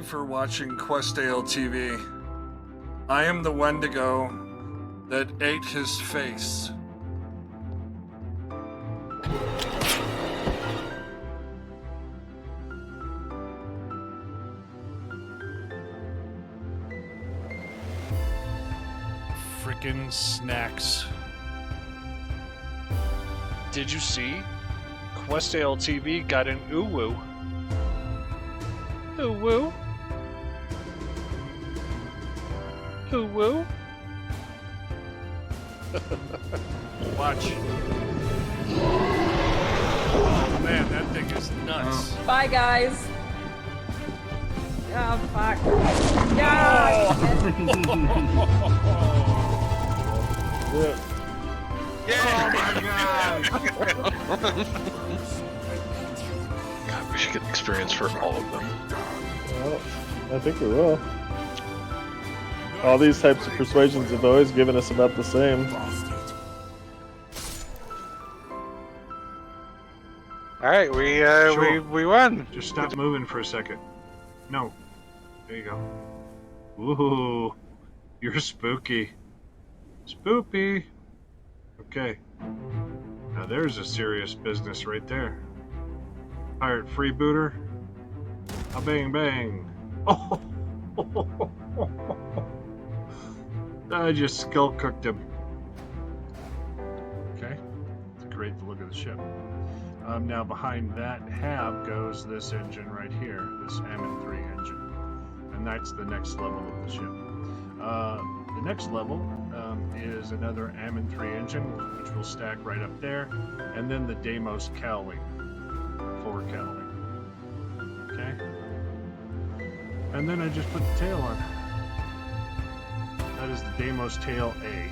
for watching Questdale TV. I am the Wendigo that ate his face. Frickin' snacks. Did you see? Questdale TV got an uwu. Uwu? Uwu? Watch. Oh man, that thing is nuts. Bye, guys. Oh, fuck. Yeah. Oh my god! God, we should get experience for all of them. Well, I think we will. All these types of persuasions have always given us about the same. Alright, we won. Just stop moving for a second. No. There you go. Ooh, you're spooky. Spoopy. Okay. Now there's a serious business right there. Pirate freebooter. A bang bang. Oh! I just skull cooked him. Okay. It's great to look at the ship. Now behind that hab goes this engine right here, this Ammon 3 engine. And that's the next level of the ship. The next level is another Ammon 3 engine, which will stack right up there, and then the Deimos cowling, 4 cowling. Okay? And then I just put the tail on. That is the Deimos tail A.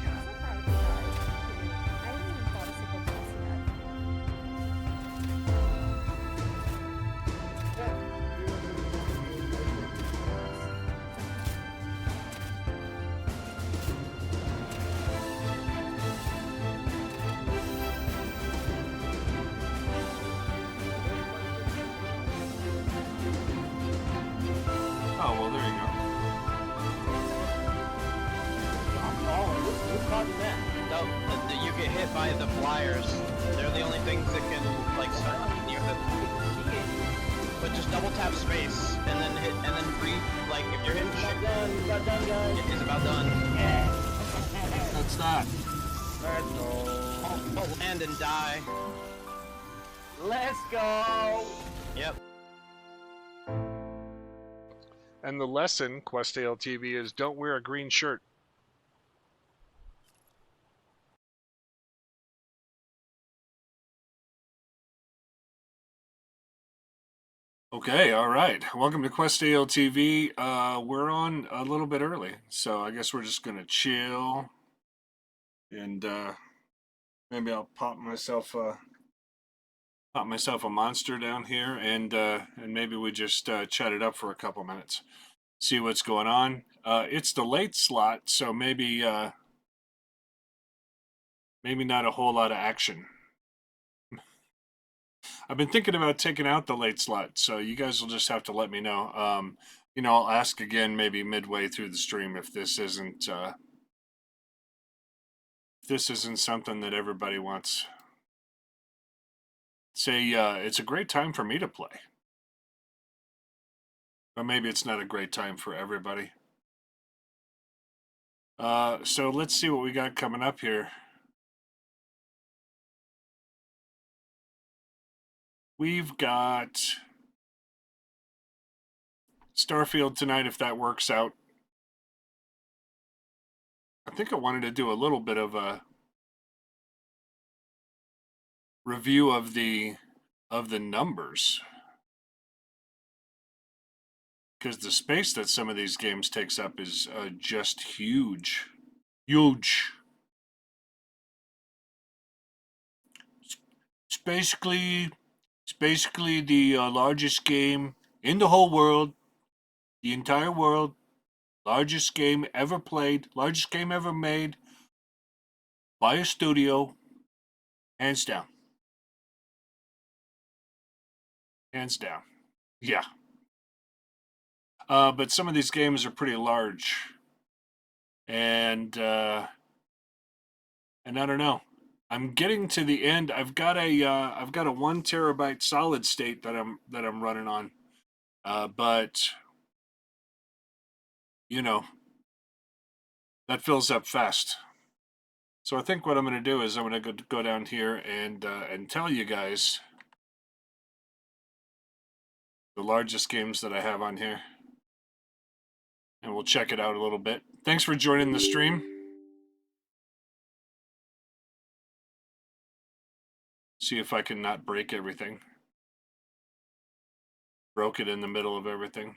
Oh, well, there you go. You get hit by the flyers. They're the only things that can, like, near the. But just double tap space and then hit, and then free. Like, if you're hitting shit. It's about done, guys. It's about done. Yeah. What's that? Let's go. Oh, land and die. Let's go. Yep. And the lesson, Questdale TV, is don't wear a green shirt. Okay, all right. Welcome to Questdale TV. We're on a little bit early, so I guess we're just gonna chill, and maybe I'll pop myself a monster down here, and maybe we just chat it up for a couple minutes, see what's going on. It's the late slot, so maybe not a whole lot of action. I've been thinking about taking out the late slot, so you guys will just have to let me know. I'll ask again maybe midway through the stream if this isn't something that everybody wants. Say it's a great time for me to play, or maybe it's not a great time for everybody. So let's see what we got coming up here. We've got Starfield tonight, if that works out. I think I wanted to do a little bit of a review of the numbers, because the space that some of these games takes up is just huge. It's basically the largest game in the whole world, the entire world, largest game ever played, largest game ever made by a studio, hands down. Hands down. Yeah. But some of these games are pretty large, and I don't know. I'm getting to the end. I've got a 1 terabyte solid state that I'm running on, but you know that fills up fast. So I think what I'm going to do is I'm going to go down here and tell you guys the largest games that I have on here, and we'll check it out a little bit. Thanks for joining the stream. See if I can not break everything. Broke it in the middle of everything.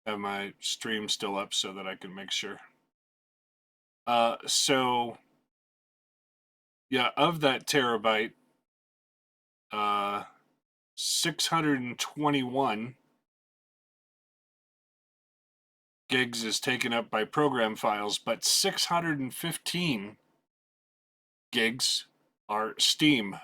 Have my stream still up so that I can make sure. So yeah, of that terabyte, 621 gigs is taken up by program files, but 615 gigs are Steam.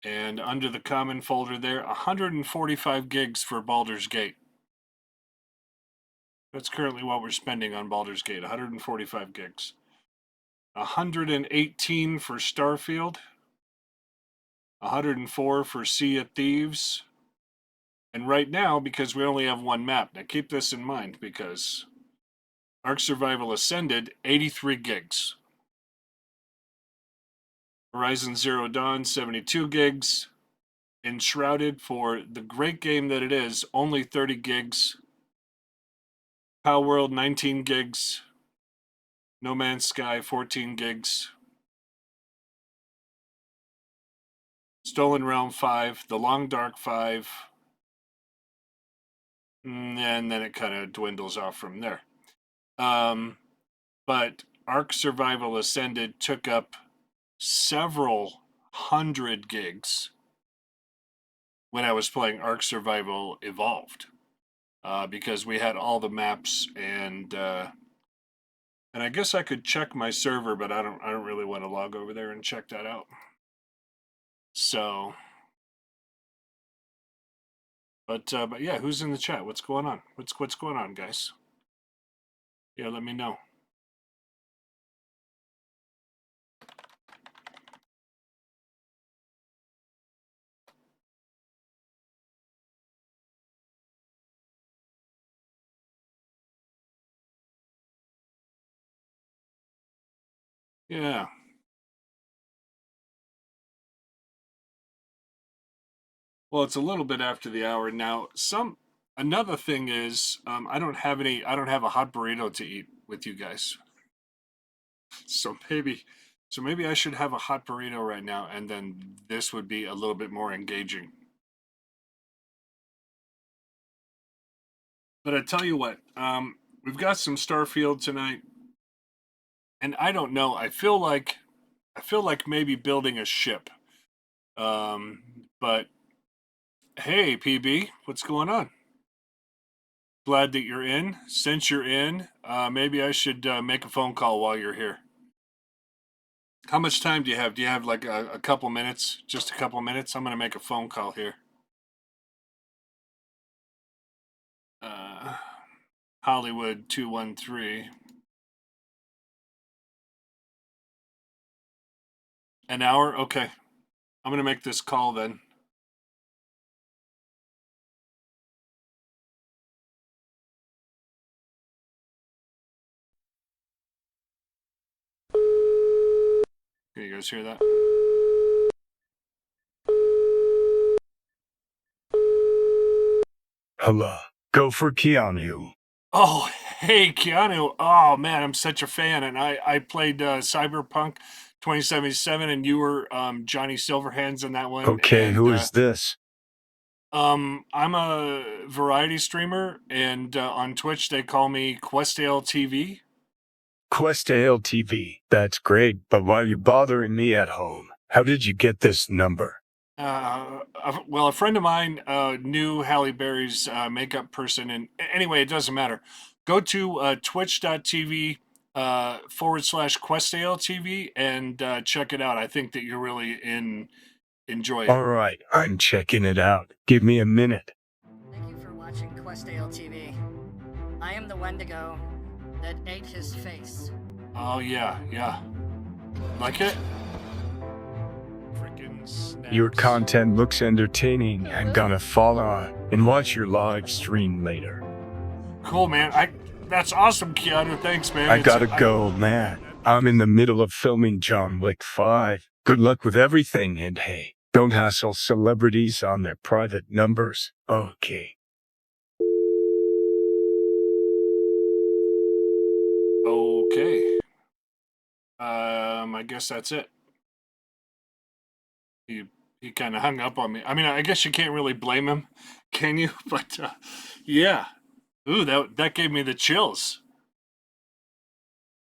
And under the common folder there, 145 gigs for Baldur's Gate. That's currently what we're spending on Baldur's Gate, 145 gigs. 118 for Starfield. 104 for Sea of Thieves. And right now, because we only have one map, now keep this in mind, because Ark Survival Ascended, 83 gigs. Horizon Zero Dawn, 72 gigs. Enshrouded, for the great game that it is, only 30 gigs. Pal World, 19 gigs. No Man's Sky, 14 gigs. Stolen Realm, 5. The Long Dark, 5. And then it kind of dwindles off from there. But Ark Survival Ascended took up several hundred gigs when I was playing Ark Survival Evolved, because we had all the maps, and I guess I could check my server, but I don't really want to log over there and check that out. So, but yeah, who's in the chat? What's going on? What's going on, guys? Yeah, let me know. Yeah. Well, it's a little bit after the hour now. Another thing is, I don't have a hot burrito to eat with you guys. So maybe I should have a hot burrito right now, and then this would be a little bit more engaging. But I tell you what, we've got some Starfield tonight, and I don't know. I feel like maybe building a ship. But hey, PB, what's going on? Glad that you're in. Since you're in, maybe I should make a phone call while you're here. How much time do you have? Do you have like a couple minutes? Just a couple minutes? I'm going to make a phone call here. Hollywood 213. An hour? Okay. I'm going to make this call then. Can you guys hear that? Hello. Go for Keanu. Oh, hey, Keanu. Oh, man, I'm such a fan. And I played Cyberpunk 2077, and you were Johnny Silverhands in that one. Okay, and, who is this? I'm a variety streamer, and on Twitch they call me QuestAL TV. QuestAL TV. That's great, but why are you bothering me at home? How did you get this number? Well, a friend of mine knew Halle Berry's makeup person, and anyway, it doesn't matter. Go to twitch.tv /QuestALTV and check it out. I think that you're really enjoy it. All right, I'm checking it out. Give me a minute. Thank you for watching QuestAL TV. I am the Wendigo that ate his face. Oh yeah. Like it? Freaking snaps. Your content looks entertaining. I'm gonna follow and watch your live stream later. Cool, man. That's awesome, Keanu. Thanks, man. I gotta go, man. I'm in the middle of filming John Wick 5. Good luck with everything, and hey, don't hassle celebrities on their private numbers. Okay. Okay. I guess that's it. He kind of hung up on me. I mean, I guess you can't really blame him, can you? But yeah. Ooh, that gave me the chills.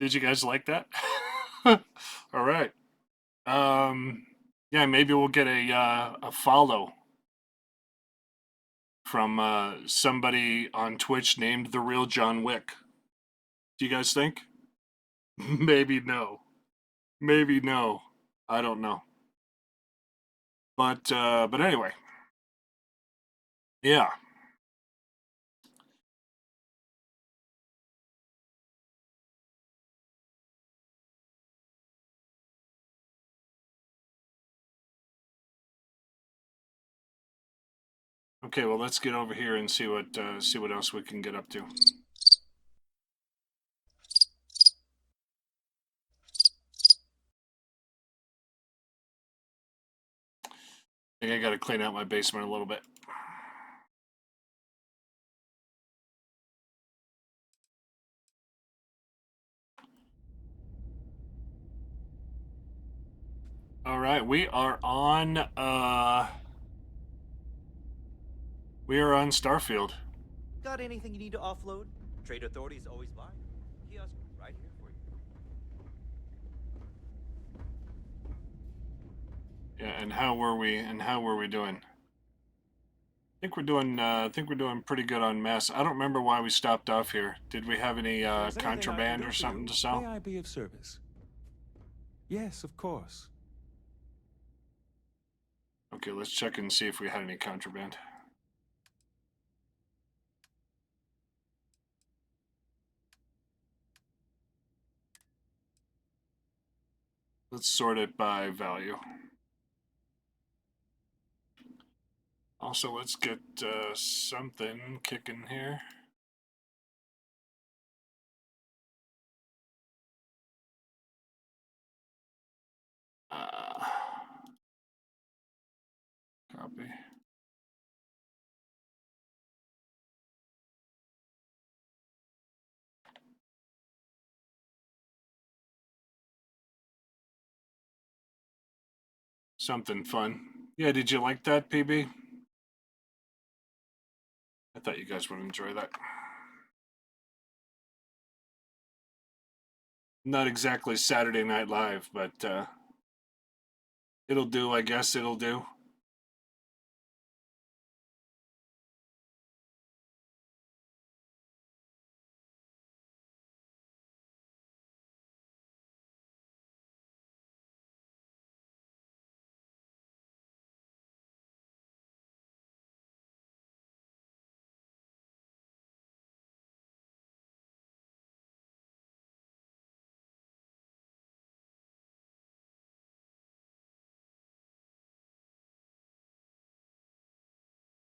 Did you guys like that? All right. Yeah, maybe we'll get a follow from somebody on Twitch named The Real John Wick. Do you guys think? Maybe no. Maybe no. I don't know. But anyway. Yeah. Okay, well, let's get over here and see what else we can get up to. I think I got to clean out my basement a little bit. All right, we are on Starfield. Got anything you need to offload? Trade Authority is always buying. Kiosk right here for you. Yeah, and how were we doing? I think we're doing pretty good on mess. I don't remember why we stopped off here. Did we have any contraband or something to sell? May I be of service? Yes, of course. Okay, let's check and see if we had any contraband. Let's sort it by value. Also, let's get something kicking here. Copy. Something fun. Yeah, did you like that, PB? I thought you guys would enjoy that. Not exactly Saturday Night Live, but it'll do, I guess it'll do.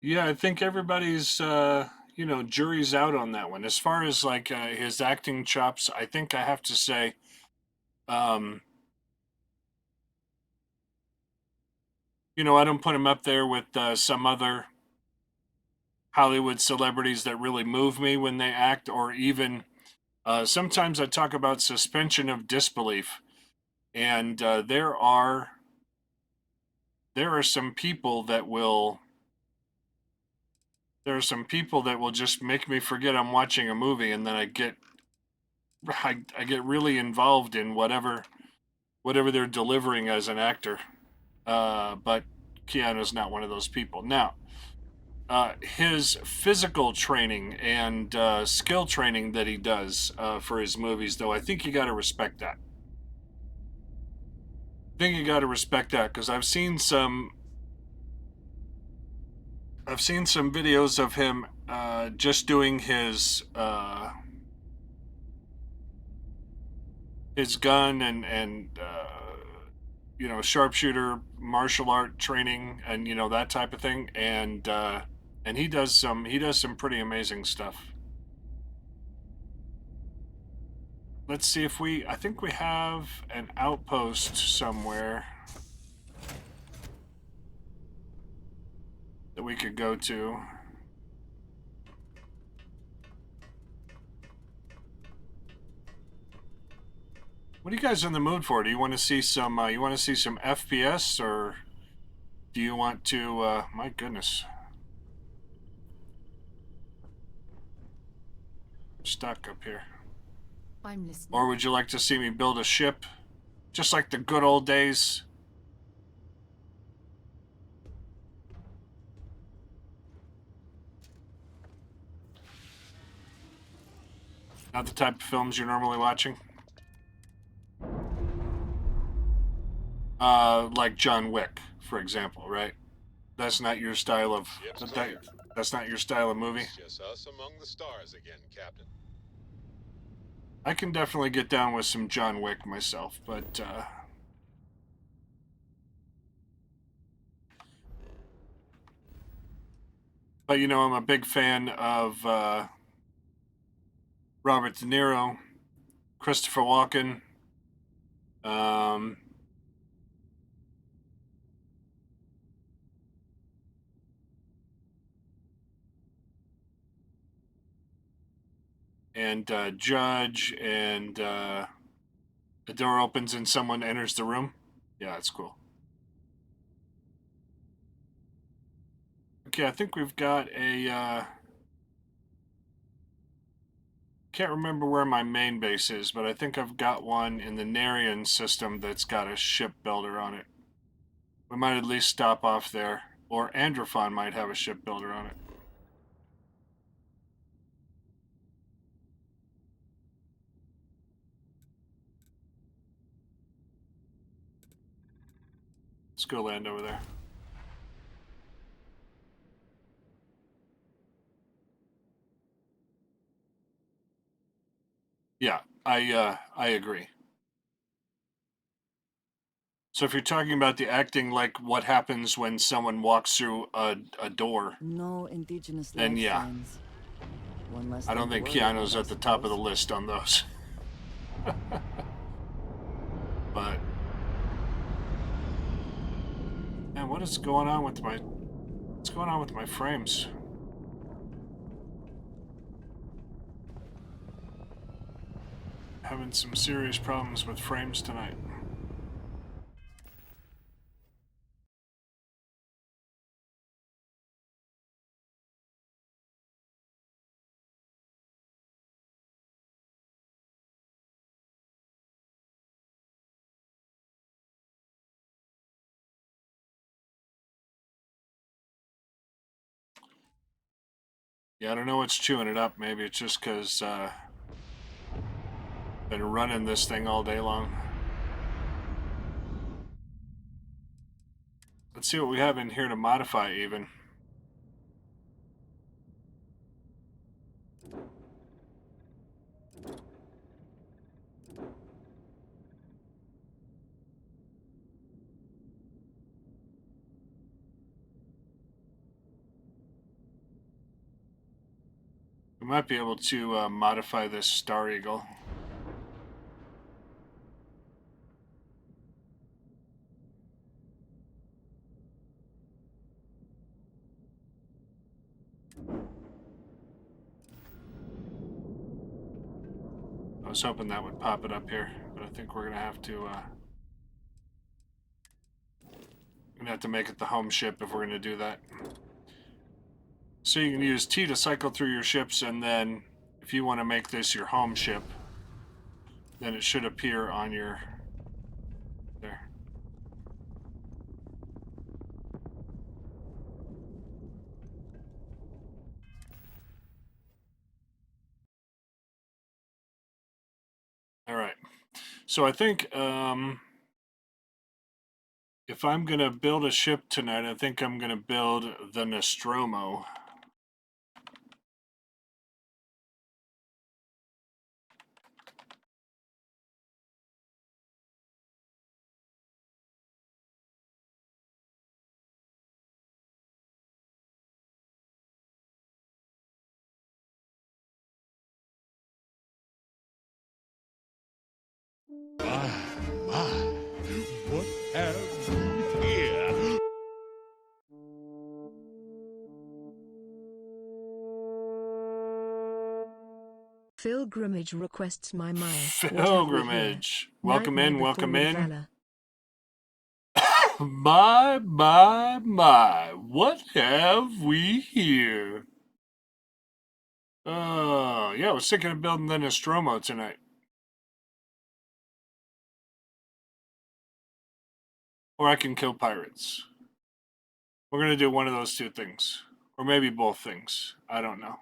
Yeah, I think everybody's, jury's out on that one. As far as like his acting chops, I think I have to say, I don't put him up there with some other Hollywood celebrities that really move me when they act, or even sometimes I talk about suspension of disbelief, and there are some people that will. There are some people that will just make me forget I'm watching a movie, and then I get really involved in whatever they're delivering as an actor. But Keanu's not one of those people. Now, his physical training and skill training that he does for his movies, though. I think you got to respect that. I think you got to respect that because I've seen some videos of him just doing his gun and you know, sharpshooter martial art training and, you know, that type of thing, and he does some pretty amazing stuff. Let's see if I think we have an outpost somewhere that we could go to. What are you guys in the mood for? Do you want to see some FPS, or do you want to my goodness. I'm stuck up here. I'm listening. Or would you like to see me build a ship just like the good old days? Not the type of films you're normally watching? Like John Wick, for example, right? That's not your style of that's not your style of movie. It's just us among the stars again, Captain. I can definitely get down with some John Wick myself, but you know, I'm a big fan of Robert De Niro, Christopher Walken, and Judge, and the door opens and someone enters the room. Yeah, that's cool. Okay, I think we've got a can't remember where my main base is, but I think I've got one in the Narian system that's got a shipbuilder on it. We might at least stop off there, or Androphon might have a shipbuilder on it. Let's go land over there. Yeah, I agree. So if you're talking about the acting, like what happens when someone walks through a door, No indigenous then life yeah. signs. One less I don't thing to think worry Keanu's about, at the top of the suppose. list on those. But man, what's going on with my frames? Having some serious problems with frames tonight. Yeah, I don't know what's chewing it up. Maybe it's just because been running this thing all day long. Let's see what we have in here to modify even. We might be able to modify this Star Eagle. I was hoping that would pop it up here, but I think we're gonna have to make it the home ship if we're gonna do that. So you can use T to cycle through your ships, and then if you want to make this your home ship, then it should appear on your there. So I think if I'm going to build a ship tonight, I think I'm going to build the Nostromo. What have we here? Pilgrimage requests my mind. Pilgrimage. Welcome in, welcome in. My, what have we here? Yeah, I was thinking of building the Nostromo tonight. Or I can kill pirates. We're going to do one of those two things. Or maybe both things. I don't know.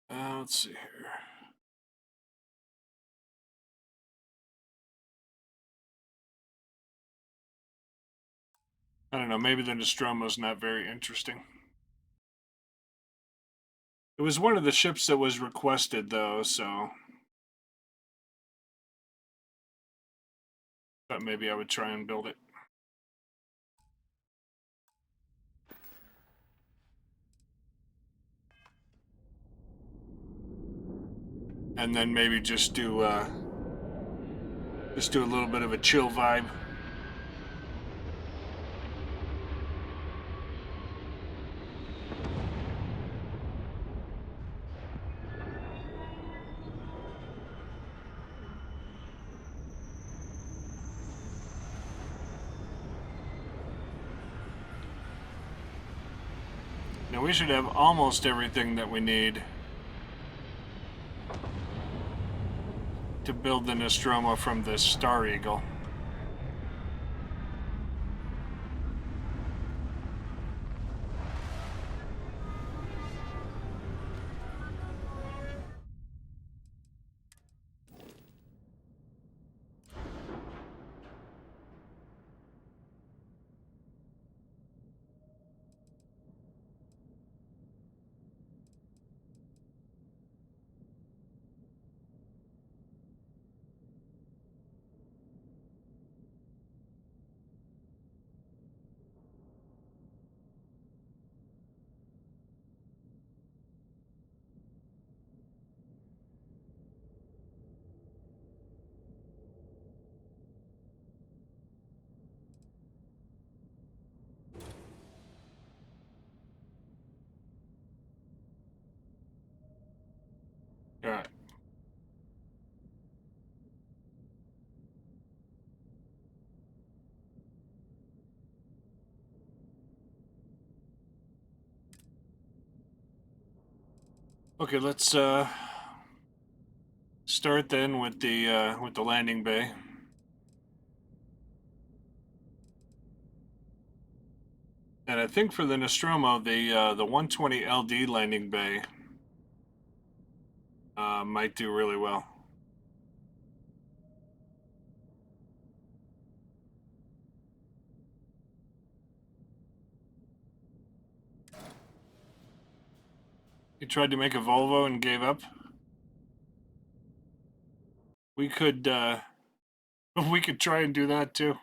Let's see here. I don't know, maybe the Nostromo's not very interesting. It was one of the ships that was requested, though, so... Thought maybe I would try and build it. And then maybe just do a little bit of a chill vibe. Now we should have almost everything that we need to build the Nostromo from the Star Eagle. Alright. Okay, let's start then with the landing bay. And I think for the Nostromo, the 120 LD landing bay might do really well. You tried to make a Volvo and gave up? We could we could try and do that too.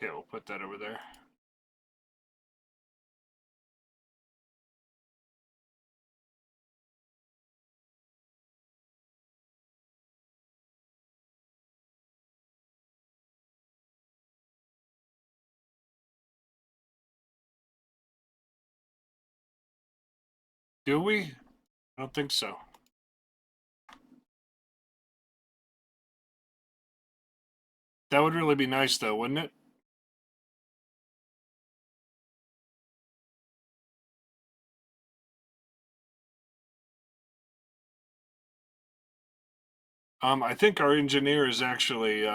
Okay, we'll put that over there. Do we? I don't think so. That would really be nice, though, wouldn't it? I think our engineer is actually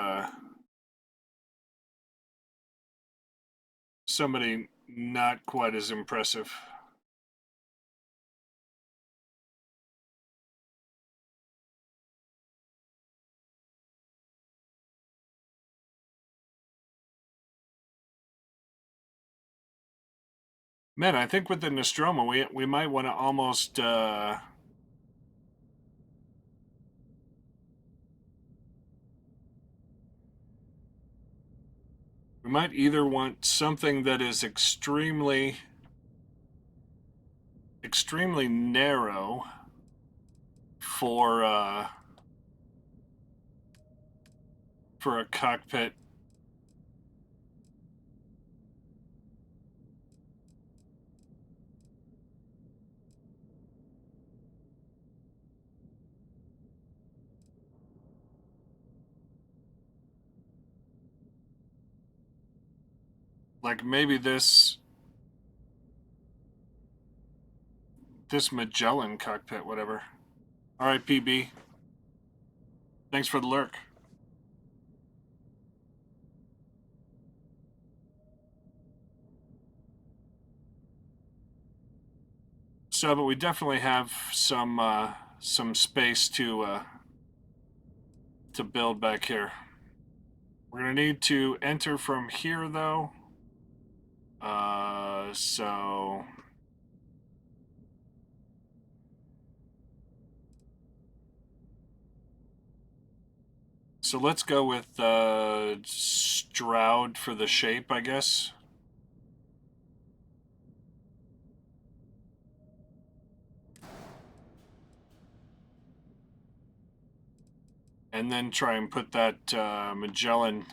somebody not quite as impressive. Man, I think with the Nostromo, we might want to almost we might either want something that is extremely narrow for a cockpit. Like maybe this Magellan cockpit, whatever. All right, PB. Thanks for the lurk. So, but we definitely have some space to build back here. We're gonna need to enter from here, though. So let's go with Stroud for the shape, I guess. And then try and put that Magellan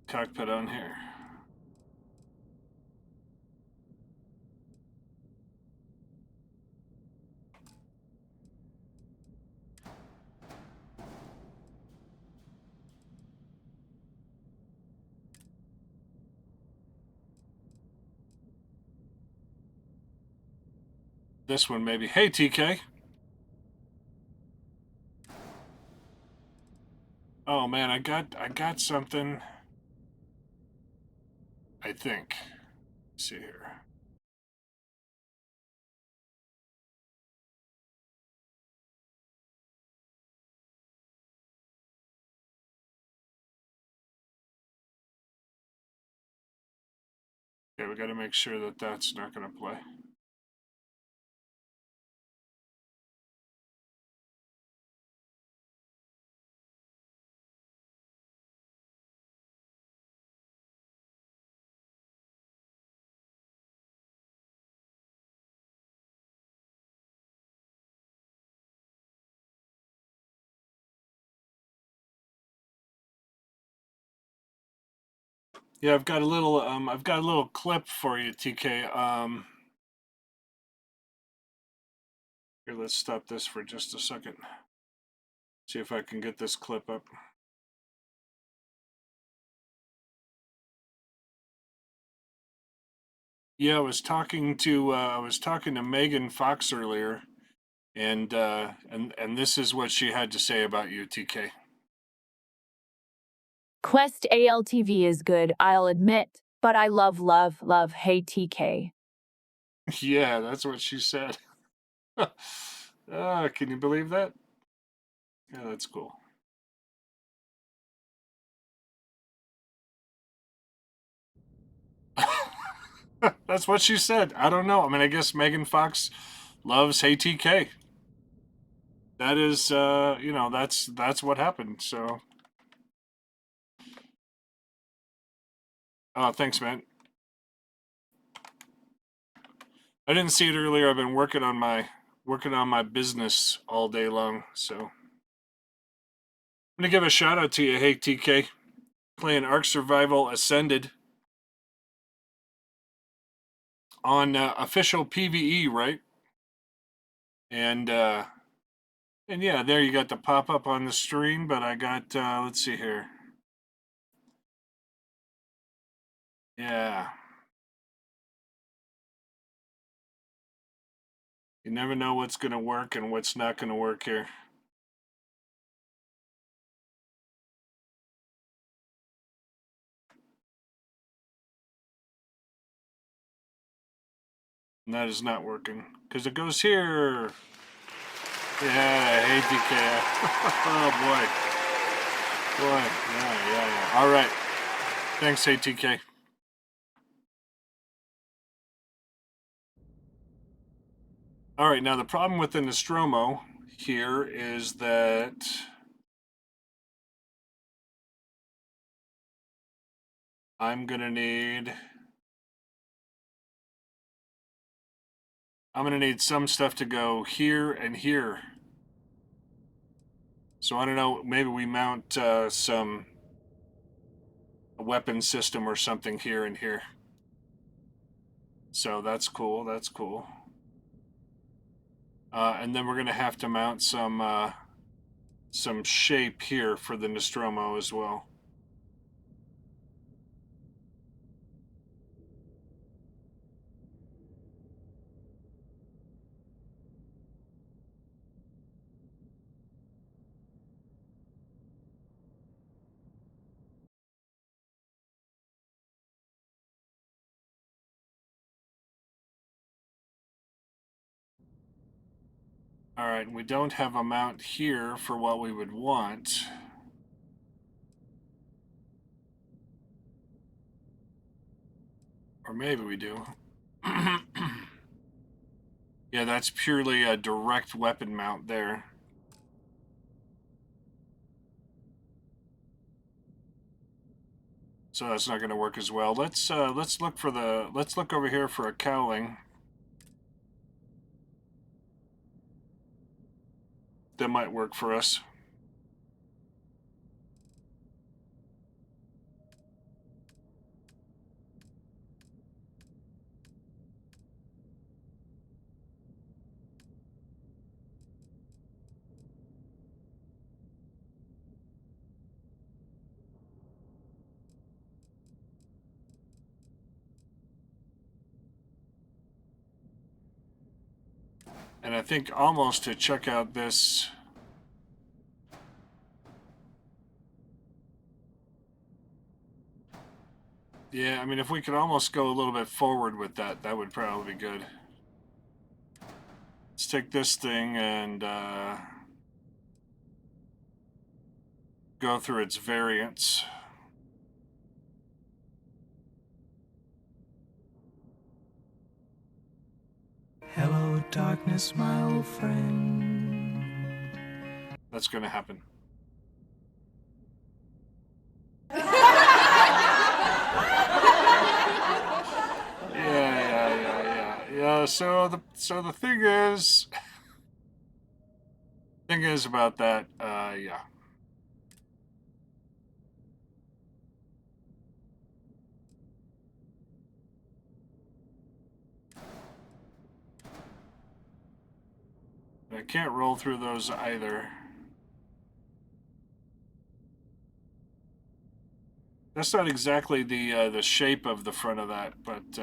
cockpit on here. This one maybe. Hey, TK. Oh man, I got something. I think. Let's see here. Okay, we got to make sure that that's not going to play. Yeah, I've got a little clip for you, TK. Here, let's stop this for just a second. See if I can get this clip up. Yeah, I was talking to Megan Fox earlier, and this is what she had to say about you, TK. Quest ALTV is good, I'll admit, but I love Hey TK. Yeah, that's what she said. Can you believe that? Yeah, that's cool. That's what she said. I don't know. I mean, I guess Megan Fox loves Hey TK. That is, that's what happened. So Oh, thanks, man. I didn't see it earlier. I've been working on my business all day long, so I'm gonna give a shout out to you. Hey, TK, playing Ark Survival Ascended on official PVE, right? And yeah, there you got the pop up on the stream. But I got let's see here. Yeah. You never know what's going to work and what's not going to work here. And that is not working because it goes here. Yeah, hey DK. Oh boy. Yeah. All right. Thanks, hey TK. All right, now the problem with the Nostromo here is that I'm gonna need some stuff to go here and here. So I don't know, maybe we mount a weapon system or something here and here. So that's cool. And then we're gonna have to mount some shape here for the Nostromo as well. All right, we don't have a mount here for what we would want. Or maybe we do. Yeah, that's purely a direct weapon mount there. So that's not going to work as well. Let's look over here for a cowling. That might work for us. And I think almost to check out this. Yeah, I mean, if we could almost go a little bit forward with that, that would probably be good. Let's take this thing and go through its variants. Hello, darkness, my old friend. That's going to happen. Yeah. So the thing is about that. Yeah. I can't roll through those either. That's not exactly the shape of the front of that, but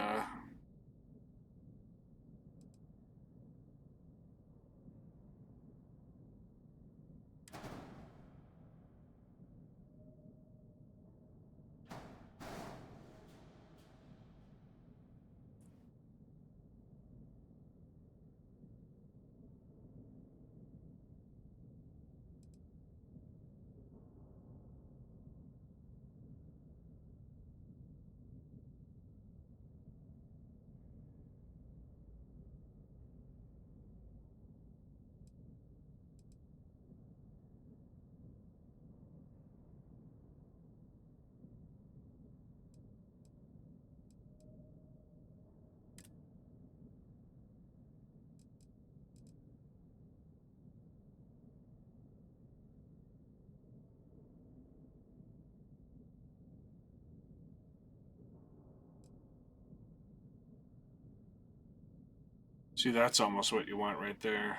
See, that's almost what you want right there.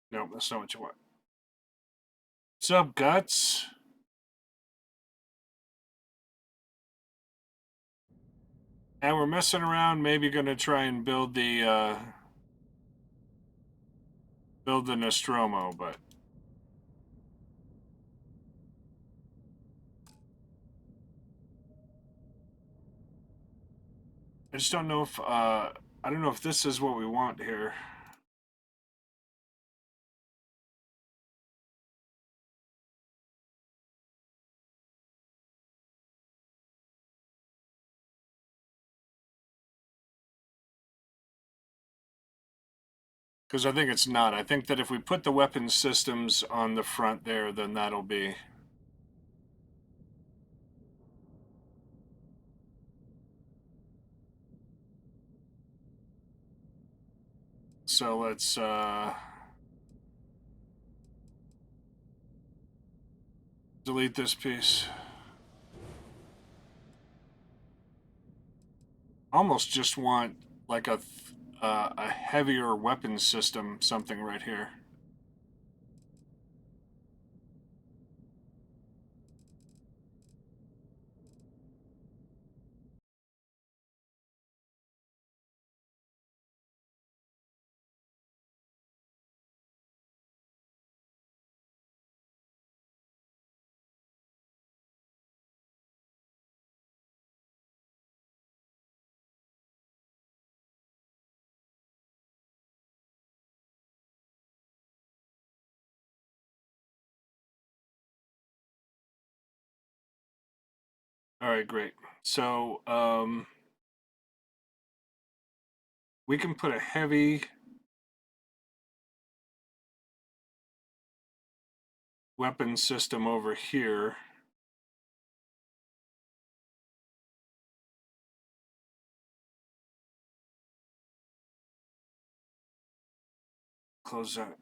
Nope, that's not what you want. What's up, Guts? And we're messing around, maybe gonna try and build the Nostromo, but I just don't know if I don't know if this is what we want here. Because I think it's not. I think that if we put the weapon systems on the front there, then that'll be... So let's delete this piece. Almost just want like a heavier weapon system, something right here. All right, great. So we can put a heavy weapon system over here. Close that.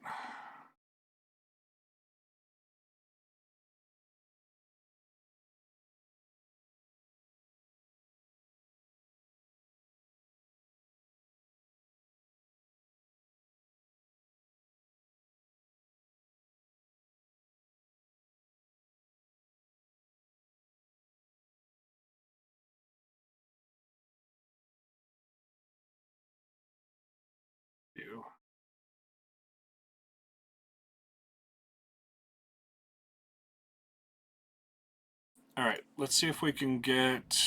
You. All right, let's see if we can get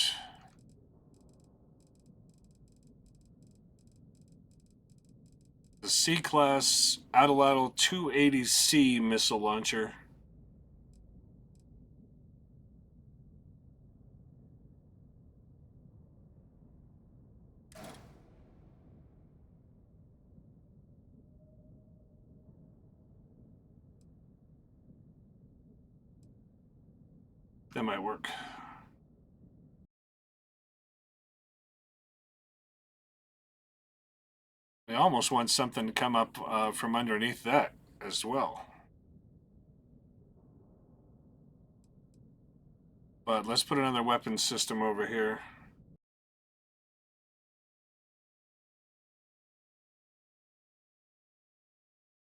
the C-Class Atlatl 280C missile launcher. That might work. We almost want something to come up from underneath that as well. But let's put another weapon system over here.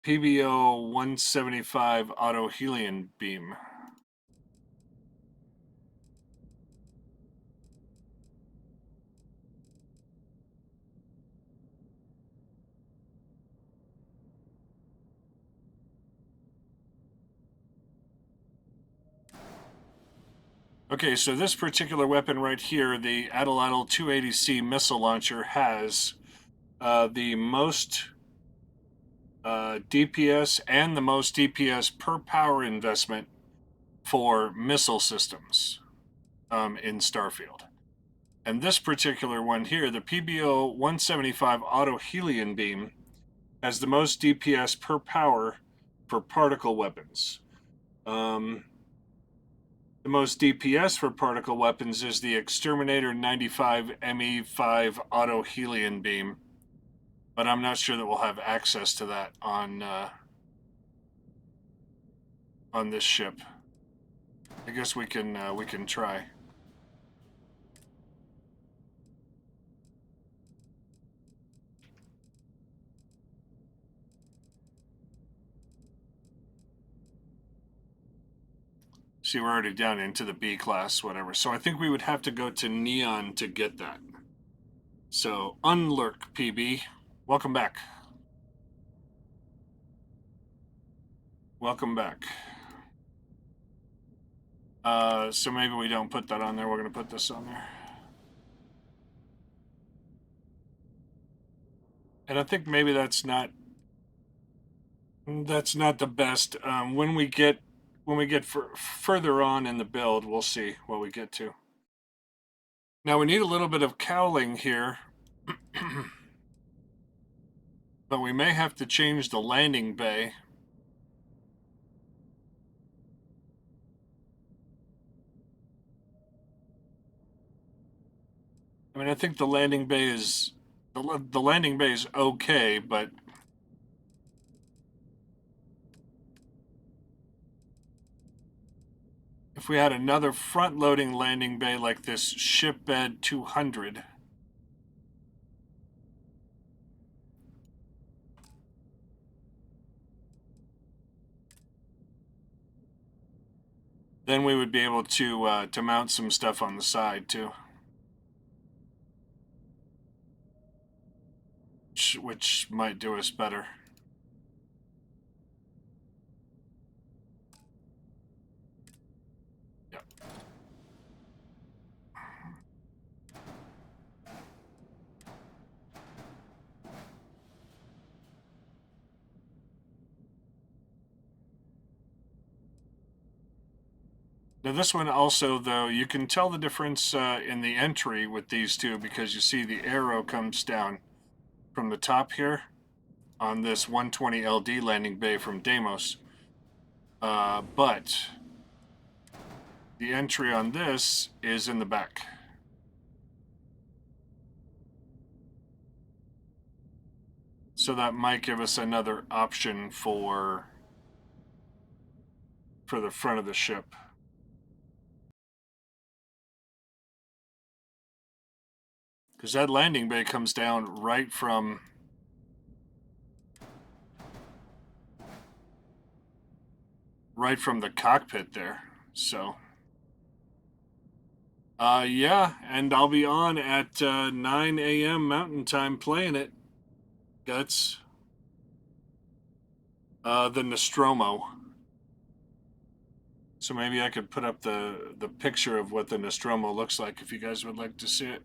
PBO 175 auto helium beam. Okay, so this particular weapon right here, the Atlatl 280C missile launcher, has the most DPS and the most DPS per power investment for missile systems. in Starfield. And this particular one here, the PBO 175 Auto Helion Beam, has the most DPS per power for particle weapons. The most DPS for particle weapons is the Exterminator 95 ME5 Auto Helion Beam, but I'm not sure that we'll have access to that on this ship. I guess we can try. See, we're already down into the B class, whatever. So I think we would have to go to Neon to get that. So, unlurk, PB. Welcome back. Welcome back. So maybe we don't put that on there. We're going to put this on there. And I think maybe that's not the best. When we get further on in the build, we'll see what we get to. Now we need a little bit of cowling here. But we may have to change the landing bay. I mean, I think the landing bay is okay, but if we had another front-loading landing bay like this Shipbed 200, then we would be able to mount some stuff on the side too, which might do us better. Yep. Now this one also, though, you can tell the difference in the entry with these two because you see the arrow comes down from the top here on this 120 LD landing bay from Deimos. But the entry on this is in the back. So that might give us another option for the front of the ship. Because that landing bay comes down right from the cockpit there. So yeah, and I'll be on at 9 a.m. Mountain Time playing it. Guts. The Nostromo. So maybe I could put up the picture of what the Nostromo looks like if you guys would like to see it.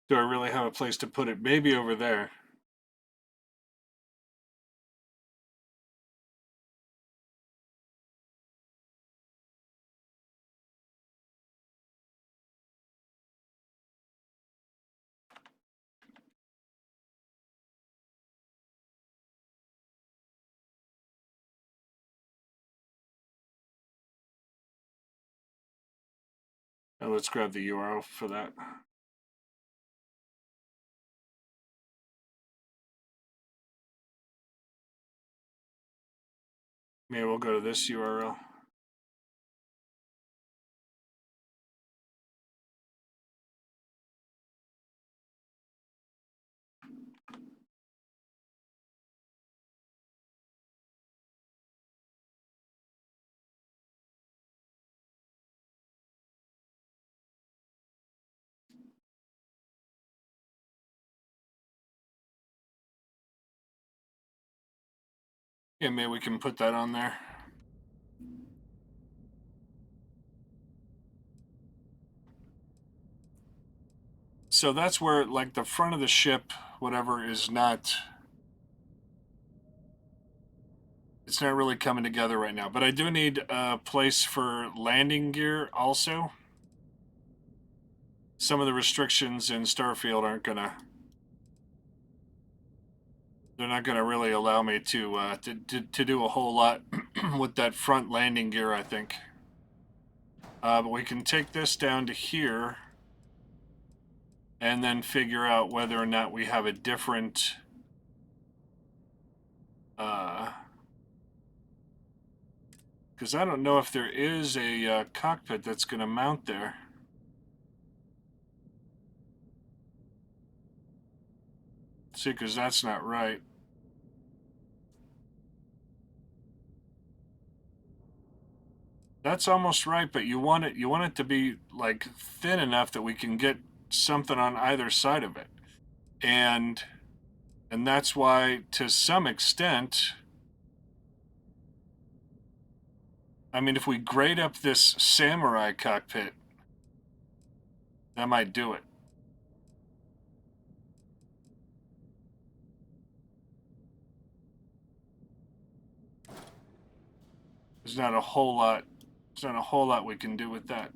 Do I really have a place to put it? Maybe over there. Now let's grab the URL for that. Maybe we'll go to this URL. Yeah, maybe we can put that on there. So that's where, like, the front of the ship, whatever, is not... It's not really coming together right now. But I do need a place for landing gear also. Some of the restrictions in Starfield aren't gonna... They're not gonna really allow me to do a whole lot with that front landing gear, I think. But we can take this down to here and then figure out whether or not we have a different... Because I don't know if there is a cockpit that's going to mount there. See, because that's not right. That's almost right, but you want it to be like thin enough that we can get something on either side of it. And that's why, to some extent, I mean, if we grade up this samurai cockpit, that might do it. There's not a whole lot we can do with that.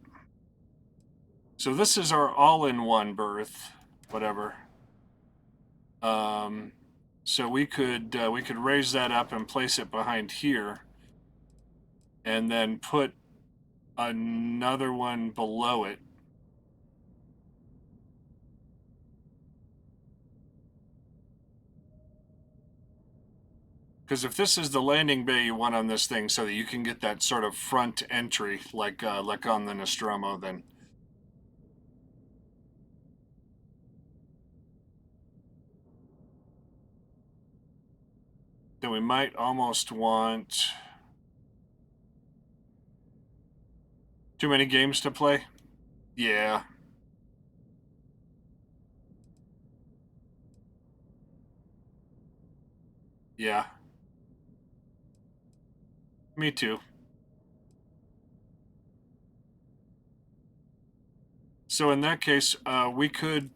So this is our all-in-one berth, whatever. So we could raise that up and place it behind here, and then put another one below it. Because if this is the landing bay you want on this thing, so that you can get that sort of front entry, like on the Nostromo, then we might almost want... Too many games to play? Yeah. Yeah. Me too. So in that case, we could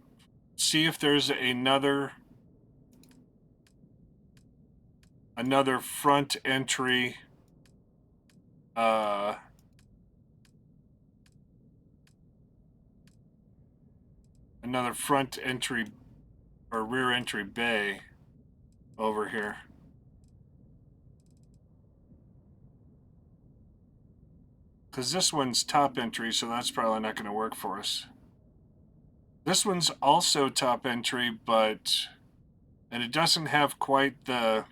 see if there's another front entry another front entry or rear entry bay over here. Because this one's top entry, so that's probably not going to work for us. This one's also top entry, but... And it doesn't have quite the...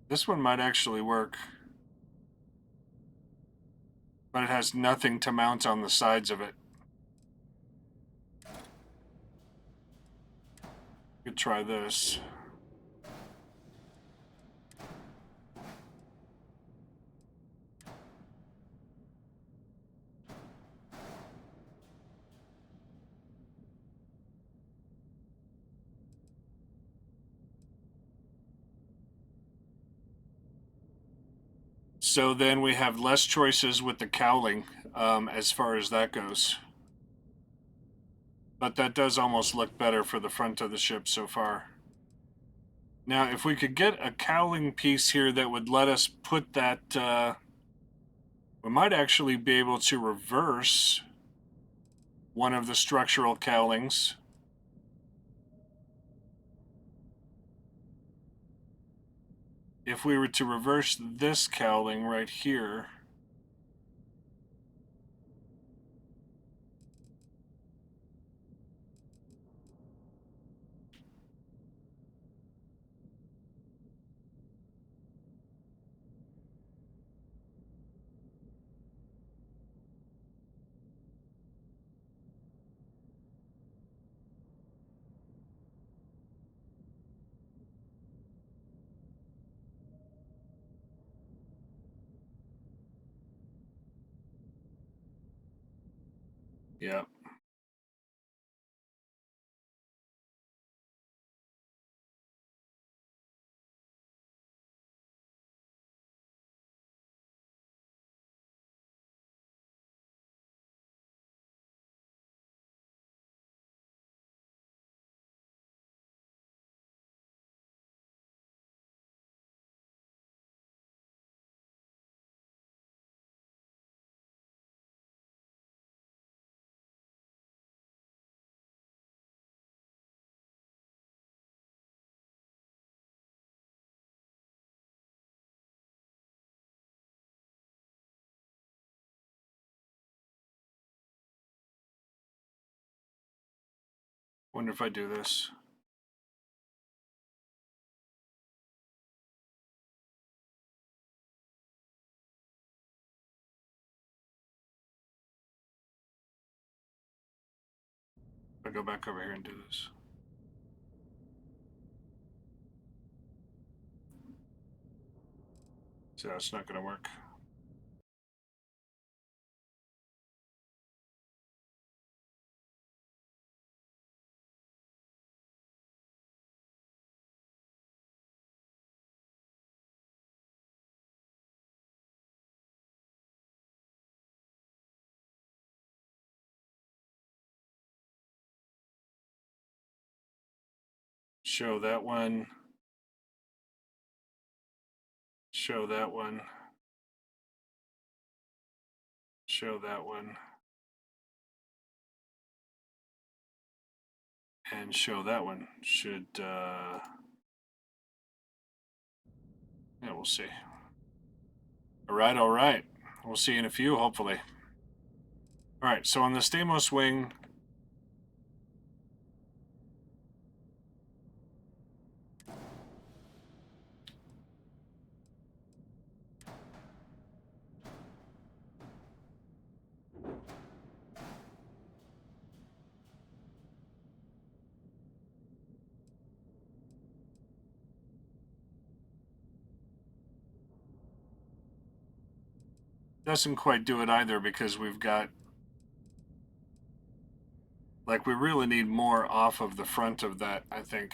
This one might actually work. But it has nothing to mount on the sides of it. Could try this. So then we have less choices with the cowling as far as that goes. But that does almost look better for the front of the ship so far. Now, if we could get a cowling piece here that would let us put that... we might actually be able to reverse one of the structural cowlings. If we were to reverse this cowling right here... Yeah. Wonder if I do this. If I go back over here and do this. So it's not going to work. Show that one. Show that one. Show that one. And show that one. Should, yeah, we'll see. All right, all right. We'll see you in a few, hopefully. All right, so on the Stamos wing, doesn't quite do it either because we've got, like, we really need more off of the front of that, I think.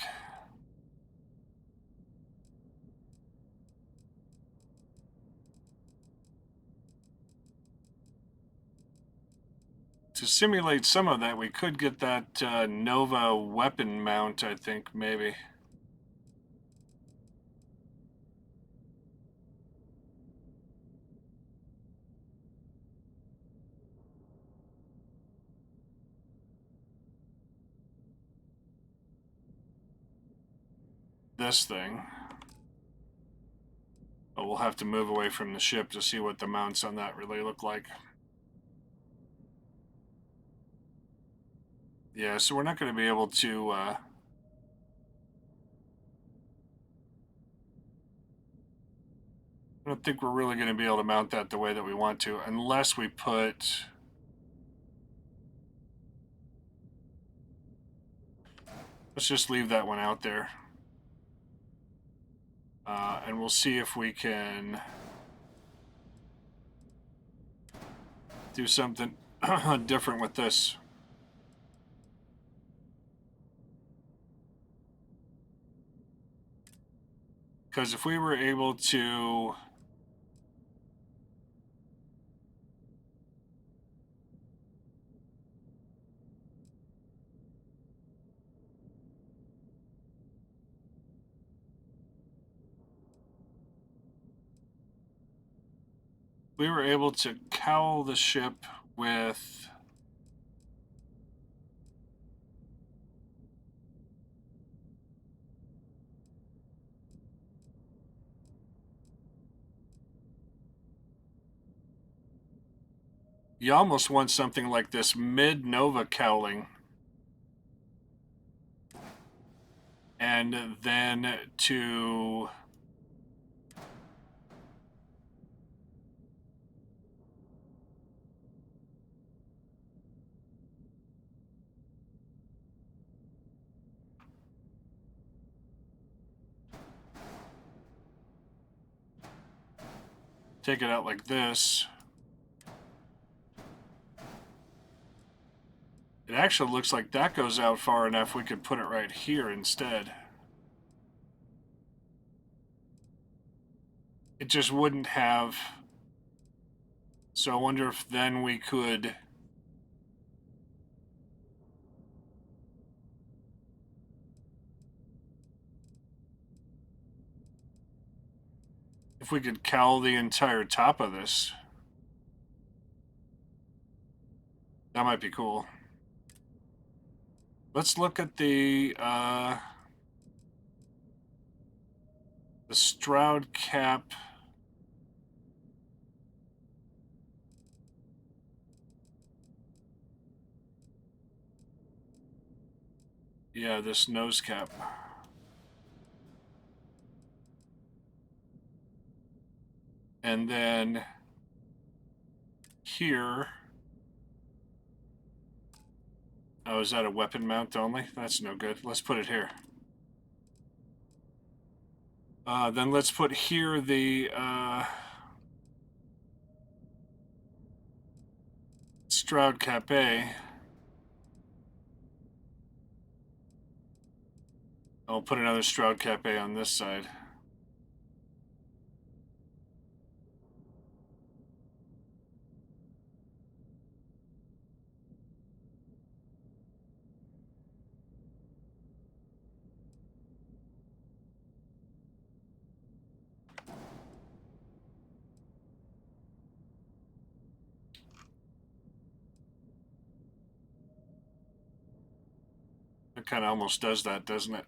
To simulate some of that, we could get that Nova weapon mount, I think, maybe. This thing. But we'll have to move away from the ship to see what the mounts on that really look like. Yeah, so we're not going to be able to... I don't think we're really going to be able to mount that the way that we want to, unless we put... Let's just leave that one out there. And we'll see if we can do something different with this. Because if we were able to... We were able to cowl the ship with... You almost want something like this mid-Nova cowling. And then to... take it out like this. It actually looks like that goes out far enough we could put it right here instead. It just wouldn't have... So I wonder if then we could... If we could cowl the entire top of this. That might be cool. Let's look at the Stroud cap. Yeah, this nose cap. And then here. Oh, is that a weapon mount only? That's no good. Let's put it here. Then let's put here the Stroud Capet. I'll put another Stroud Capet on this side. It kind of almost does that, doesn't it?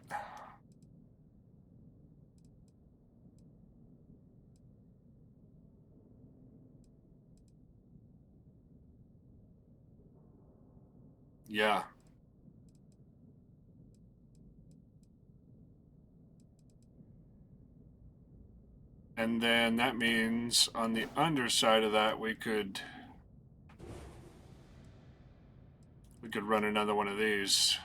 Yeah. And then that means on the underside of that we could run another one of these.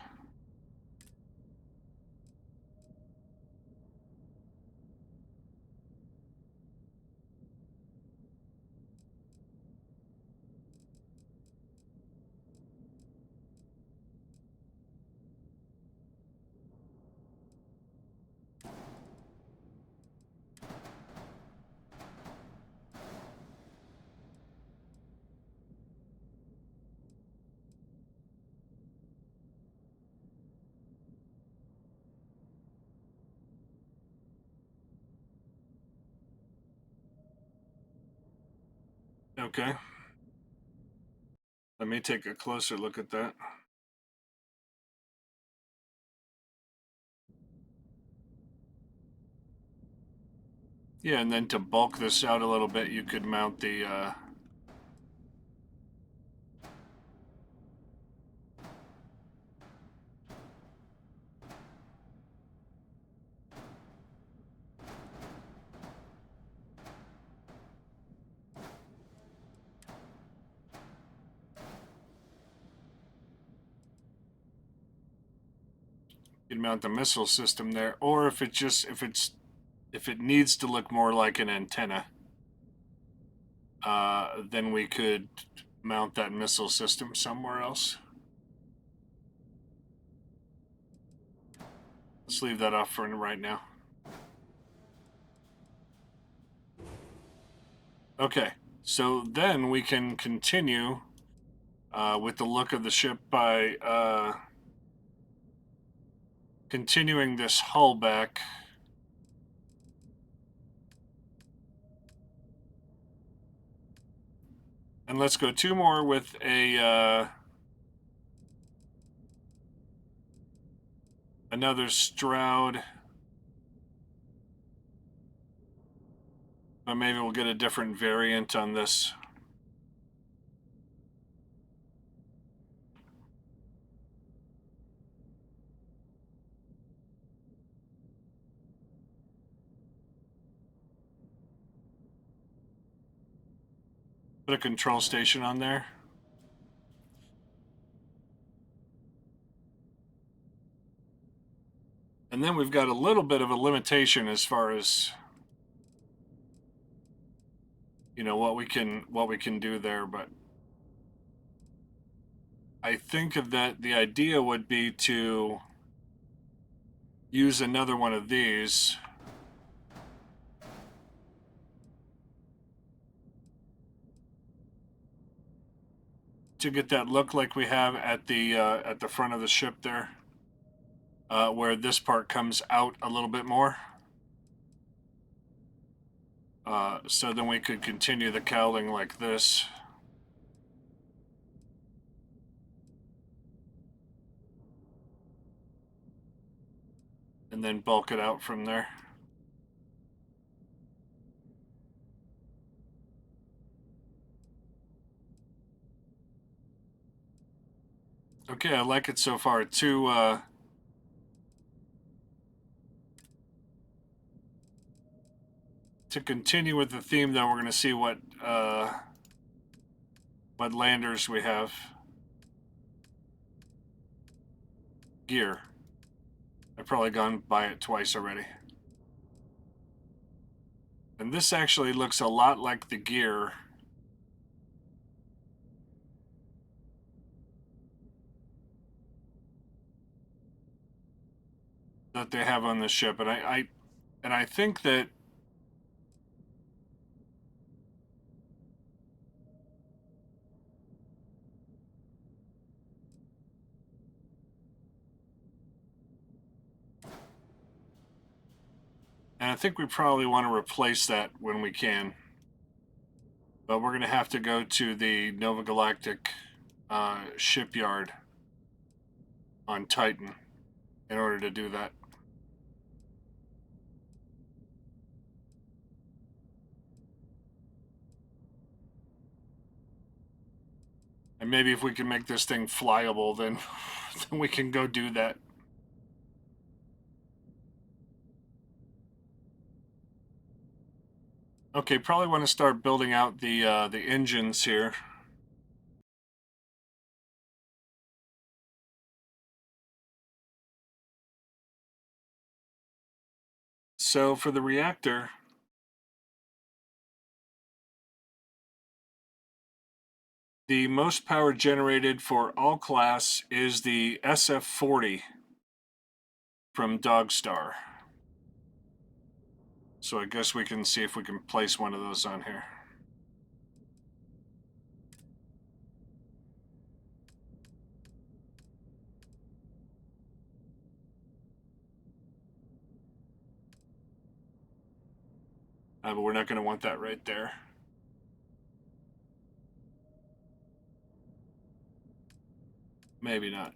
Okay. Let me take a closer look at that. Yeah, and then to bulk this out a little bit, you could mount the you'd mount the missile system there, or if it needs to look more like an antenna, then we could mount that missile system somewhere else. Let's leave that off for right now. Okay, so then we can continue with the look of the ship by continuing this hull back. And let's go two more with a another Stroud. But maybe we'll get a different variant on this. Put a control station on there. And then we've got a little bit of a limitation as far as, you know, what we can do there, but I think that the idea would be to use another one of these. To get that look like we have at the front of the ship there, where this part comes out a little bit more. So then we could continue the cowling like this. And then bulk it out from there. Okay, I like it so far. Two to continue with the theme, though, we're going to see what landers we have. Gear. I've probably gone by it twice already. And this actually looks a lot like the gear that they have on the ship. And I think that we probably want to replace that when we can. But we're going to have to go to the Nova Galactic shipyard on Titan in order to do that. And maybe if we can make this thing flyable, then, then we can go do that. Okay, probably want to start building out the engines here. So for the reactor, the most power generated for all class is the SF-40 from Dogstar. So I guess we can see if we can place one of those on here. But we're not going to want that right there. Maybe not.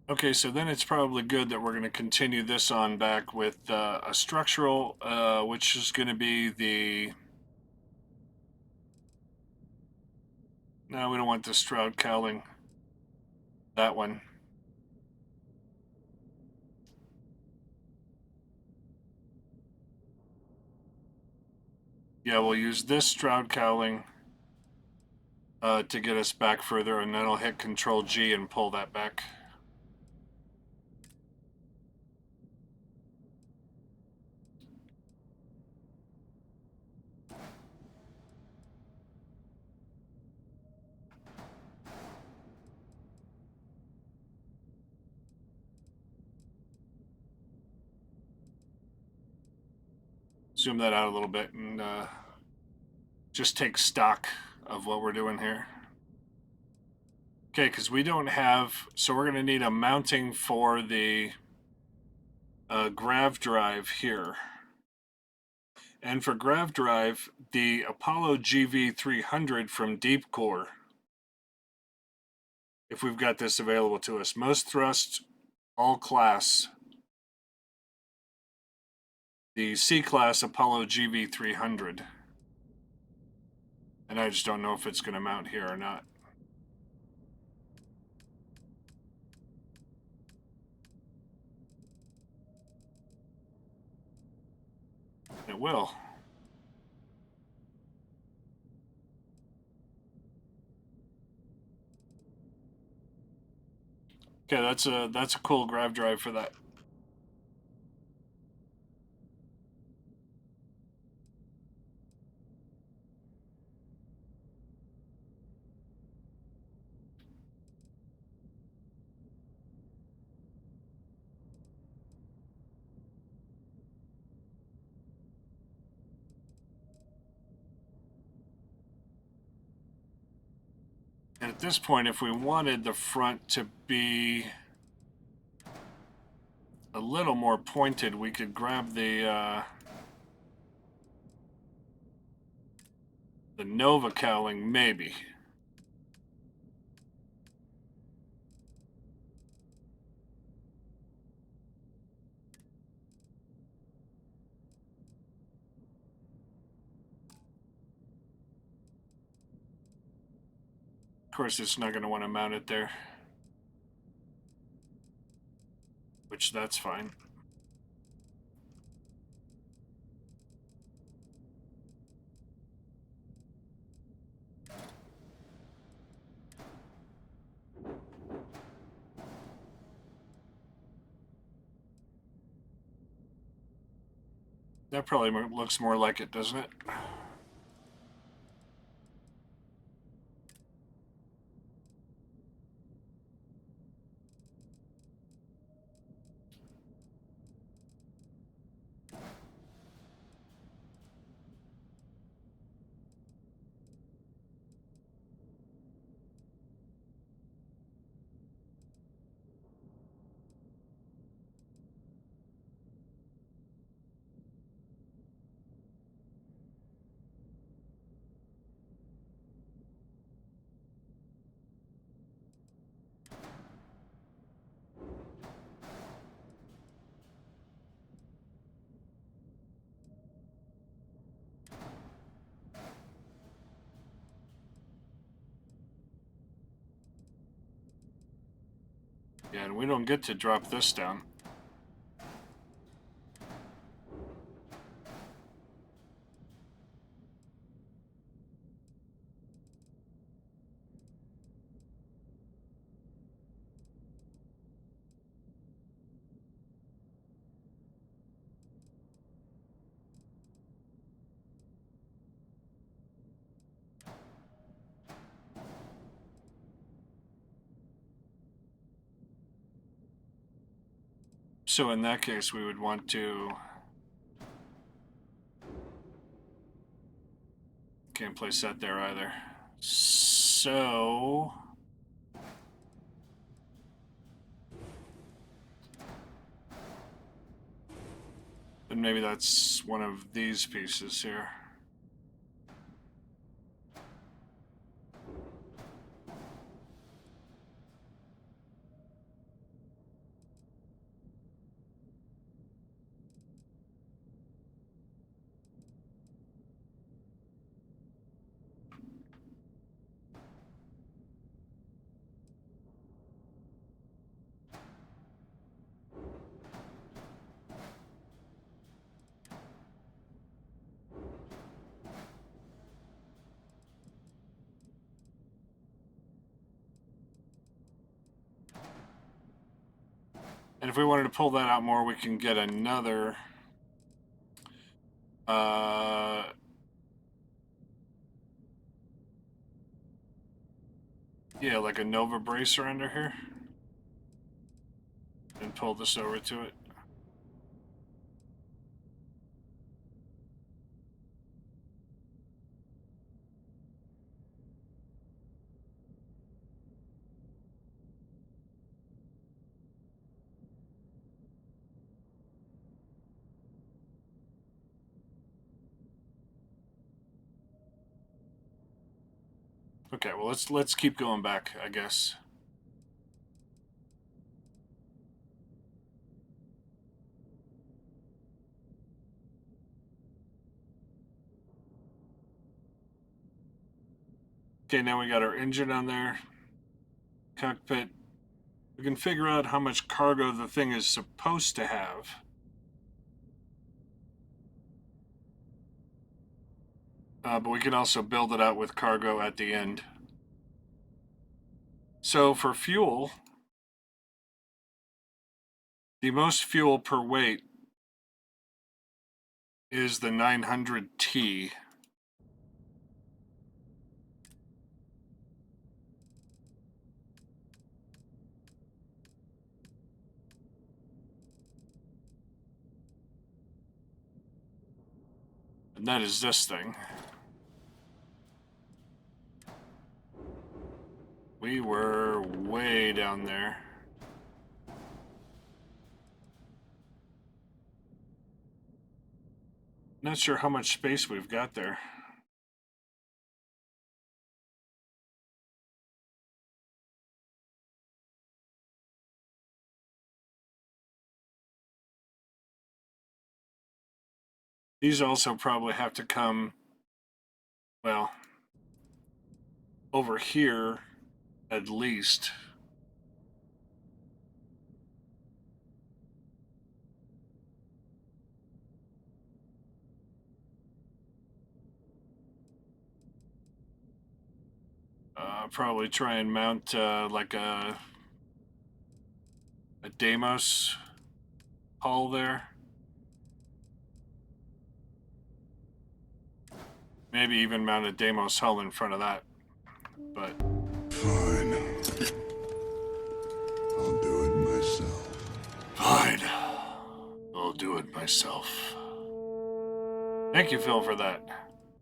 Okay, so then it's probably good that we're going to continue this on back with a structural, which is going to be the... No, we don't want the Stroud cowling. That one. Yeah, we'll use this Stroud cowling to get us back further, and then I'll hit Control G and pull that back. Zoom that out a little bit and just take stock of what we're doing here. Okay, because we don't have... So we're going to need a mounting for the grav drive here. And for grav drive, the Apollo GV300 from Deep Core, if we've got this available to us. Most thrust, all class. The C-Class Apollo GV300. And I just don't know if it's going to mount here or not. It will. Okay, that's a cool grav drive for that. And at this point, if we wanted the front to be a little more pointed, we could grab the Nova cowling, maybe. course, it's not going to want to mount it there. Which, that's fine. That probably looks more like it, doesn't it? Yeah, and we don't get to drop this down. So in that case, we would want to... Can't place that there either. So... then maybe that's one of these pieces here. And if we wanted to pull that out more, we can get another... yeah, like a Nova bracer under here. And pull this over to it. Okay, well let's keep going back, I guess. Okay, now we got our engine on there. Cockpit. We can figure out how much cargo the thing is supposed to have. But we can also build it out with cargo at the end. So for fuel, the most fuel per weight is the 900T. And that is this thing. We were way down there. Not sure how much space we've got there. These also probably have to come, well, over here At least. Probably try and mount like a Deimos hull there. Maybe even mount a Deimos hull in front of that. But fine. I'll do it myself. Fine. I'll do it myself. Thank you, Phil, for that.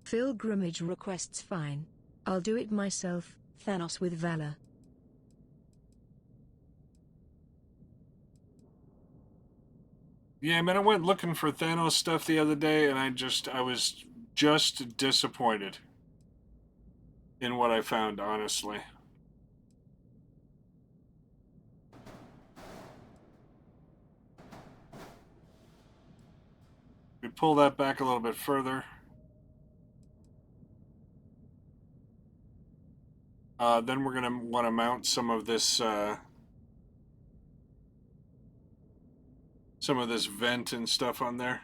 Phil Grimmage requests fine. I'll do it myself. Thanos with valor. Yeah, man, I went looking for Thanos stuff the other day, and I was just disappointed in what I found, honestly. We pull that back a little bit further. Then we're going to want to mount some of this vent and stuff on there.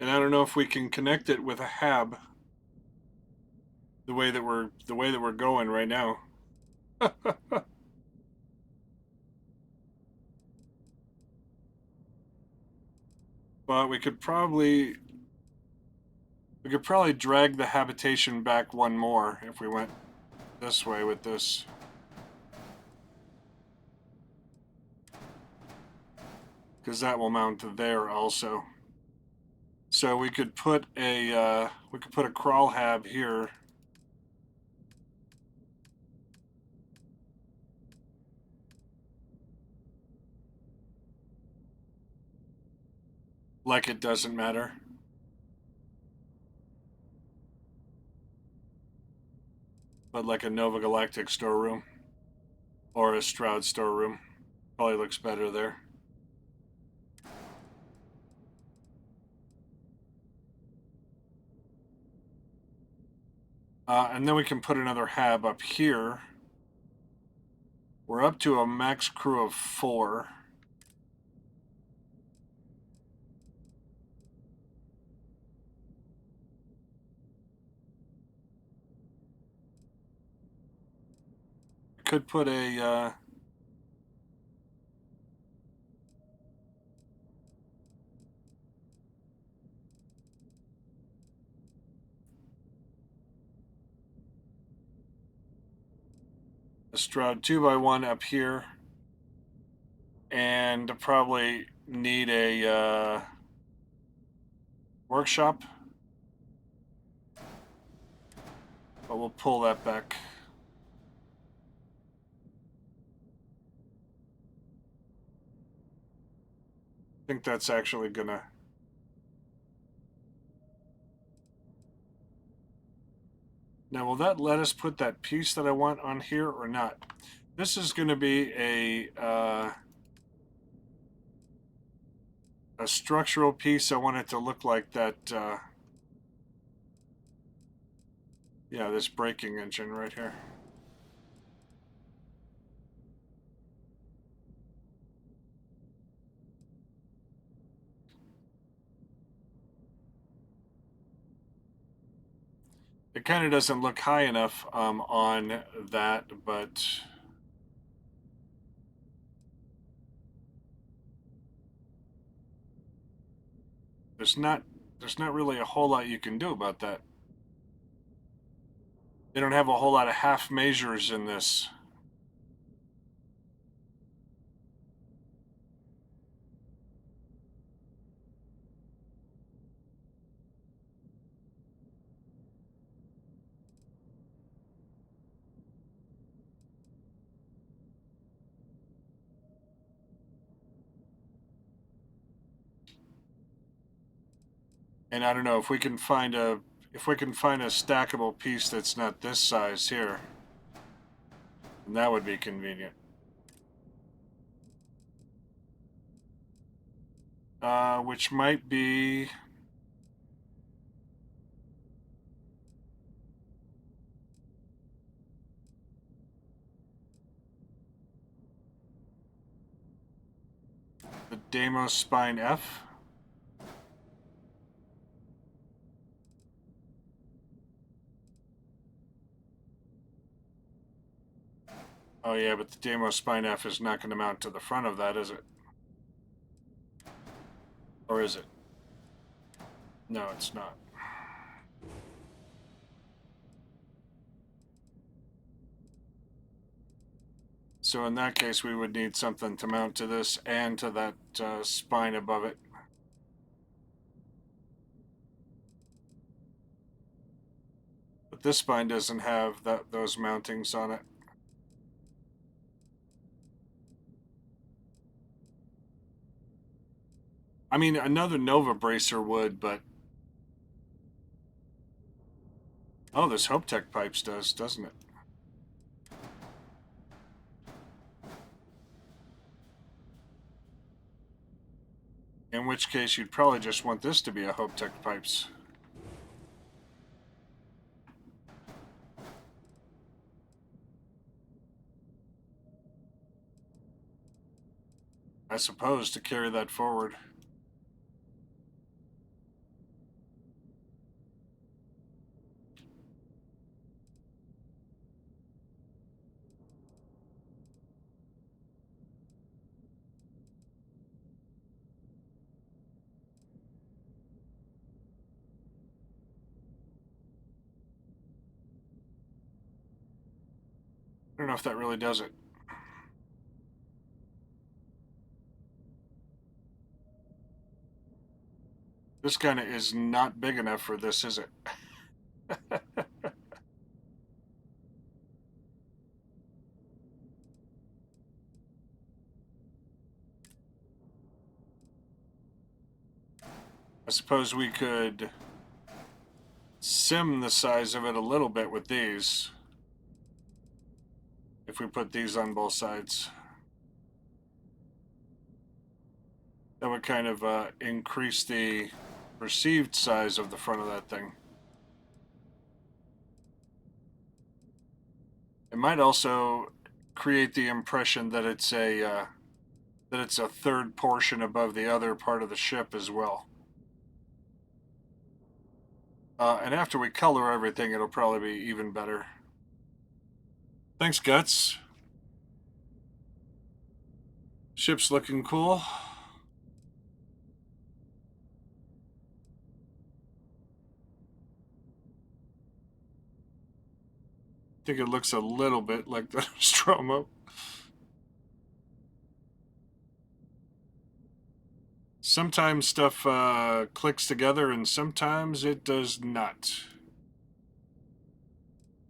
And I don't know if we can connect it with a hab the way that we're going right now. But we could probably drag the habitation back one more if we went this way with this. Because that will mount there also. So we could put a crawl hab here. Like it doesn't matter. But like a Nova Galactic storeroom. Or a Stroud storeroom. Probably looks better there. And then we can put another hab up here. We're up to a max crew of 4. Could put a Stroud 2x1 up here, and probably need a workshop, but we'll pull that back. I think that's actually gonna... Now, will that let us put that piece that I want on here or not? This is going to be a structural piece. I want it to look like that, yeah, this braking engine right here. It kind of doesn't look high enough on that, but there's not really a whole lot you can do about that. They don't have a whole lot of half measures in this. And I don't know if we can find a stackable piece that's not this size here. And that would be convenient. Which might be... The Deimos Spine F. Oh yeah, but the Deimos Spine F is not going to mount to the front of that, is it? Or is it? No, it's not. So in that case, we would need something to mount to this and to that spine above it. But this spine doesn't have those mountings on it. I mean, another Nova bracer would, but... Oh, this Hope Tech Pipes does, doesn't it? In which case, you'd probably just want this to be a Hope Tech Pipes. I suppose, to carry that forward. I don't know if that really does it. This kind of is not big enough for this, is it? I suppose we could sim the size of it a little bit with these. If we put these on both sides. That would kind of increase the perceived size of the front of that thing. It might also create the impression that it's a third portion above the other part of the ship as well. And after we color everything, it'll probably be even better. Thanks, Guts. Ship's looking cool. I think it looks a little bit like the Nostromo. Sometimes stuff clicks together and sometimes it does not.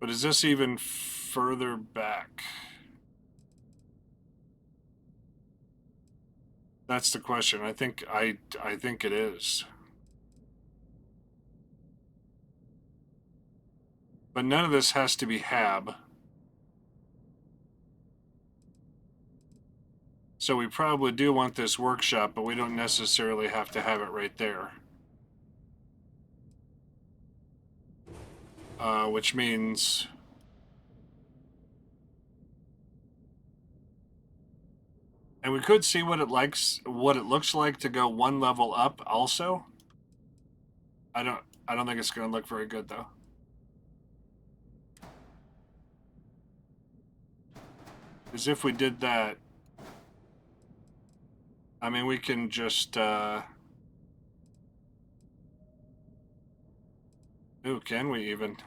But is this even further back? That's the question. I think it is. But none of this has to be HAB. So we probably do want this workshop, but we don't necessarily have to have it right there. Which means... And we could see what it looks like to go one level up also. I don't think it's going to look very good though. Because if we did that, I mean, we can just, ooh, can we even?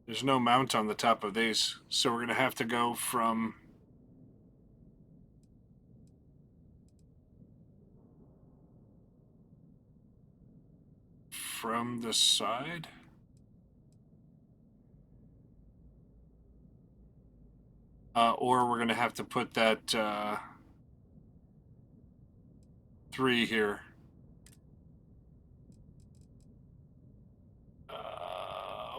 There's no mount on the top of these, so we're going to have to go from the side. Or we're going to have to put that 3 here.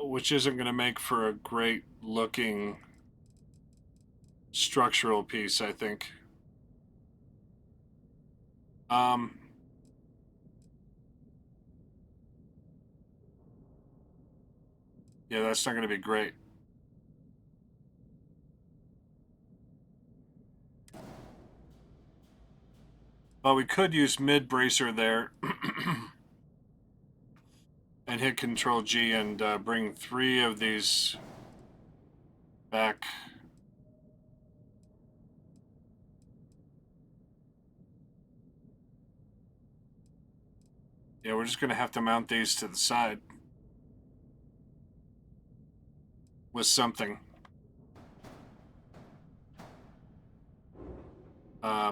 Which isn't going to make for a great looking structural piece, I think. Yeah, that's not going to be great. Well, we could use mid bracer there and hit Control G and bring 3 of these back. Yeah, we're just going to have to mount these to the side with something.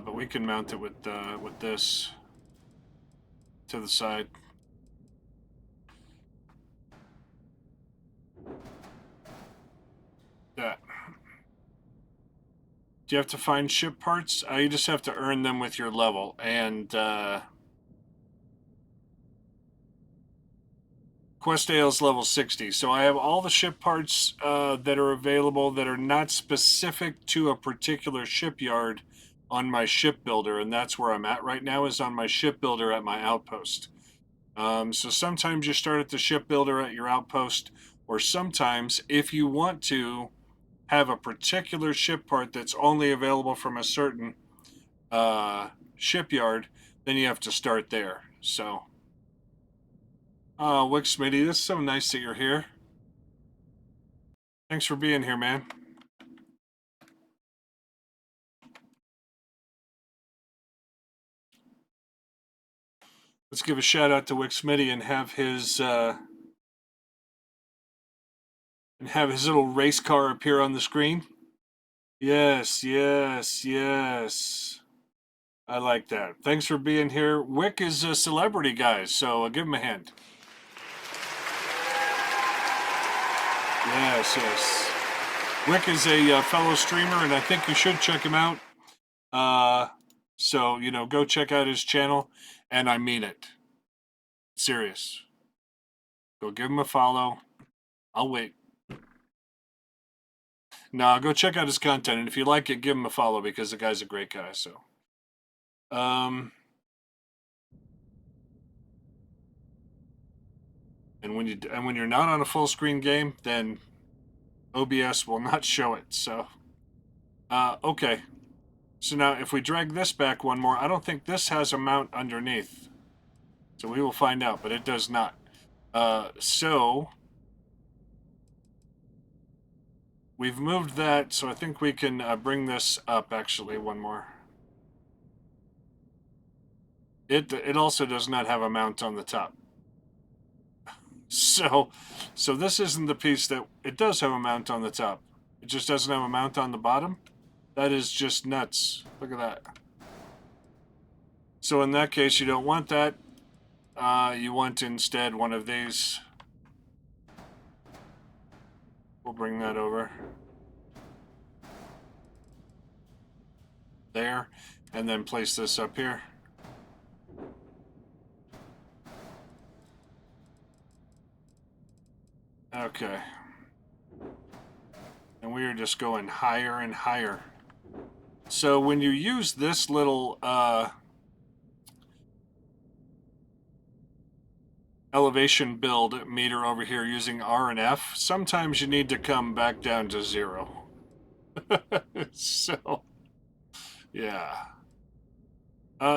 But we can mount it with this to the side. That. Do you have to find ship parts? You just have to earn them with your level. And Questale's level 60. So I have all the ship parts that are available that are not specific to a particular shipyard on my shipbuilder. And that's where I'm at right now, is on my shipbuilder at my outpost. So sometimes you start at the shipbuilder at your outpost, or sometimes if you want to have a particular ship part that's only available from a certain shipyard, then you have to start there. So, Wick Smitty, this is so nice that you're here. Thanks for being here, man. Let's give a shout out to Wick Smitty and have his little race car appear on the screen. Yes, yes, yes. I like that. Thanks for being here. Wick is a celebrity, guys, so give him a hand. Yes, yes. Wick is a fellow streamer, and I think you should check him out. So, go check out his channel, and I mean it. Serious. Go give him a follow. I'll wait. No, go check out his content, and if you like it, give him a follow, because the guy's a great guy, so. And when you're not on a full screen game, then OBS will not show it. So, okay. So now, if we drag this back one more, I don't think this has a mount underneath. So we will find out, but it does not. So we've moved that, so I think we can bring this up actually one more. It also does not have a mount on the top. So this isn't the piece that it does have a mount on the top. It just doesn't have a mount on the bottom. That is just nuts. Look at that. So in that case, you don't want that. You want instead one of these. We'll bring that over. There. And then place this up here. Okay. And we are just going higher and higher. So when you use this little elevation build meter over here using R and F, sometimes you need to come back down to 0. So, yeah.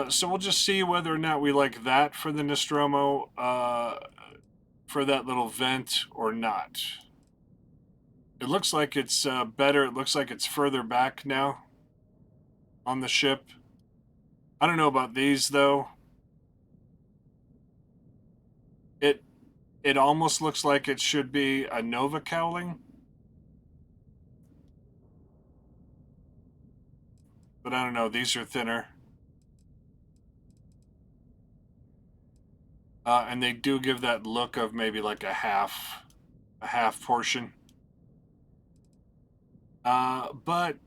So we'll just see whether or not we like that for the Nostromo, for that little vent or not. It looks like it's better. It looks like it's further back now on the ship. I don't know about these, though. It almost looks like it should be a Nova cowling. But I don't know. These are thinner. And they do give that look of maybe like a half portion. But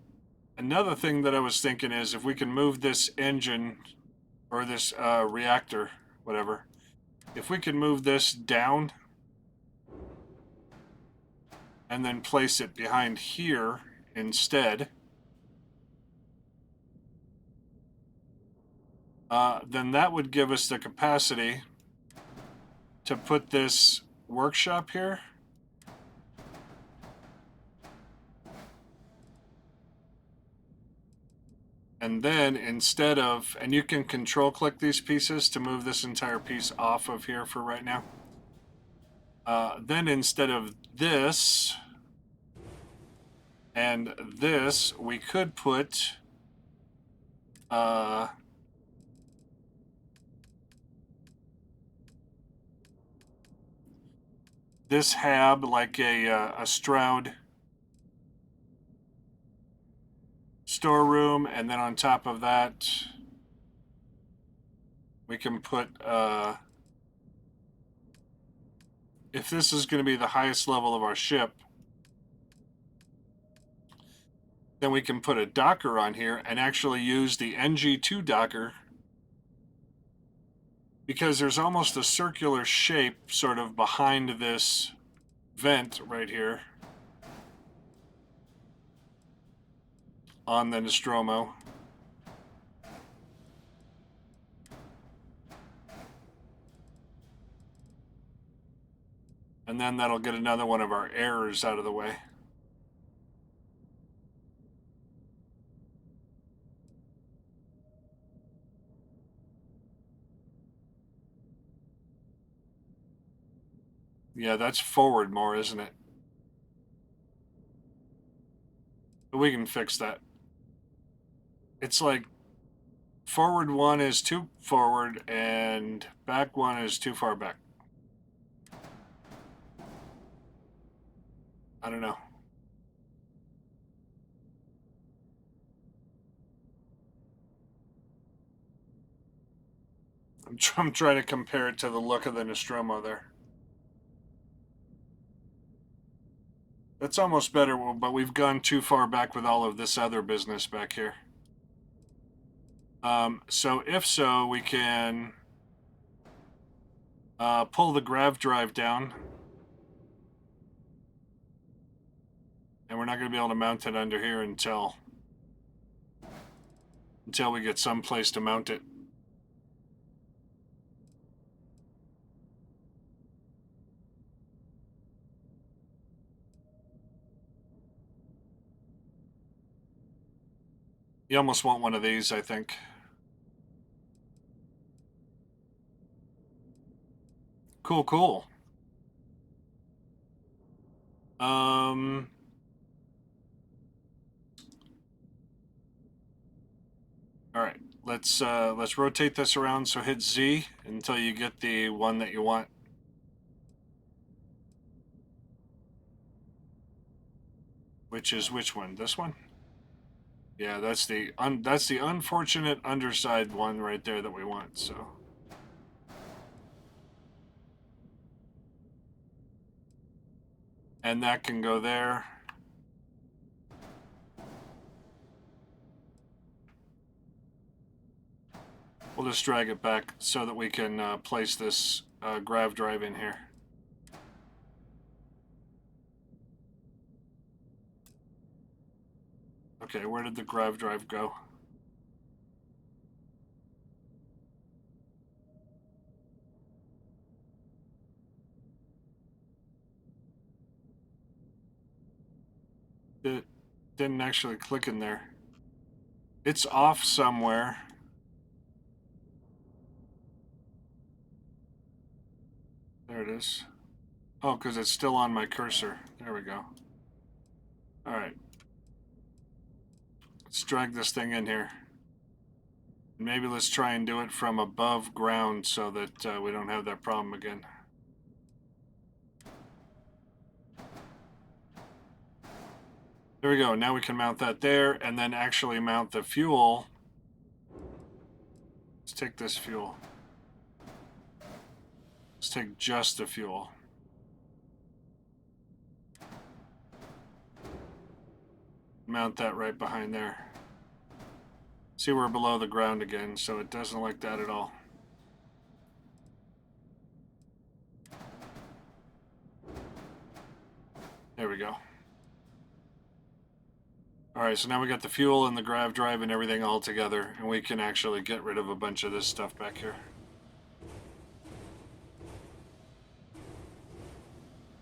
another thing that I was thinking is if we can move this engine or this reactor, whatever, if we can move this down and then place it behind here instead, then that would give us the capacity to put this workshop here. And then instead of, and you can control click these pieces to move this entire piece off of here for right now. Then instead of this and this, we could put this hab like a Stroud storeroom, and then on top of that we can put if this is going to be the highest level of our ship, then we can put a docker on here and actually use the NG2 docker, because there's almost a circular shape sort of behind this vent right here on the Nostromo. And then that'll get another one of our errors out of the way. Yeah, that's forward more, isn't it? But we can fix that. It's like forward one is too forward and back one is too far back. I don't know. I'm trying to compare it to the look of the Nostromo there. That's almost better, but we've gone too far back with all of this other business back here. So if so, we can pull the grav drive down. And we're not going to be able to mount it under here until we get some place to mount it. You almost want one of these, I think. Cool, cool. All right, let's rotate this around. So hit Z until you get the one that you want. Which is which one? This one? Yeah, that's the unfortunate underside one right there that we want. So. And that can go there. We'll just drag it back so that we can place this grav drive in here. Okay, where did the grav drive go? It didn't actually click in there. It's off somewhere. There it is. Oh, because it's still on my cursor. There we go. All right. Let's drag this thing in here. Maybe let's try and do it from above ground so that we don't have that problem again. There we go. Now we can mount that there and then actually mount the fuel. Let's take this fuel. Let's take just the fuel. Mount that right behind there. See, we're below the ground again, so it doesn't like that at all. There we go. Alright, so now we got the fuel and the grav drive and everything all together, and we can actually get rid of a bunch of this stuff back here.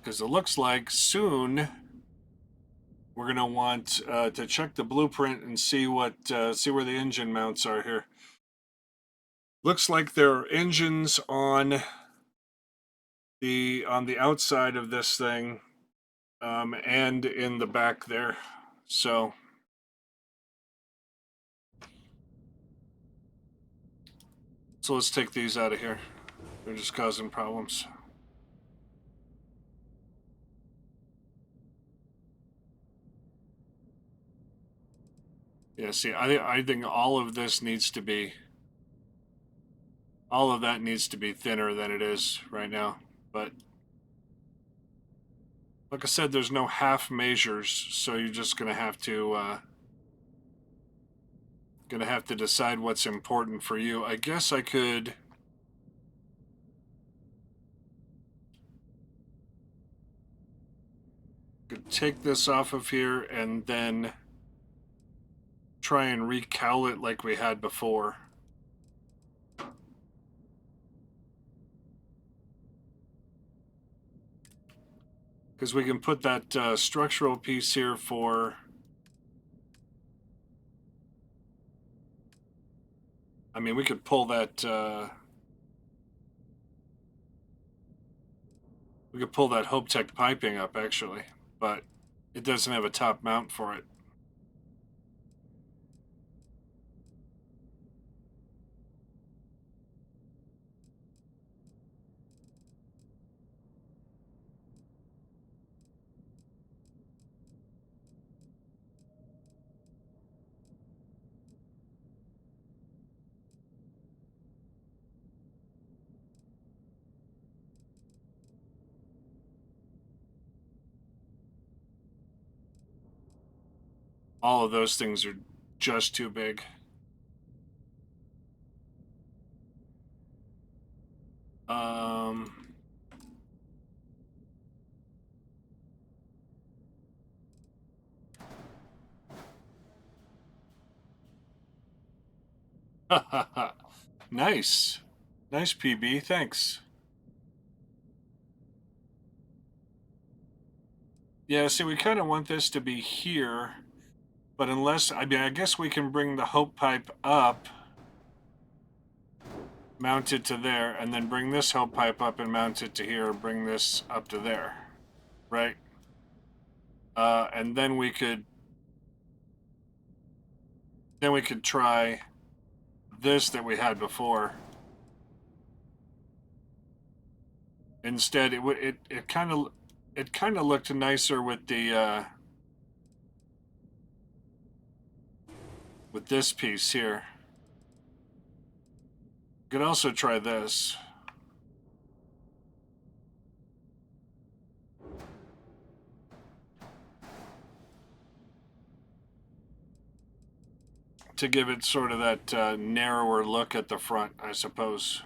Because it looks like soon we're going to want to check the blueprint and see what see where the engine mounts are here. Looks like there are engines on the outside of this thing, and in the back there. So let's take these out of here. They're just causing problems. Yeah, see, I think all of this needs to be, all of that needs to be thinner than it is right now. But like I said, there's no half measures, so you're just gonna have to decide what's important for you. I guess I could take this off of here and then try and recal it like we had before. Because we can put that structural piece here for, I mean, we could pull that we could pull that HopeTech piping up actually, but it doesn't have a top mount for it. All of those things are just too big. Nice. Nice PB, thanks. Yeah, see, we kind of want this to be here, but unless, I mean, I guess we can bring the Hope pipe up, mount it to there, and then bring this Hope pipe up and mount it to here, bring this up to there, right? And then we could try this that we had before. Instead, it kind of looked nicer with the with this piece here. Could also try this. To give it sort of that narrower look at the front, I suppose.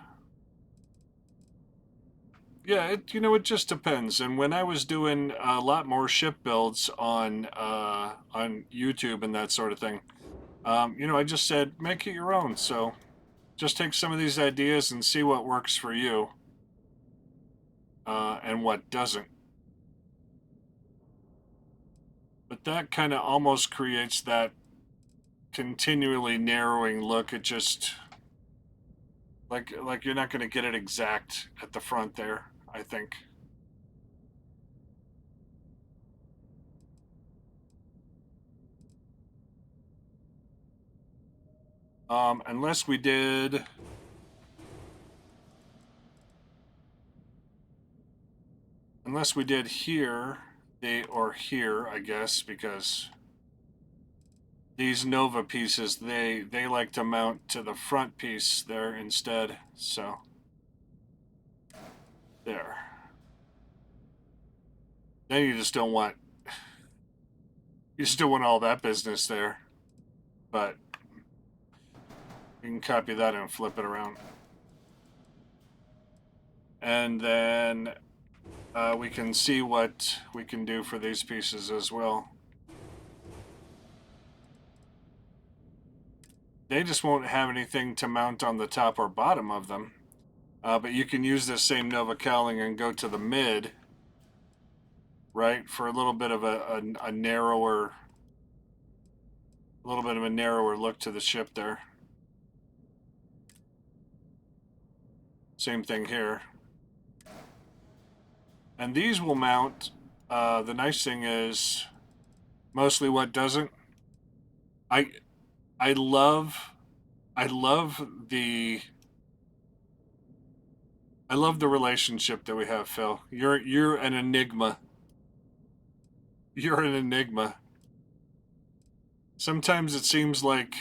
Yeah, it just depends. And when I was doing a lot more ship builds on YouTube and that sort of thing, I just said make it your own. So just take some of these ideas and see what works for you, and what doesn't. But that kind of almost creates that continually narrowing look. It just like you're not going to get it exact at the front there, I think. Unless we did here, or here, I guess, because these Nova pieces, they like to mount to the front piece there instead. So there. Then you just don't want all that business there. But you can copy that and flip it around. And then we can see what we can do for these pieces as well. They just won't have anything to mount on the top or bottom of them. But you can use this same Nova cowling and go to the mid right? For a little bit of a narrower, look to the ship there. Same thing here. And these will mount. The nice thing is, mostly what doesn't. I love the relationship that we have, Phil. You're an enigma. You're an enigma. Sometimes it seems like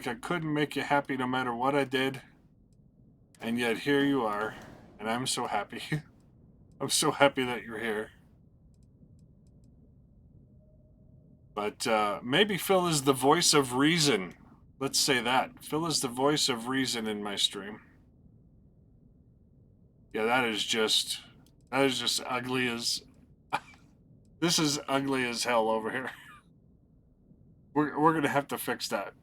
I couldn't make you happy no matter what I did. And yet here you are, and I'm so happy. I'm so happy that you're here. But maybe Phil is the voice of reason. Let's say that. Phil is the voice of reason in my stream. Yeah, that is just ugly as... This is ugly as hell over here. We're going to have to fix that.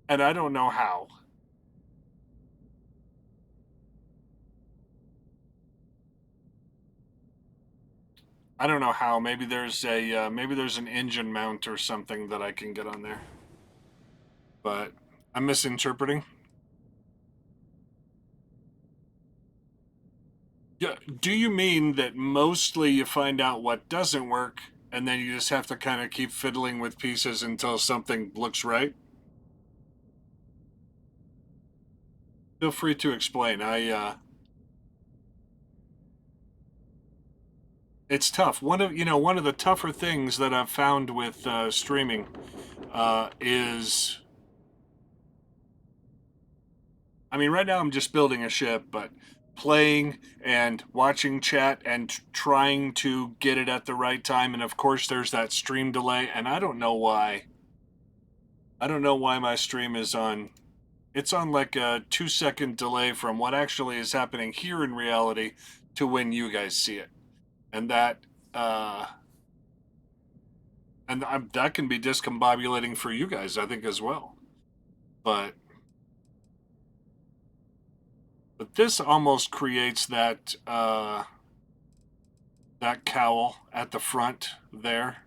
And I don't know how. I don't know how. Maybe there's an engine mount or something that I can get on there. But I'm misinterpreting. Yeah, do you mean that mostly you find out what doesn't work and then you just have to kind of keep fiddling with pieces until something looks right? Feel free to explain. It's tough. One of the tougher things that I've found with streaming is, I mean, right now I'm just building a ship, but playing and watching chat and trying to get it at the right time, and of course there's that stream delay, and I don't know why. I don't know why my stream is on. It's on like a 2-second delay from what actually is happening here in reality to when you guys see it, and that that can be discombobulating for you guys, I think, as well. But this almost creates that that cowl at the front there.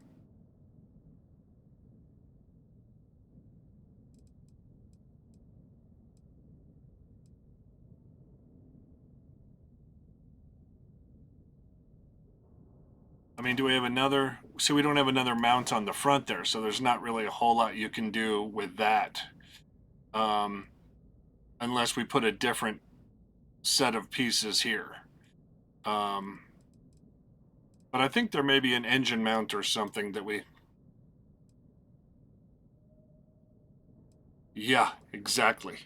I mean, do we have another? See, we don't have another mount on the front there, so there's not really a whole lot you can do with that. Unless we put a different set of pieces here. But I think there may be an engine mount or something that we... Yeah, exactly.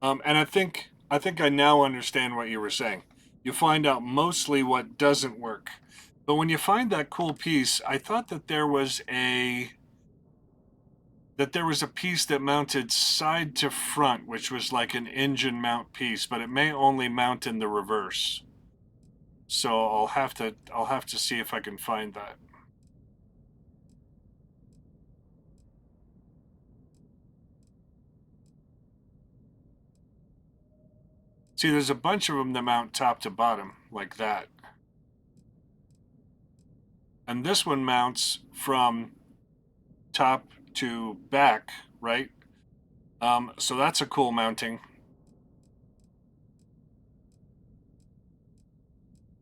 And I think I now understand what you were saying. You find out mostly what doesn't work. But when you find that cool piece, I thought that there was a piece that mounted side to front, which was like an engine mount piece, but it may only mount in the reverse. So I'll have to see if I can find that. See, there's a bunch of them that mount top to bottom, like that. And this one mounts from top to back, right? So that's a cool mounting.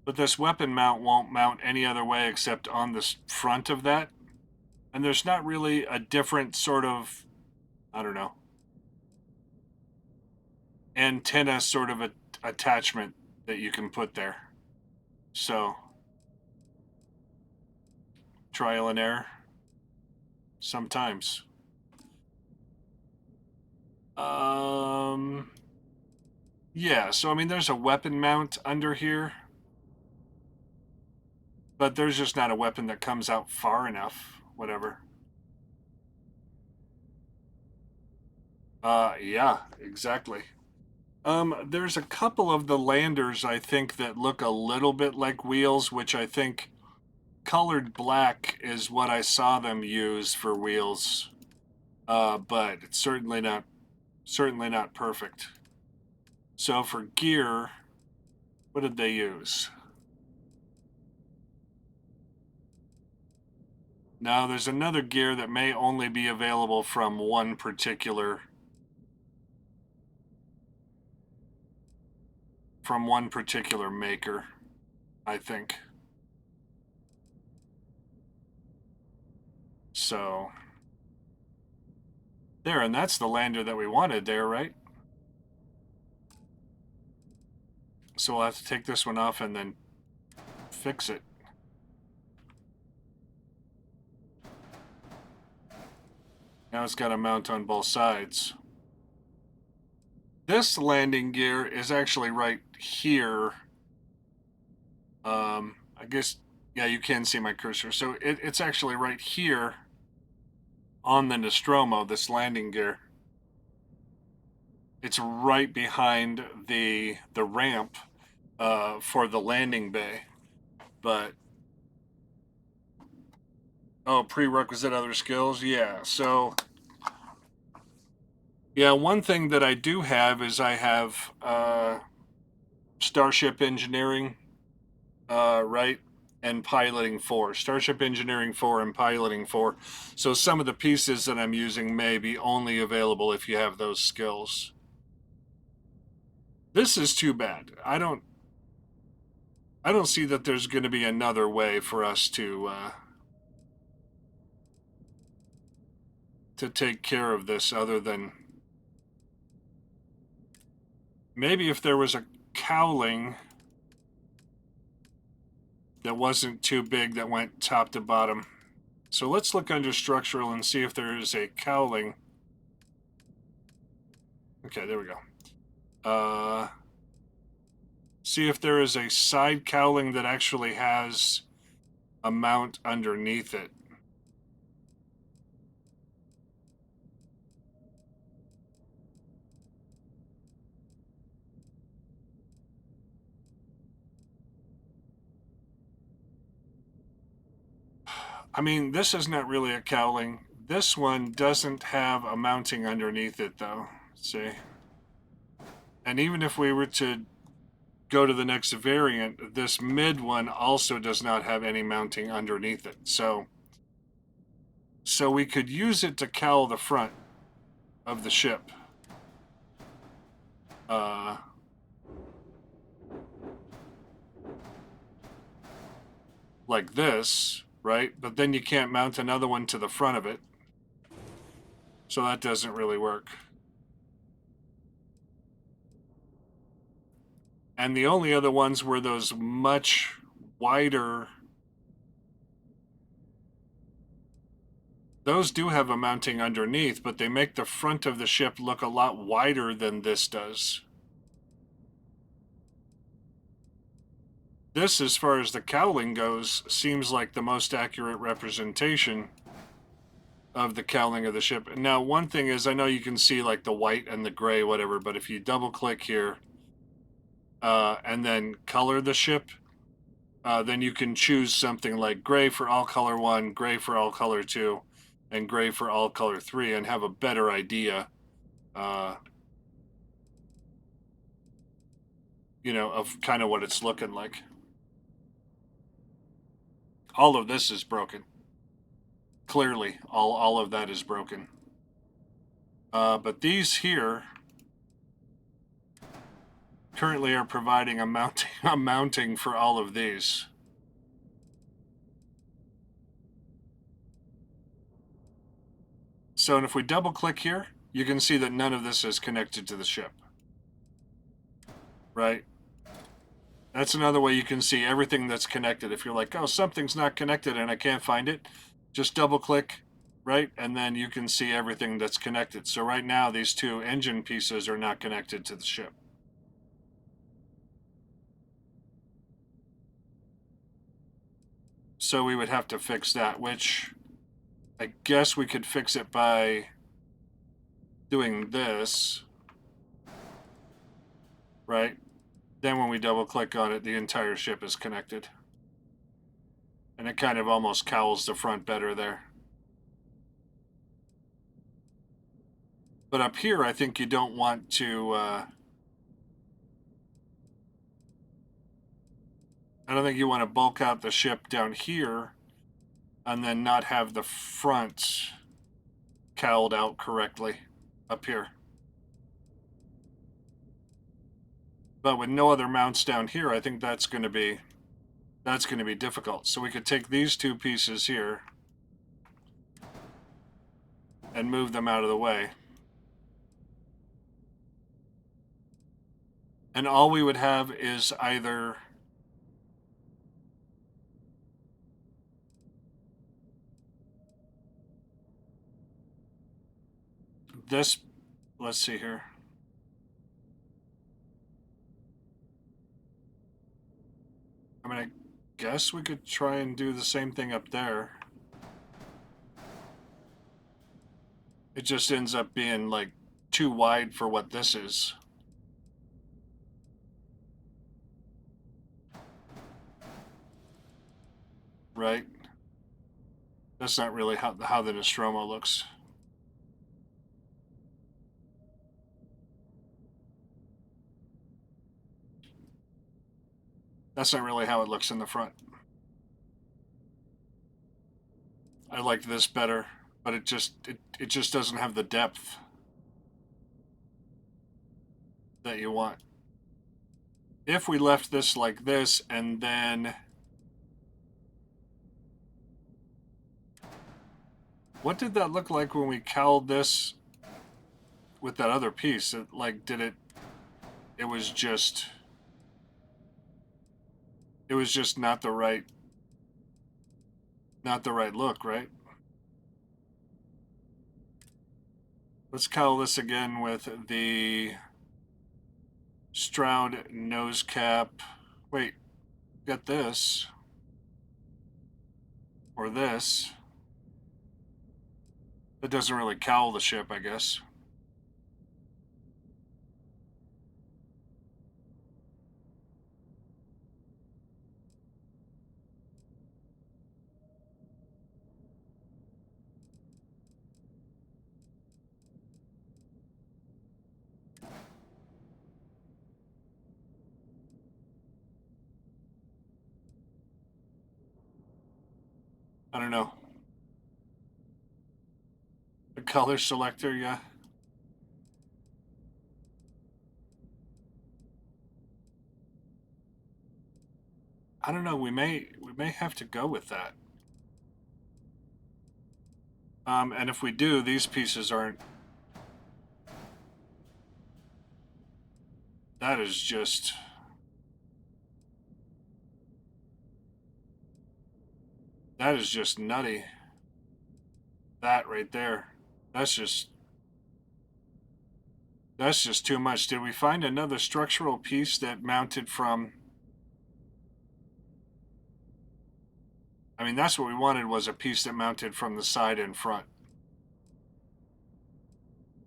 But this weapon mount won't mount any other way except on the front of that. And there's not really a different sort of, I don't know, antenna sort of attachment that you can put there. So, trial and error. Sometimes. Yeah, so I mean, there's a weapon mount under here. But there's just not a weapon that comes out far enough. Whatever. Yeah, exactly. There's a couple of the landers, I think, that look a little bit like wheels, which I think colored black is what I saw them use for wheels. But it's certainly not perfect. So for gear, what did they use? Now, there's another gear that may only be available from one particular maker, I think. So, there, and that's the lander that we wanted there, right? So we'll have to take this one off and then fix it. Now it's got a mount on both sides. This landing gear is actually right here. I guess, yeah, you can see my cursor. So it's actually right here on the Nostromo, this landing gear. It's right behind the ramp for the landing bay. But, oh, prerequisite other skills? Yeah, so, yeah, one thing that I do have is I have Starship Engineering, right? And Piloting 4. Starship Engineering 4 and Piloting 4. So some of the pieces that I'm using may be only available if you have those skills. This is too bad. I don't see that there's going to be another way for us to take care of this other than maybe if there was a cowling that wasn't too big that went top to bottom. So let's look under structural and see if there is a cowling. Okay, there we go. See if there is a side cowling that actually has a mount underneath it. I mean, this is not really a cowling. This one doesn't have a mounting underneath it, though. Let's see. And even if we were to go to the next variant, this mid one also does not have any mounting underneath it. So we could use it to cowl the front of the ship. Like this, right? But then you can't mount another one to the front of it. So that doesn't really work. And the only other ones were those much wider. Those do have a mounting underneath, but they make the front of the ship look a lot wider than this does. This, as far as the cowling goes, seems like the most accurate representation of the cowling of the ship. Now, one thing is, I know you can see like the white and the gray, whatever, but if you double click here and then color the ship, then you can choose something like gray for all color 1, gray for all color 2, and gray for all color 3, and have a better idea, you know, of kind of what it's looking like. All of this is broken. Clearly, all of that is broken. But these here currently are providing a mounting for all of these. So if we double click here, you can see that none of this is connected to the ship. Right? That's another way you can see everything that's connected. If you're like, oh, something's not connected and I can't find it, just double click, right? And then you can see everything that's connected. So right now, these two engine pieces are not connected to the ship. So we would have to fix that, which I guess we could fix it by doing this, right? Then when we double click on it, the entire ship is connected. And it kind of almost cowls the front better there. But up here, I think you don't want to... I don't think you want to bulk out the ship down here and then not have the front cowled out correctly up here. But with no other mounts down here, I think that's going to be difficult. So we could take these two pieces here and move them out of the way. And all we would have is either this, let's see here. I mean, I guess we could try and do the same thing up there. It just ends up being like too wide for what this is. Right? That's not really how the Nostromo looks. That's not really how it looks in the front. I like this better, but it just doesn't have the depth that you want. If we left this like this and then what did that look like when we cowled this with that other piece? It was just not the right look, right? Let's cowl this again with the Stroud nose cap. Wait, got this. Or this. That doesn't really cowl the ship, I guess. I don't know. The color selector, yeah. I don't know, we may have to go with that. And if we do, these pieces aren't. That is just. That is just nutty. That right there. That's just too much. Did we find another structural piece that mounted from... I mean, that's what we wanted, was a piece that mounted from the side and front.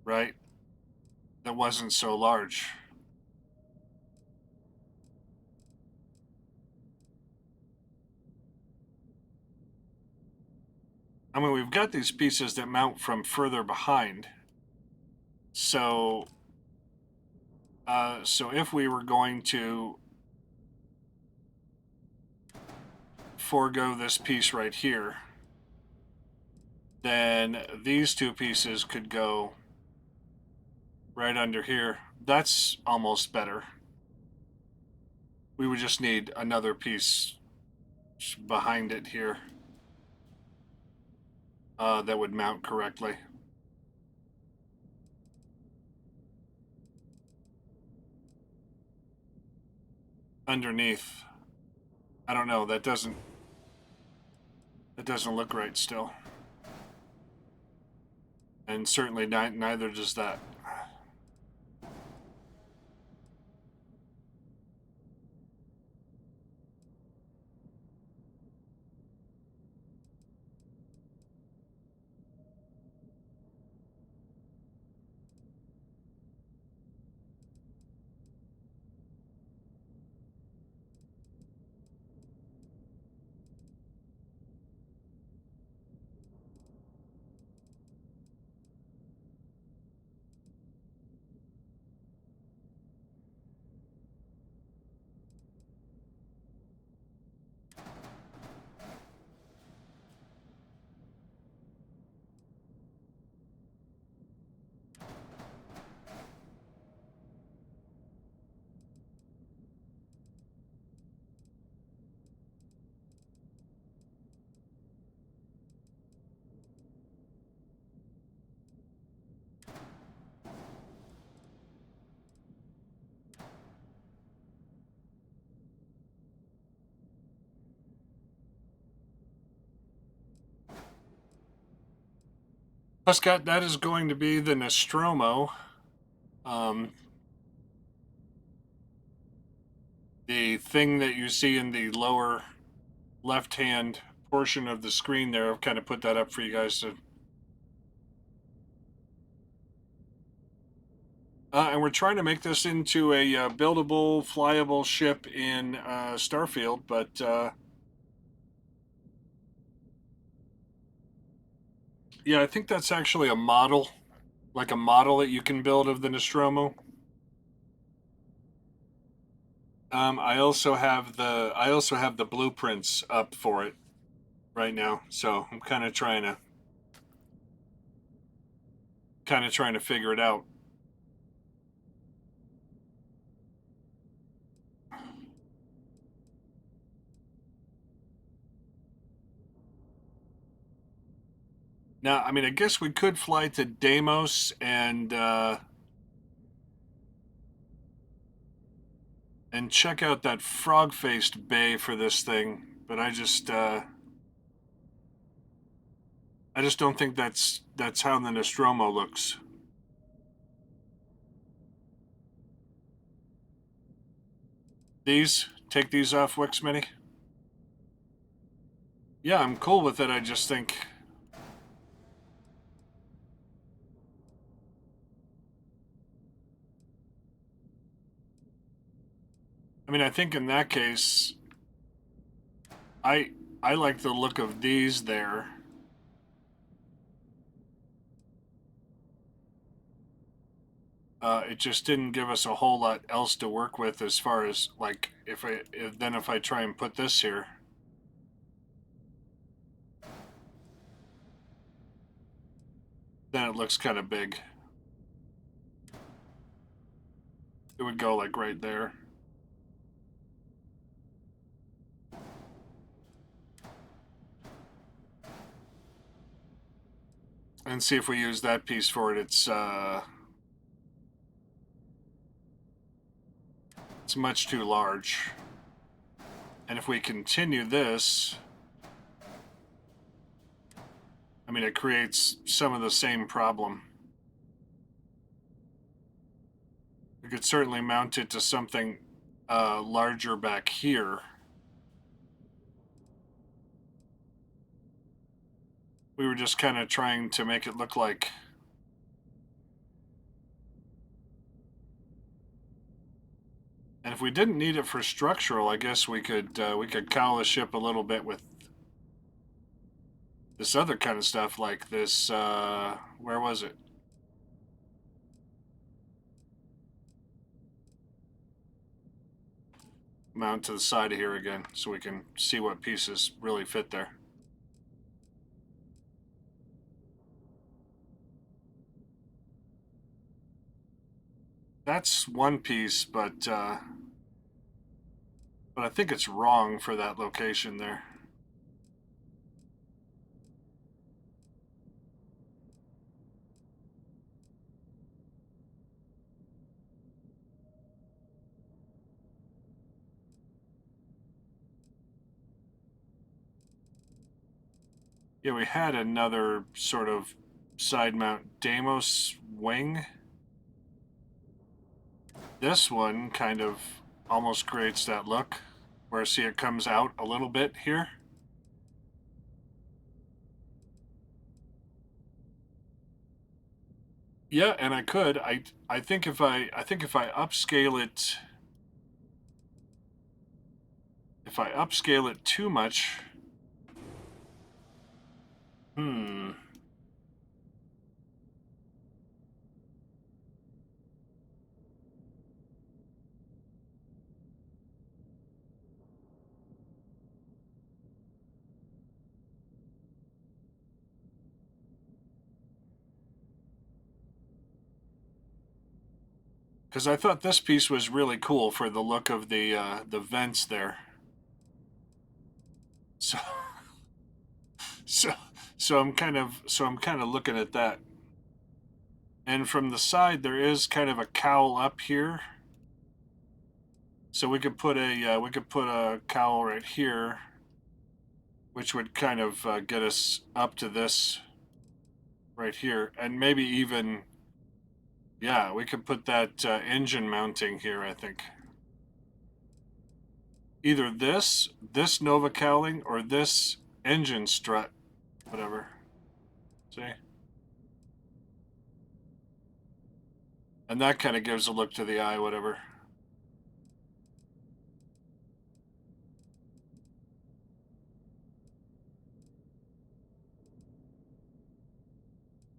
Right? That wasn't so large. I mean, we've got these pieces that mount from further behind. So if we were going to forego this piece right here, then these two pieces could go right under here. That's almost better. We would just need another piece behind it here that would mount correctly. Underneath. I don't know, that doesn't look right still. And certainly neither does that. Scott, that is going to be the Nostromo. The thing that you see in the lower left-hand portion of the screen there, I've kind of put that up for you guys to... and we're trying to make this into a buildable, flyable ship in Starfield, but yeah, I think that's actually a model, like a model that you can build of the Nostromo. I also have the blueprints up for it right now, so I'm kind of trying to figure it out. Now, I mean, I guess we could fly to Deimos and check out that frog-faced bay for this thing, but I just don't think that's how the Nostromo looks. Take these off, Wixmini. Yeah, I'm cool with it. I just think... I mean, I think in that case, I like the look of these there. It just didn't give us a whole lot else to work with as far as, like, if I try and put this here. Then it looks kind of big. It would go like right there. And see if we use that piece for it. It's much too large. And if we continue this, I mean, it creates some of the same problem. We could certainly mount it to something larger back here. We were just kind of trying to make it look like... And if we didn't need it for structural, I guess we could cowl the ship a little bit with this other kind of stuff, like this, where was it? Mount to the side of here again, so we can see what pieces really fit there. That's one piece, but I think it's wrong for that location there. Yeah, we had another sort of side mount Deimos wing. This one kind of almost creates that look, where see it comes out a little bit here. Yeah, and I could. I think if I upscale it, if I upscale it too much, because I thought this piece was really cool for the look of the vents there. So, so I'm kind of looking at that. And from the side, there is kind of a cowl up here. So we could put a cowl right here, which would kind of get us up to this right here, and maybe even, yeah, we could put that engine mounting here, I think. Either this Nova cowling, or this engine strut, whatever. See? And that kind of gives a look to the eye, whatever.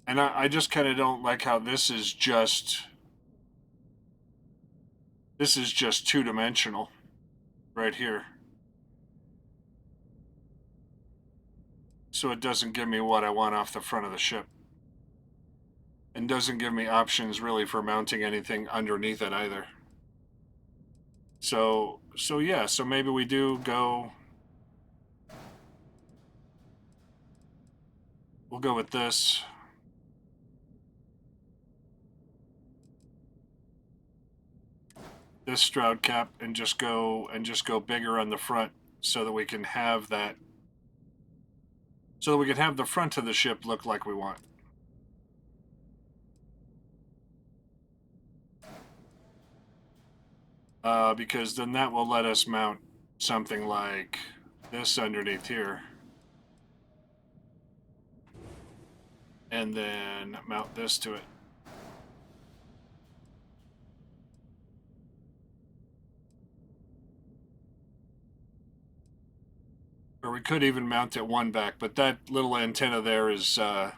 And I just kind of don't like how this is just two-dimensional right here. So it doesn't give me what I want off the front of the ship. And doesn't give me options really for mounting anything underneath it either. So yeah, so maybe we do go, we'll go with this. This Stroud cap, and just go bigger on the front so that we can have that, so that we can have the front of the ship look like we want. Because then that will let us mount something like this underneath here. And then mount this to it. Or we could even mount it one back, but that little antenna there is, wow,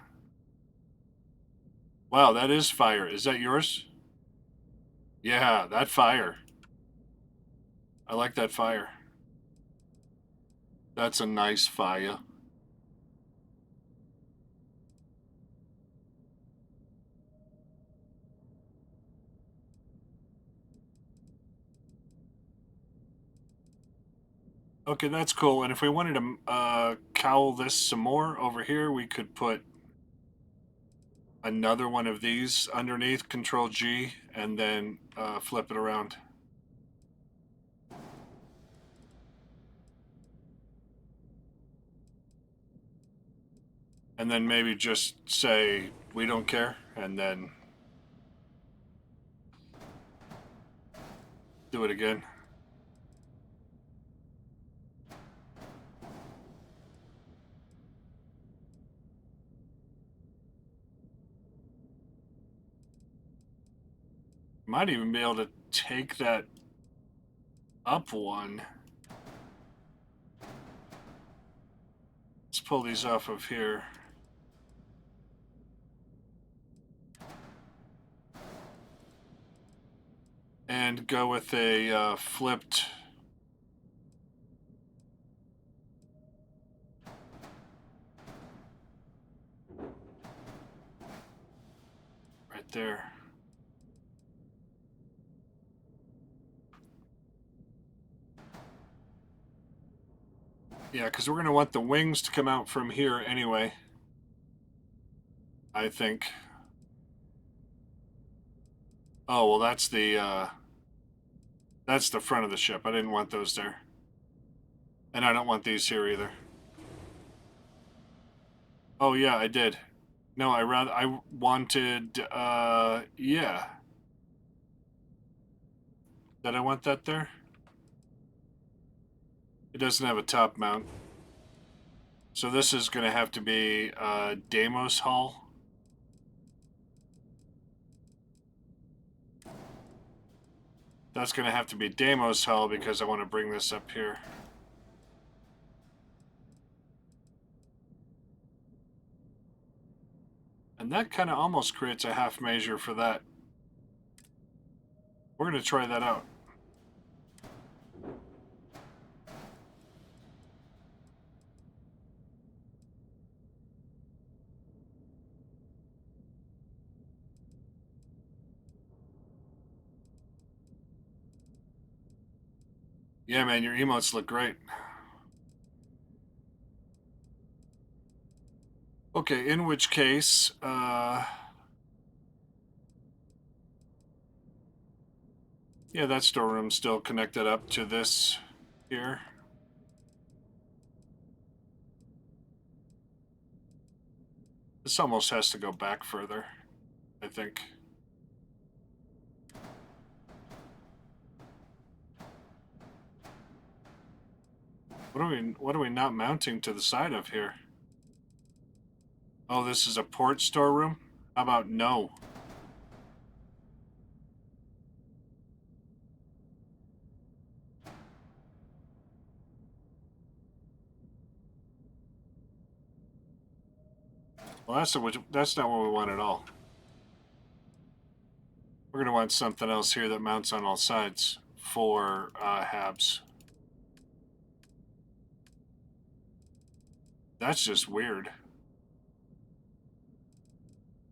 that is fire. Is that yours? Yeah, that fire. I like that fire. That's a nice fire. Okay, that's cool. And if we wanted to cowl this some more over here, we could put another one of these underneath, Control G, and then flip it around. And then maybe just say, we don't care, and then do it again. Might even be able to take that up one. Let's pull these off of here. And go with a flipped right there. Yeah, because we're going to want the wings to come out from here anyway, I think. Oh, well, that's the front of the ship. I didn't want those there. And I don't want these here either. Oh, yeah, I did. No, I wanted, yeah. Did I want that there? It doesn't have a top mount. So this is going to have to be Deimos hull. That's going to have to be Deimos hull because I want to bring this up here. And that kind of almost creates a half measure for that. We're going to try that out. Yeah, man, your emotes look great. Okay, in which case, yeah, that storeroom's still connected up to this here. This almost has to go back further, I think. What are we not mounting to the side of here? Oh, this is a port storeroom? How about no? Well, that's not what we want at all. We're going to want something else here that mounts on all sides for HABs. That's just weird.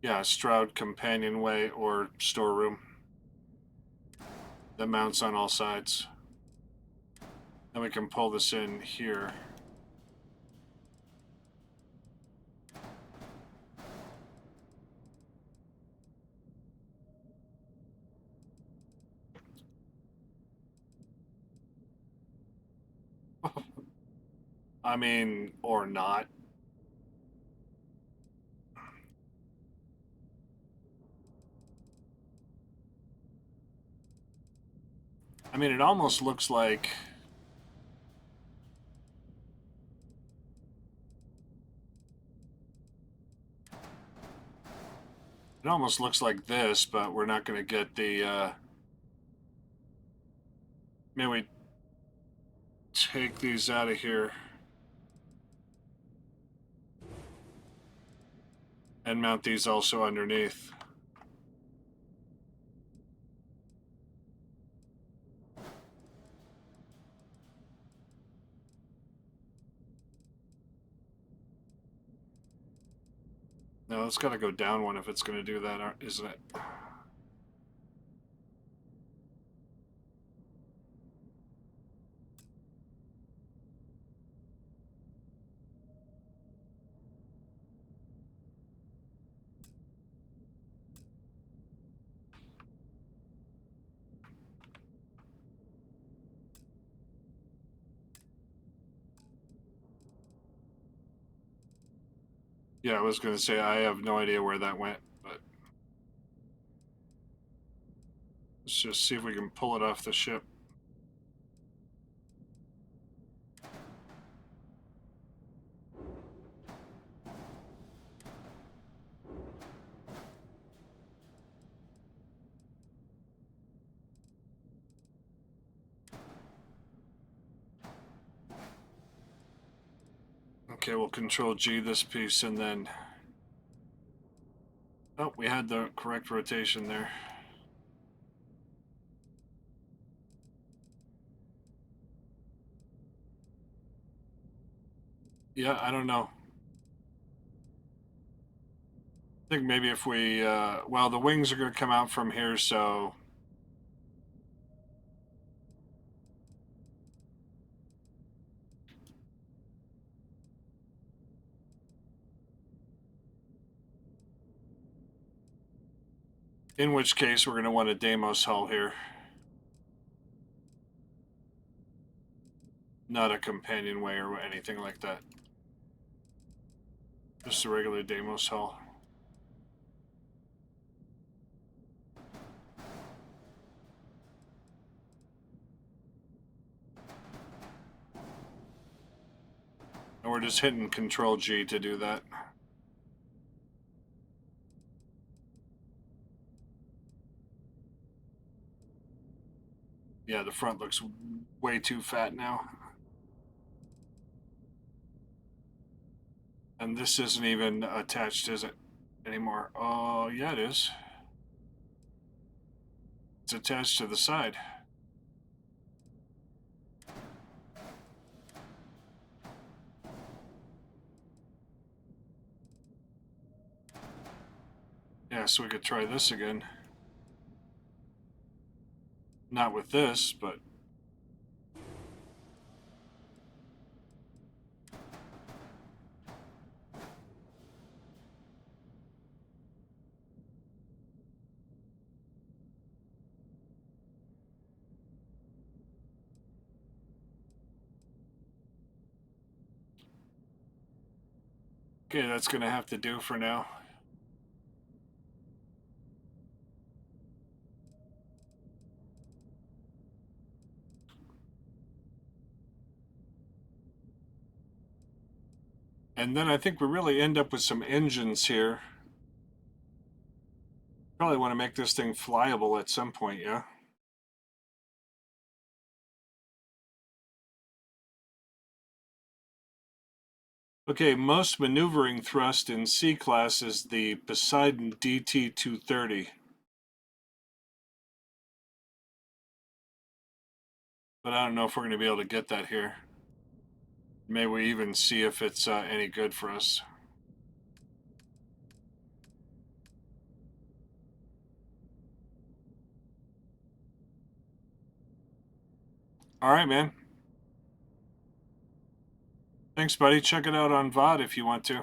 Yeah, Stroud companionway or storeroom that mounts on all sides. Then we can pull this in here. I mean, or not. I mean, it almost looks like... It almost looks like this, but we're not going to get the... Maybe we take these out of here and mount these also underneath. No, it's got to go down one if it's going to do that, isn't it? Yeah, I was going to say, I have no idea where that went, but... Let's just see if we can pull it off the ship. Okay, we'll Control G this piece and then... Oh, we had the correct rotation there. Yeah, I don't know. I think maybe if we... well, the wings are going to come out from here, so... In which case, we're going to want a Deimos hull here. Not a companionway or anything like that. Just a regular Deimos hull. And we're just hitting Control G to do that. Yeah, the front looks way too fat now. And this isn't even attached, is it, anymore? Oh, yeah, it is. It's attached to the side. Yeah, so we could try this again. Not with this, but... Okay, that's going to have to do for now. And then I think we really end up with some engines here. Probably want to make this thing flyable at some point, yeah? Okay, most maneuvering thrust in C-Class is the Poseidon DT-230. But I don't know if we're going to be able to get that here. May we even see if it's any good for us. All right, man. Thanks, buddy. Check it out on VOD if you want to.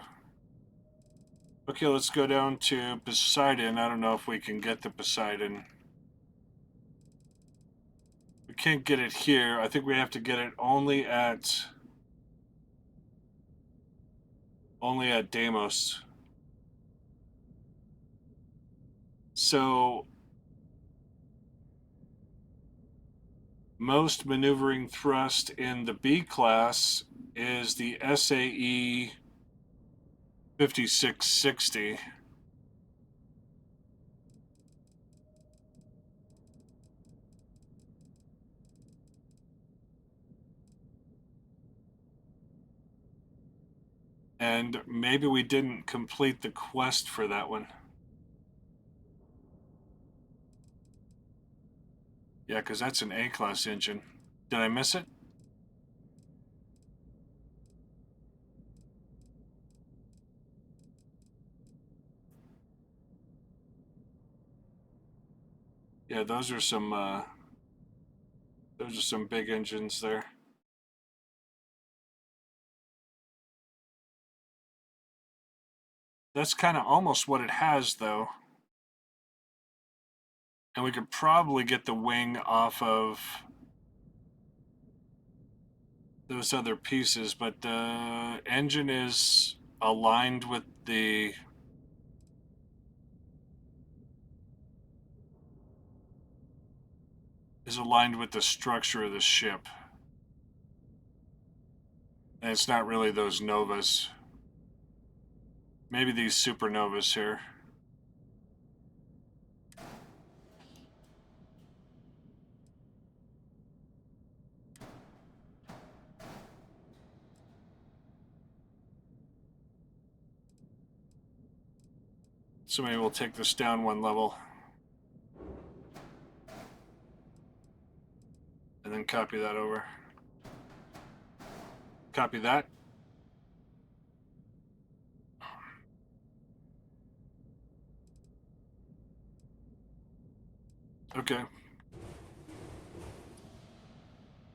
Okay, let's go down to Poseidon. I don't know if we can get the Poseidon. We can't get it here. I think we have to get it only at Deimos. So most maneuvering thrust in the B class is the SAE 5660. And maybe we didn't complete the quest for that one. Yeah, because that's an A-class engine. Did I miss it? Yeah, those are some big engines there. That's kind of almost what it has, though. And we could probably get the wing off of those other pieces, but the engine is aligned with the structure of the ship. And it's not really those novas. Maybe these supernovas here. So maybe we'll take this down one level. And then copy that over. Copy that. Okay.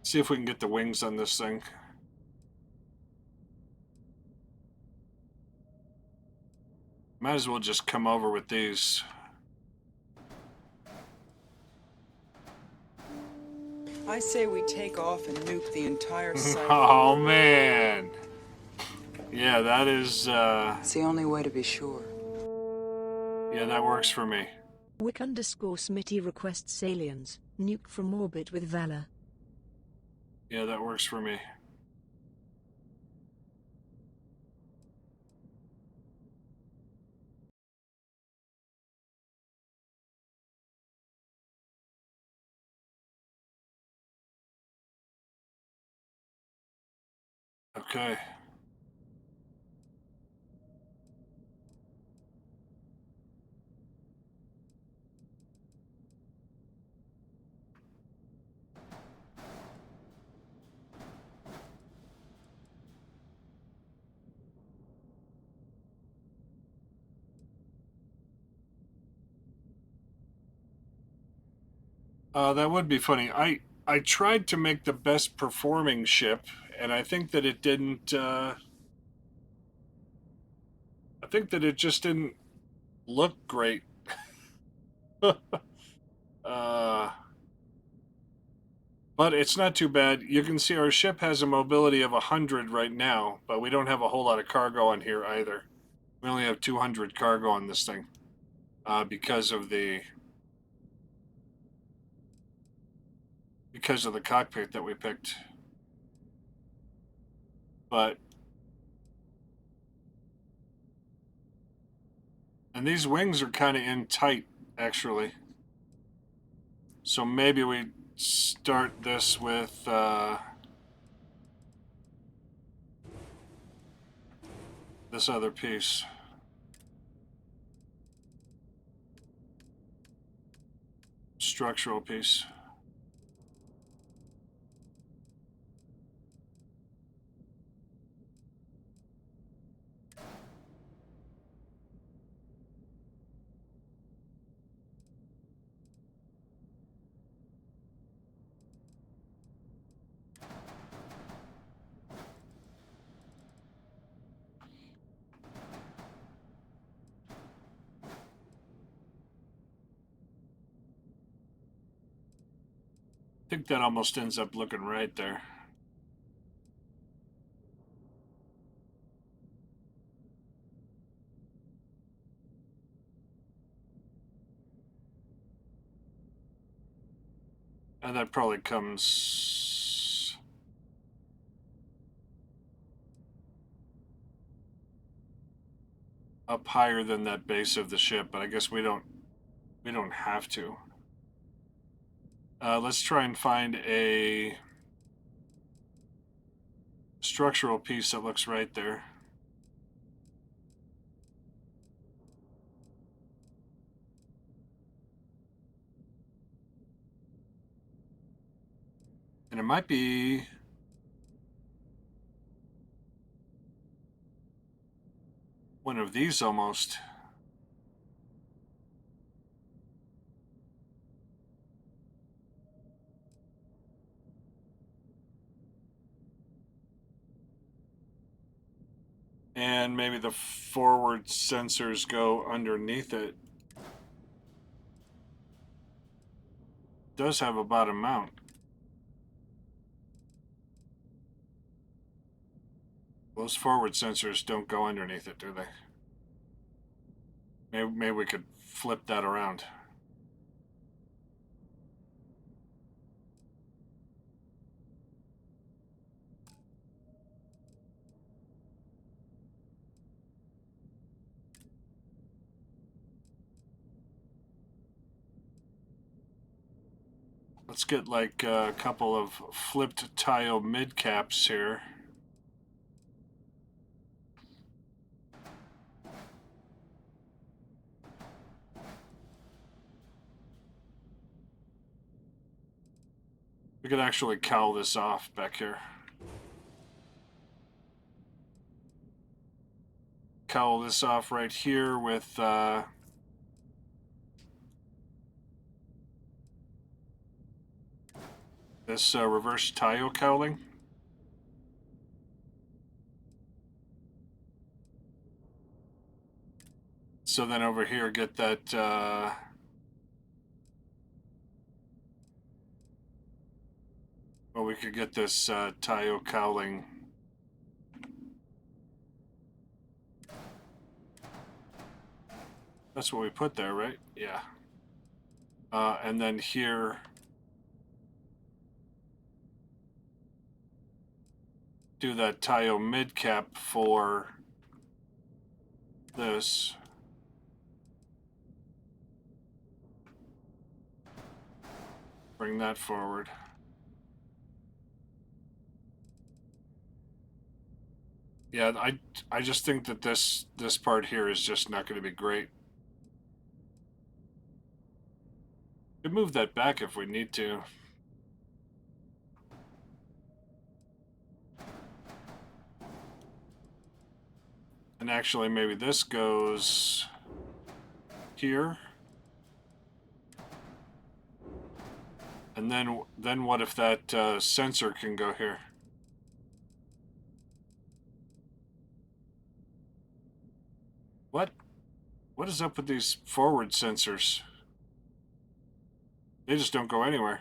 See if we can get the wings on this thing. Might as well just come over with these. I say we take off and nuke the entire site. Oh, man. Yeah, that is, It's the only way to be sure. Yeah, that works for me. Wick_Smitty requests aliens, nuke from orbit with Valor. Yeah, that works for me. Okay. That would be funny. I tried to make the best performing ship, and I think that it didn't, I think that it just didn't look great. uh, But it's not too bad. You can see our ship has a mobility of 100 right now, but we don't have a whole lot of cargo on here either. We only have 200 cargo on this thing because of the cockpit that we picked. But and these wings are kind of in tight, actually. So maybe we start this with this other piece. Structural piece. I think that almost ends up looking right there. And that probably comes up higher than that base of the ship, but I guess we don't have to. Let's try and find a structural piece that looks right there. And it might be one of these almost. And maybe the forward sensors go underneath it. Does have a bottom mount. Those forward sensors don't go underneath it, do they? Maybe we could flip that around. Let's get like a couple of flipped tile mid caps here. We could actually cowl this off back here. Cowl this off right here with this reverse tile cowling. So then over here get that well, we could get this tile cowling. That's what we put there, right? Yeah. And then here do that tile mid cap for this. Bring that forward. Yeah, I just think that this part here is just not going to be great. Could move that back if we need to. And actually, maybe this goes here. And then what if that sensor can go here? What? What is up with these forward sensors? They just don't go anywhere.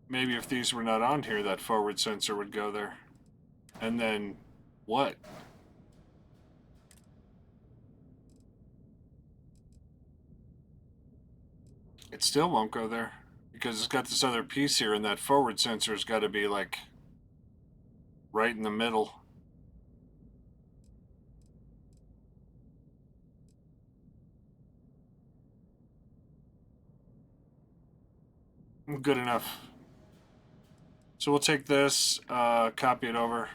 Maybe if these were not on here, that forward sensor would go there. And then what? It still won't go there because it's got this other piece here, and that forward sensor's got to be like right in the middle. Good enough. So we'll take this, copy it over,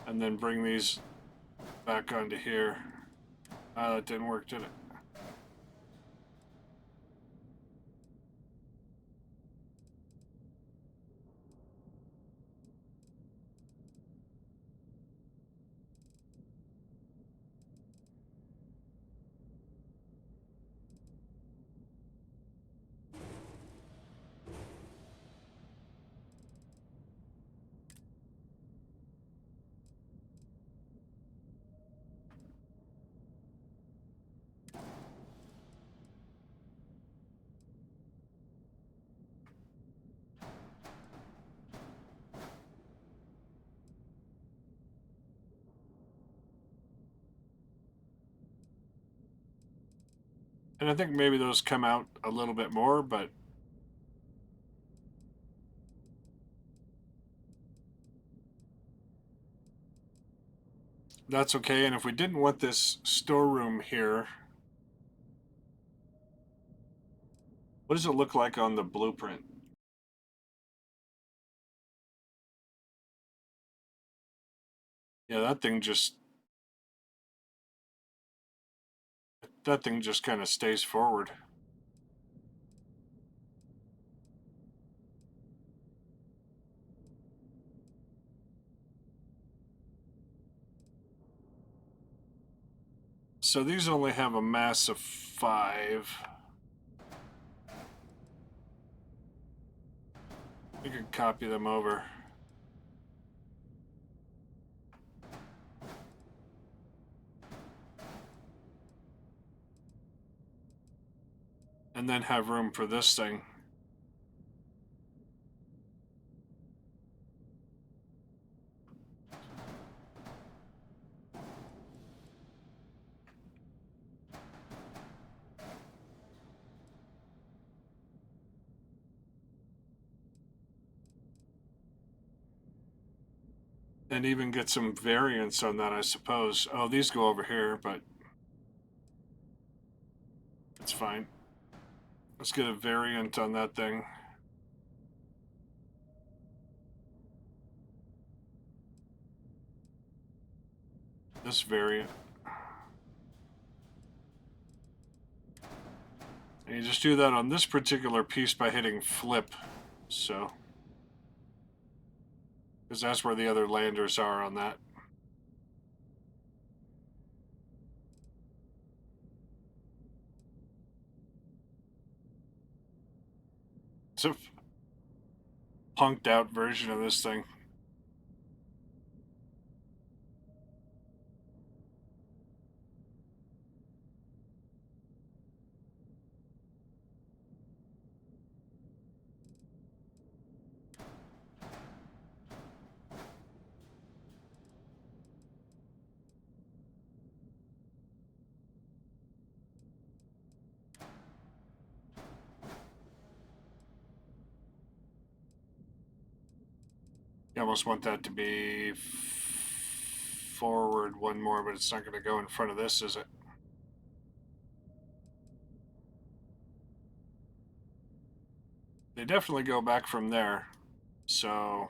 and then bring these back onto here. That didn't work, did it? And I think maybe those come out a little bit more, but that's okay. And if we didn't want this storeroom here, what does it look like on the blueprint? Yeah, that thing just kind of stays forward. So these only have a mass of 5. We could copy them over. And then have room for this thing. And even get some variance on that, I suppose. Oh, these go over here, but it's fine. Let's get a variant on that thing. This variant. And you just do that on this particular piece by hitting flip. So, because that's where the other landers are on that. It's a punked out version of this thing. You almost want that to be forward one more, but it's not going to go in front of this, is it? They definitely go back from there. So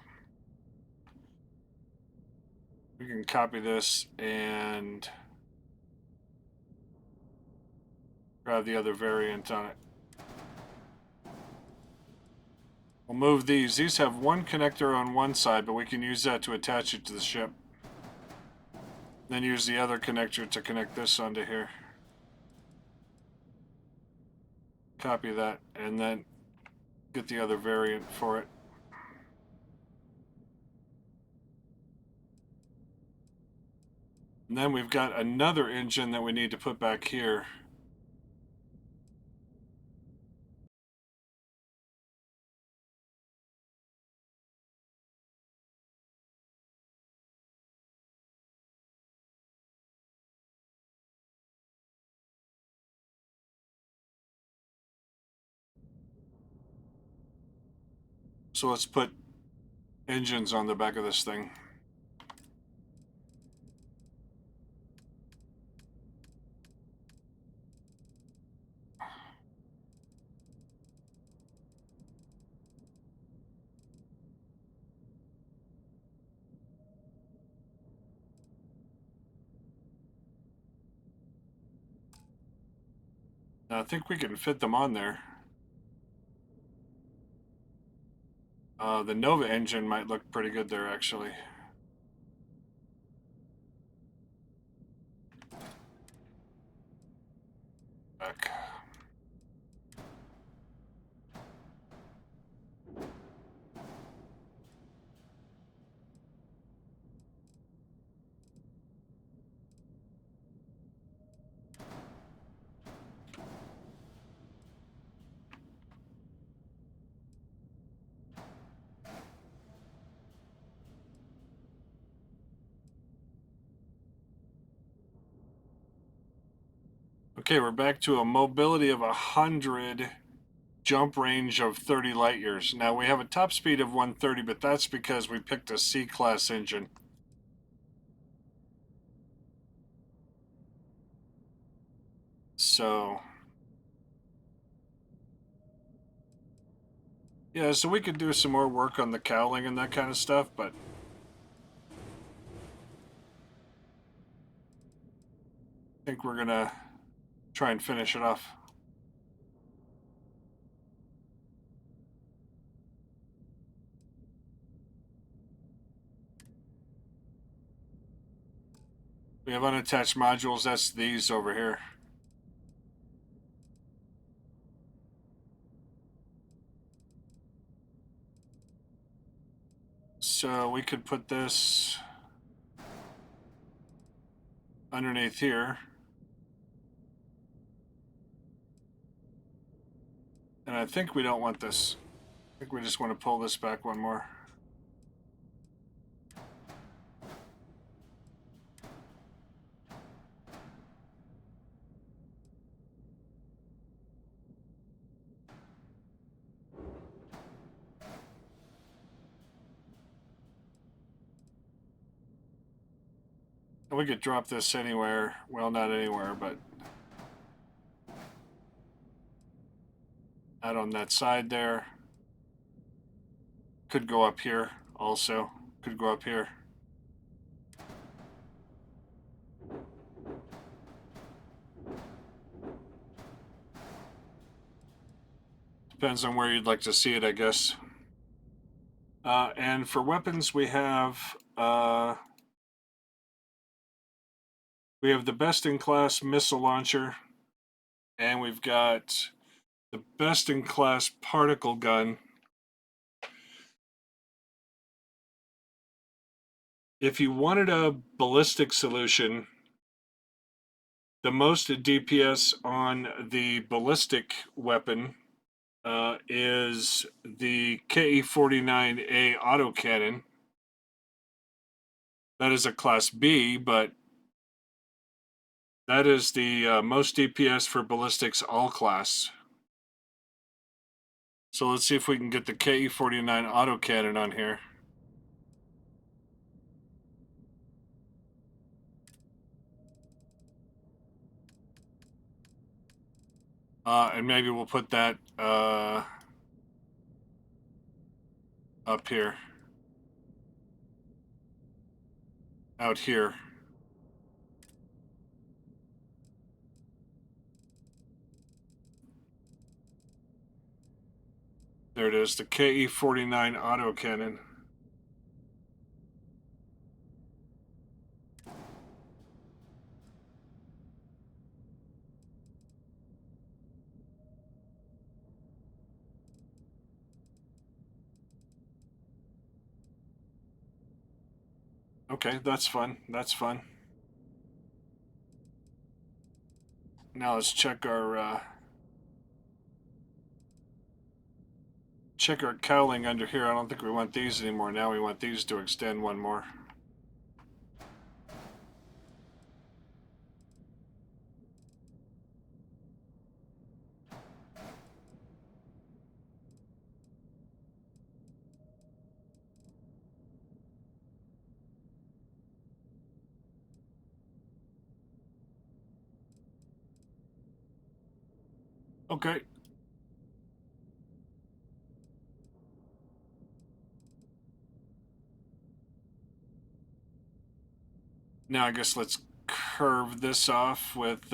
we can copy this and grab the other variant on it. We'll move these. These have one connector on one side, but we can use that to attach it to the ship. Then use the other connector to connect this onto here. Copy that, and then get the other variant for it. And then we've got another engine that we need to put back here. So let's put engines on the back of this thing. I think we can fit them on there. The Nova engine might look pretty good there, actually. Back. Okay, we're back to a mobility of 100, jump range of 30 light years. Now we have a top speed of 130, but that's because we picked a C-class engine. So, yeah, so we could do some more work on the cowling and that kind of stuff, but I think we're gonna try and finish it off. We have unattached modules, that's these over here. So we could put this underneath here. And I think we don't want this. I think we just want to pull this back one more. And we could drop this anywhere. Well, not anywhere, but out on that side there. Could go up here also. Could go up here. Depends on where you'd like to see it, I guess. And for weapons, we have the best-in-class missile launcher, and we've got the best-in-class particle gun. If you wanted a ballistic solution, the most DPS on the ballistic weapon is the KE-49A autocannon. That is a Class B, but that is the most DPS for ballistics all class. So let's see if we can get the KE-49 autocannon on here. And maybe we'll put that up here. Out here. There it is, the KE-49 autocannon. Okay, that's fun. That's fun. Now let's check our cowling under here. I don't think we want these anymore. Now we want these to extend one more. Okay. Now I guess let's curve this off with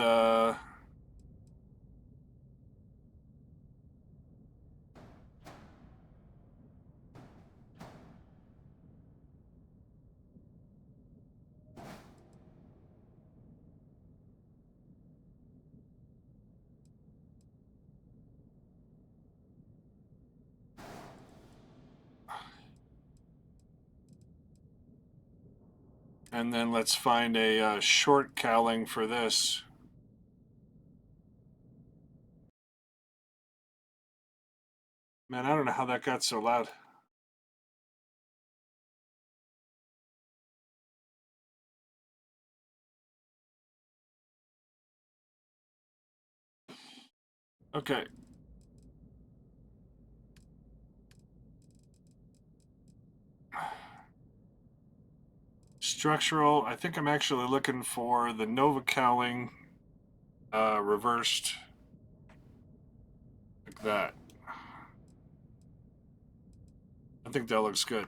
and then let's find a short cowling for this. Man, I don't know how that got so loud. Okay. Structural, I think I'm actually looking for the Nova cowling reversed like that. I think that looks good.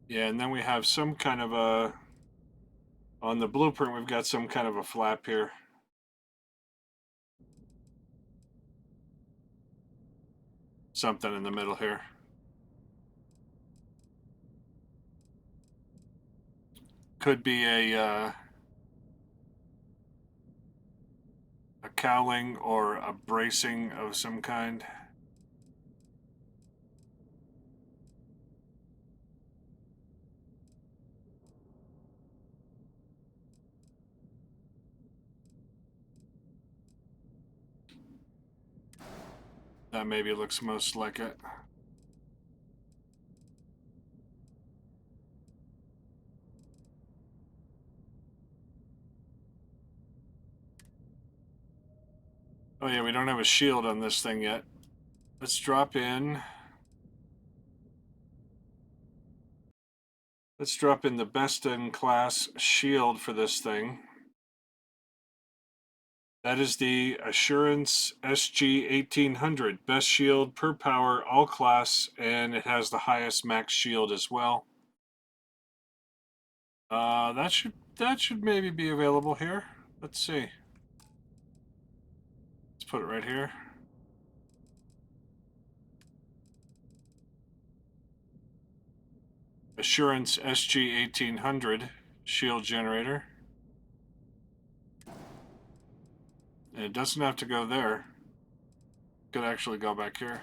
Yeah, and then we have some kind of a, on the blueprint, we've got some kind of a flap here. Something in the middle here. Could be a cowling or a bracing of some kind. That maybe looks most like it. Oh yeah, we don't have a shield on this thing yet. Let's drop in. Let's drop in the best in class shield for this thing. That is the Assurance SG 1800. Best shield per power, all class, and it has the highest max shield as well. That should maybe be available here. Let's see. Let's put it right here. Assurance SG 1800 shield generator. And it doesn't have to go there. It could actually go back here.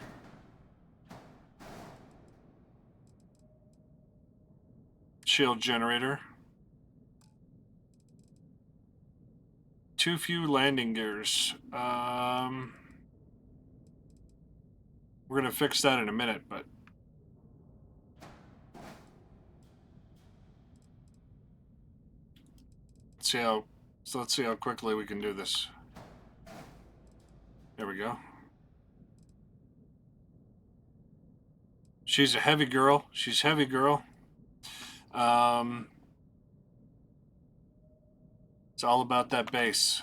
Shield generator. Too few landing gears. We're gonna fix that in a minute, but let's see how quickly we can do this. There we go. She's a heavy girl. She's heavy girl. It's all about that base.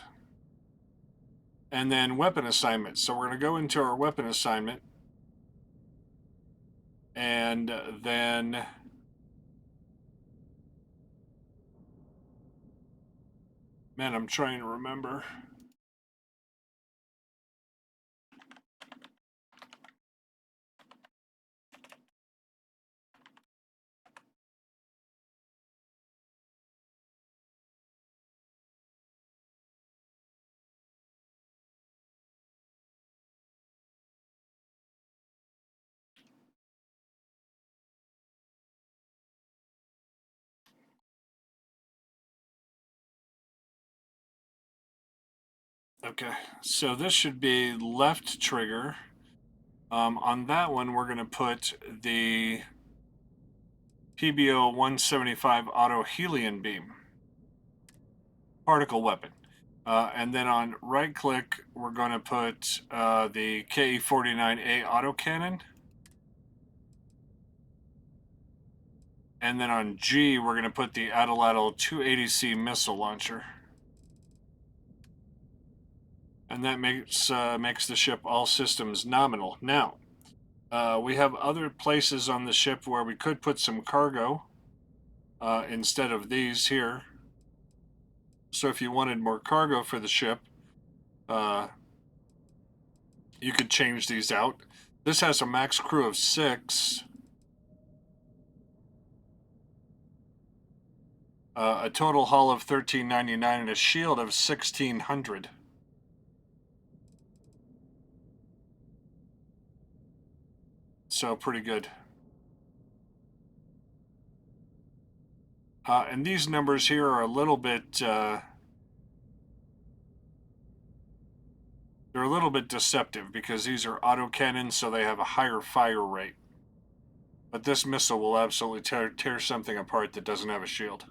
And then weapon assignment. So we're going to go into our weapon assignment. And then man, I'm trying to remember. Okay, so this should be left trigger. On that one, we're going to put the PBO 175 auto helium beam particle weapon. And then on right click, we're going to put the KE-49A autocannon. And then on G, we're going to put the Atlatl 280C missile launcher. And that makes the ship all systems nominal. Now, we have other places on the ship where we could put some cargo instead of these here. So if you wanted more cargo for the ship, you could change these out. This has a max crew of 6. A total hull of $13.99 and a shield of $1,600. So pretty good. And these numbers here are a little bit they're a little bit deceptive because these are autocannons, so they have a higher fire rate. But this missile will absolutely tear something apart that doesn't have a shield.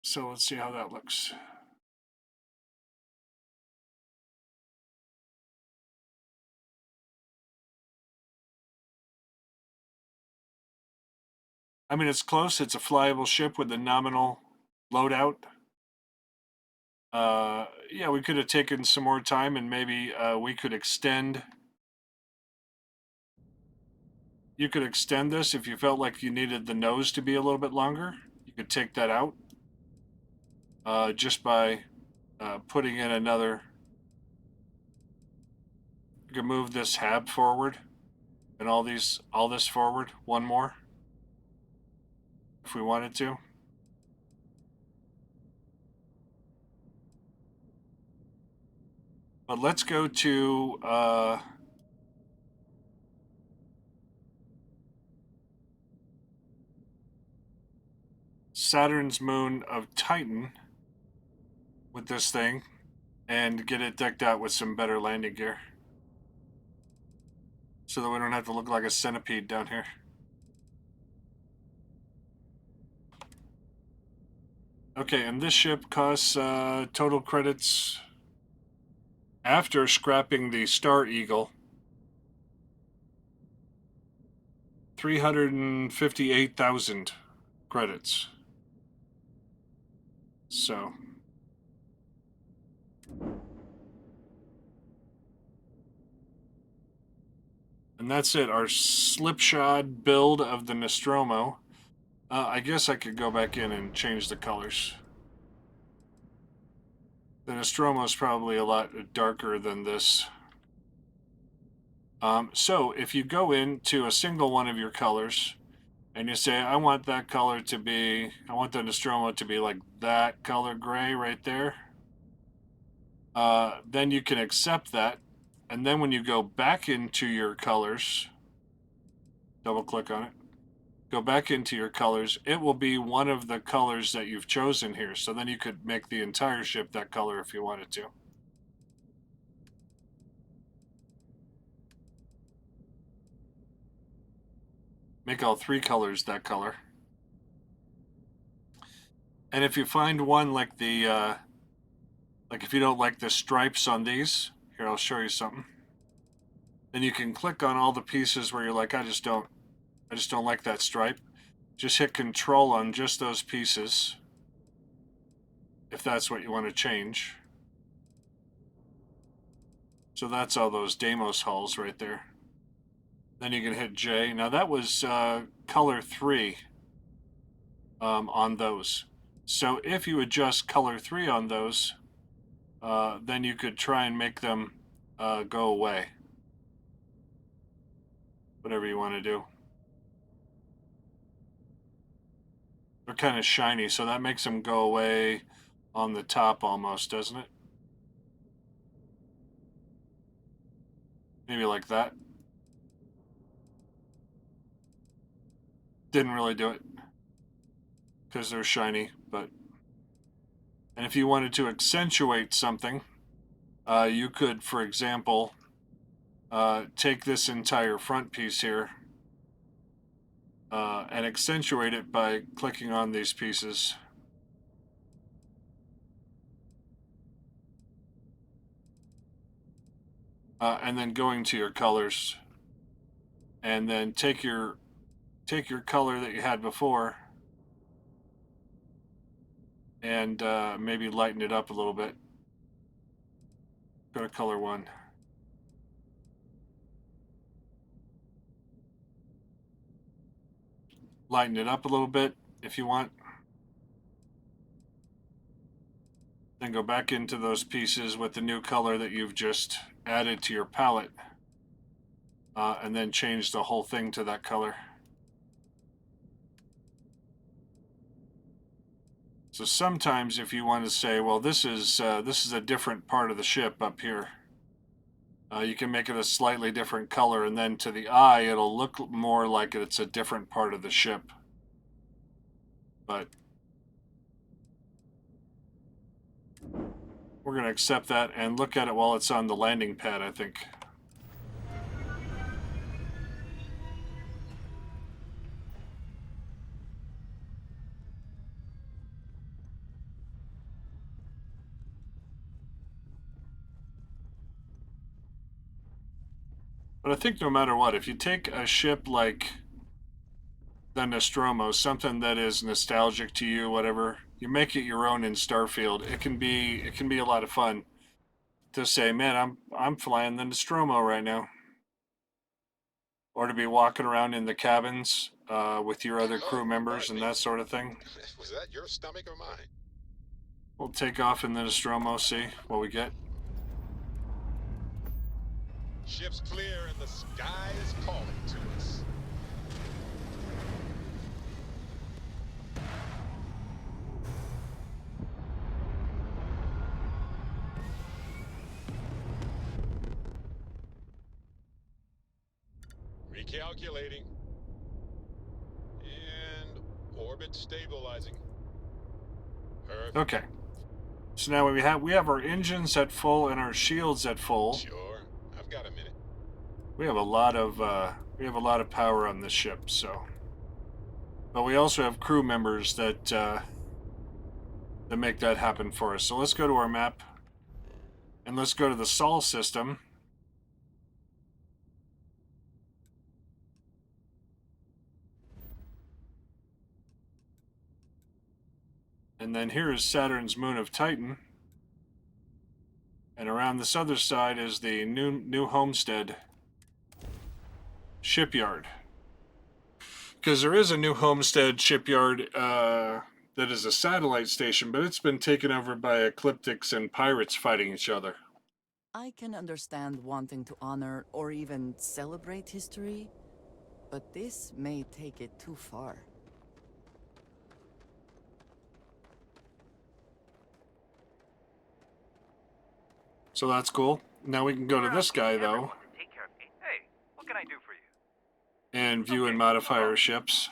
So let's see how that looks. I mean, it's close. It's a flyable ship with a nominal loadout. Yeah, we could have taken some more time and maybe we could extend. You could extend this if you felt like you needed the nose to be a little bit longer. You could take that out just by putting in another. You can move this hab forward and all this forward. One more if we wanted to. But let's go to Saturn's moon of Titan with this thing and get it decked out with some better landing gear so that we don't have to look like a centipede down here. Okay, and this ship costs total credits after scrapping the Star Eagle 358,000 credits. So and that's it, our slipshod build of the Nostromo. I guess I could go back in and change the colors. The Nostromo is probably a lot darker than this. So if you go into a single one of your colors and you say, I want that color to be, I want the Nostromo to be like that color gray right there, then you can accept that. And then when you go back into your colors, double click on it, go back into your colors, it will be one of the colors that you've chosen here. So then you could make the entire ship that color if you wanted to. Make all 3 colors that color. And if you find one like the, like if you don't like the stripes on these, here I'll show you something. Then you can click on all the pieces where you're like, I just don't like that stripe. Just hit Control on just those pieces, if that's what you want to change. So that's all those Deimos hulls right there. Then you can hit J. Now that was color 3 on those. So if you adjust color 3 on those, then you could try and make them go away. Whatever you want to do. They're kind of shiny, so that makes them go away on the top almost, doesn't it? Maybe like that. Didn't really do it because they're shiny, but and if you wanted to accentuate something, you could, for example, take this entire front piece here and accentuate it by clicking on these pieces. And then going to your colors, and then take your color that you had before and maybe lighten it up a little bit. Go to color 1. Lighten it up a little bit if you want. Then go back into those pieces with the new color that you've just added to your palette, and then change the whole thing to that color. So sometimes if you want to say, well, this is a different part of the ship up here, you can make it a slightly different color, and then to the eye it'll look more like it's a different part of the ship. But we're going to accept that and look at it while it's on the landing pad, I think. But I think no matter what, if you take a ship like the Nostromo, something that is nostalgic to you, whatever, you make it your own in Starfield. It can be a lot of fun to say, man, I'm flying the Nostromo right now. Or to be walking around in the cabins with your other crew members and that sort of thing. Was that your stomach or mine? We'll take off in the Nostromo, see what we get. Ship's clear and the sky is calling to us. Recalculating. And orbit stabilizing. Perfect. Okay. So now we have our engines at full and our shields at full. Sure. I've got a minute. We have a lot of power on this ship, so. But we also have crew members that make that happen for us. So let's go to our map, and let's go to the Sol system. And then here is Saturn's moon of Titan. And around this other side is the new Homestead shipyard. Because there is a new Homestead shipyard that is a satellite station, but it's been taken over by ecliptics and pirates fighting each other. I can understand wanting to honor or even celebrate history, but this may take it too far. So that's cool. Now we can go to this guy, though, Take care of me. Hey, what can I do for you? and view and modify our ships.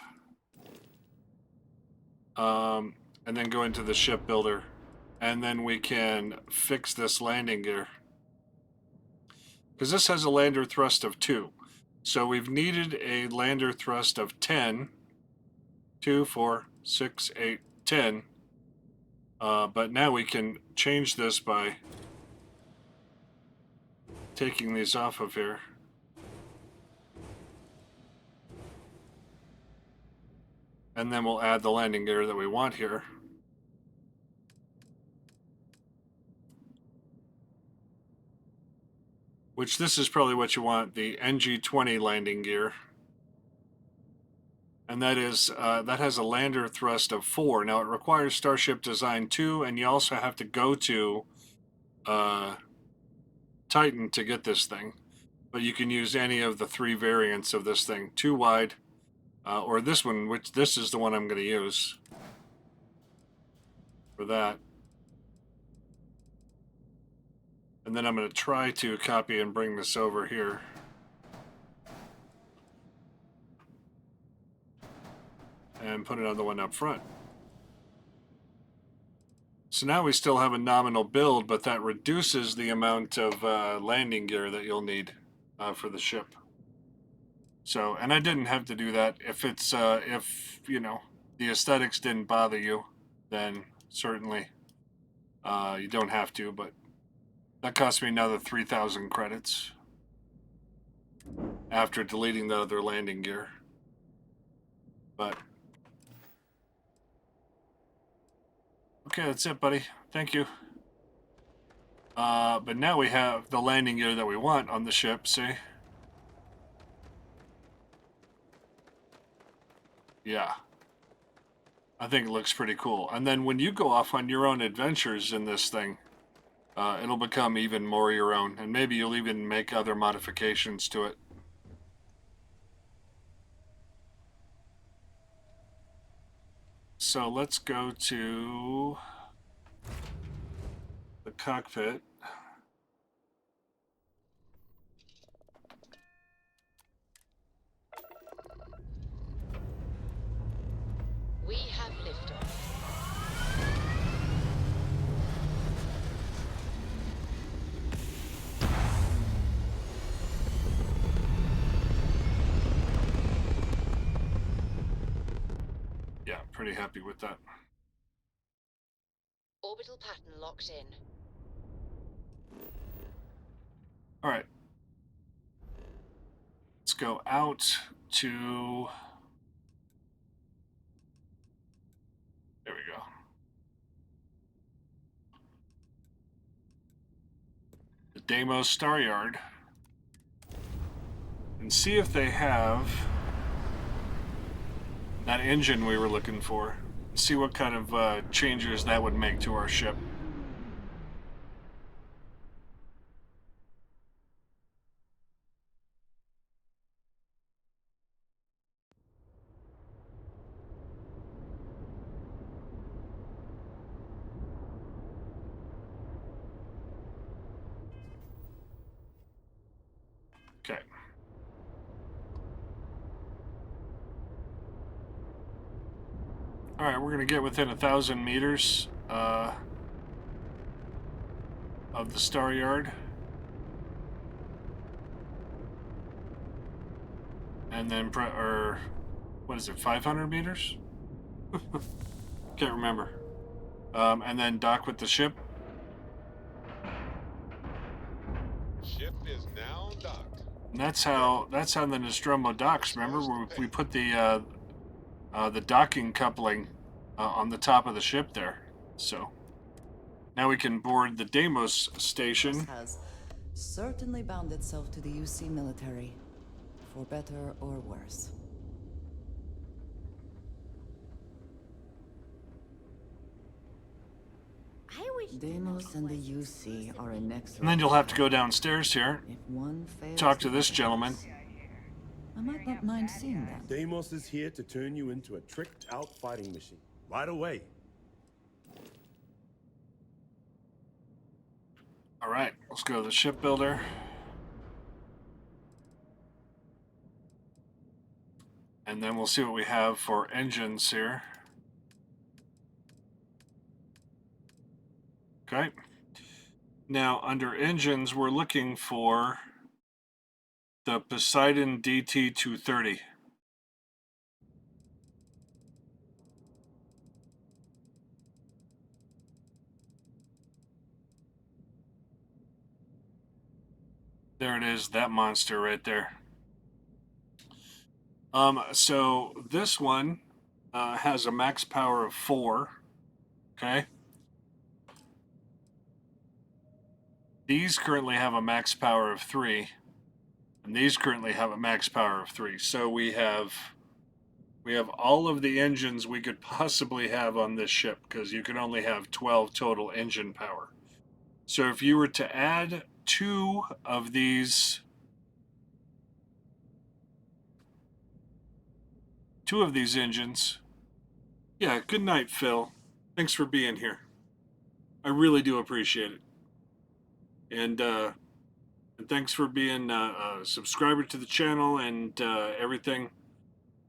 And then go into the ship builder. And then we can fix this landing gear. Because this has a lander thrust of 2. So we've needed a lander thrust of 10. 2, 4, 6, 8, 10. But now we can change this by taking these off of here. And then we'll add the landing gear that we want here. Which this is probably what you want, the NG-20 landing gear. And that is that has a lander thrust of 4. Now it requires Starship Design 2, and you also have to go to Titan to get this thing. But you can use any of the 3 variants of this thing. 2 wide, or this one, which this is the one I'm going to use for that. And then I'm going to try to copy and bring this over here. And put it on the one up front. So now we still have a nominal build, but that reduces the amount of landing gear that you'll need for the ship. So, and I didn't have to do that. If it's, if, you know, the aesthetics didn't bother you, then certainly you don't have to, but that cost me another 3,000 credits after deleting the other landing gear. But, okay, that's it, buddy. Thank you. But now we have the landing gear that we want on the ship, see? Yeah. I think it looks pretty cool. And then when you go off on your own adventures in this thing, it'll become even more your own. And maybe you'll even make other modifications to it. So let's go to the cockpit. We have liftoff. Yeah, pretty happy with that. Orbital pattern locked in. All right. Let's go out to... There we go. The Deimos Star Yard. And see if they have that engine we were looking for. See what kind of changes that would make to our ship. Okay. All right, we're gonna get within 1,000 meters of the Star Yard, and then or what is it, 500 meters? Can't remember. And then dock with the ship. Ship is now docked. And that's how the Nostromo docks. Remember, where we put the docking coupling on the top of the ship there. So now we can board the Deimos station. Has certainly bound itself to the UC military, for better or worse. Deimos and the UC are inexorable. And then you'll have to go downstairs here, If one fails talk to this gentleman. I might not mind seeing that. Deimos is here to turn you into a tricked-out fighting machine. Right away. All right, let's go to the shipbuilder. And then we'll see what we have for engines here. Okay. Now, under engines, we're looking for the Poseidon DT-230. There it is, that monster right there. So this one has a max power of 4. Okay. These currently have a max power of 3. And these currently have a max power of 3. So we have all of the engines we could possibly have on this ship, because you can only have 12 total engine power. So if you were to add 2 of these engines. Yeah, good night, Phil. Thanks for being here. I really do appreciate it. And thanks for being a subscriber to the channel and everything.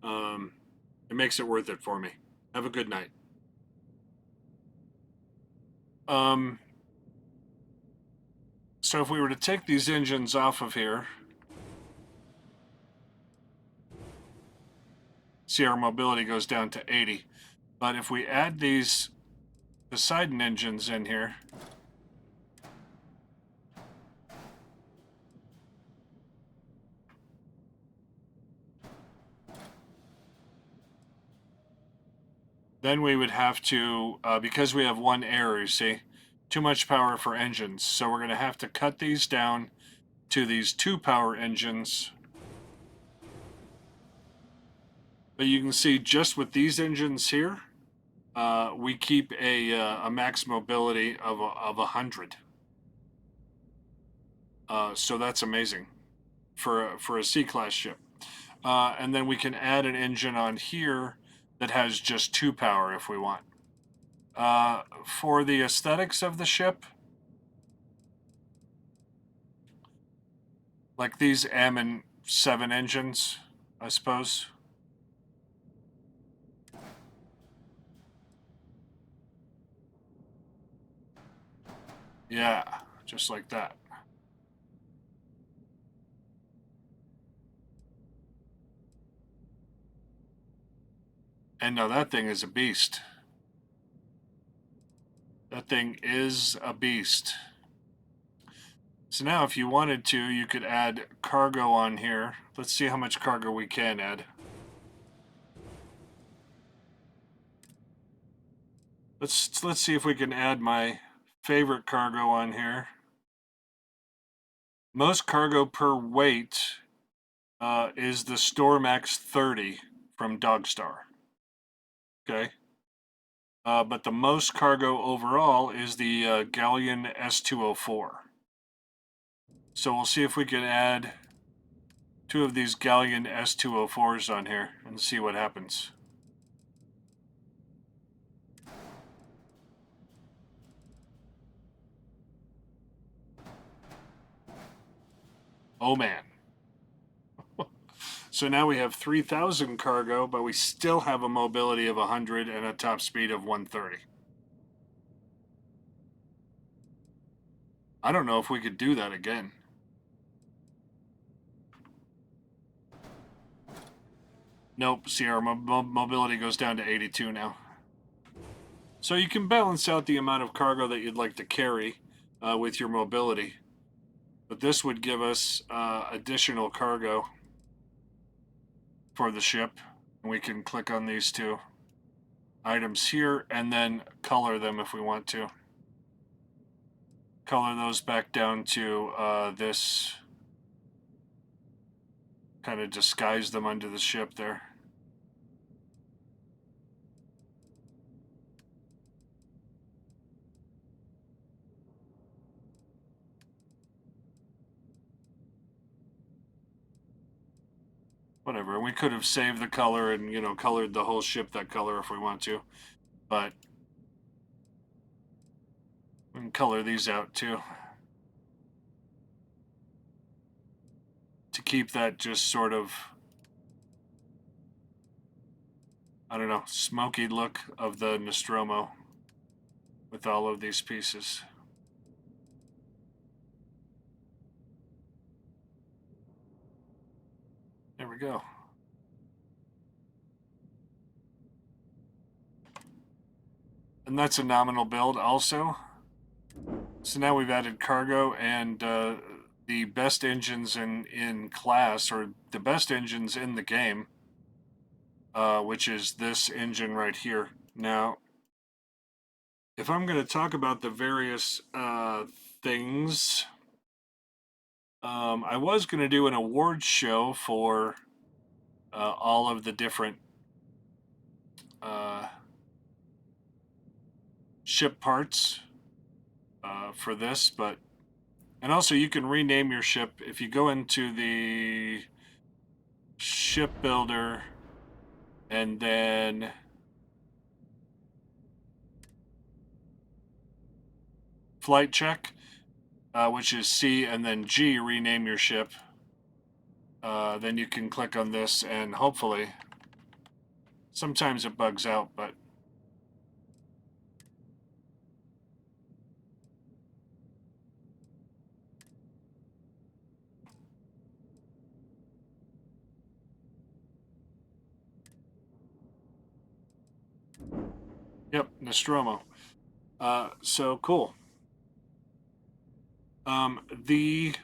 It makes it worth it for me. Have a good night. So if we were to take these engines off of here, See, our mobility goes down to 80. But if we add these Poseidon engines in here, then we would have to, because we have one error, you see, too much power for engines. So we're going to have to cut these down to these 2 power engines. But you can see just with these engines here, we keep a max mobility of 100. So that's amazing for a C-class ship. And then we can add an engine on here that has just 2 power if we want. For the aesthetics of the ship, like these Ammon 7 engines, I suppose. Yeah, just like that. And now that thing is a beast. That thing is a beast. So now if you wanted to, you could add cargo on here. Let's see how much cargo we can add. Let's see if we can add my favorite cargo on here. Most cargo per weight is the Stormax 30 from Dogstar. Okay. But the most cargo overall is the Galleon S204. So we'll see if we can add 2 of these Galleon S204s on here and see what happens. Oh man. So now we have 3,000 cargo, but we still have a mobility of 100 and a top speed of 130. I don't know if we could do that again. Nope, see, our mobility goes down to 82 now. So you can balance out the amount of cargo that you'd like to carry with your mobility. But this would give us additional cargo for the ship. And we can click on these 2 items here and then color them if we want to. Color those back down to this. Kind of disguise them under the ship there. Whatever, we could have saved the color and, you know, colored the whole ship that color if we want to. But we can color these out too. To keep that just sort of, I don't know, smoky look of the Nostromo with all of these pieces. There we go. And that's a nominal build also. So now we've added cargo and the best engines in class, or the best engines in the game, which is this engine right here. Now, if I'm going to talk about the various things, I was going to do an awards show for all of the different ship parts for this, but and also you can rename your ship if you go into the ship builder and then flight check, which is C, and then G, rename your ship. Then you can click on this and hopefully, sometimes it bugs out, but Yep, Nostromo. So cool. The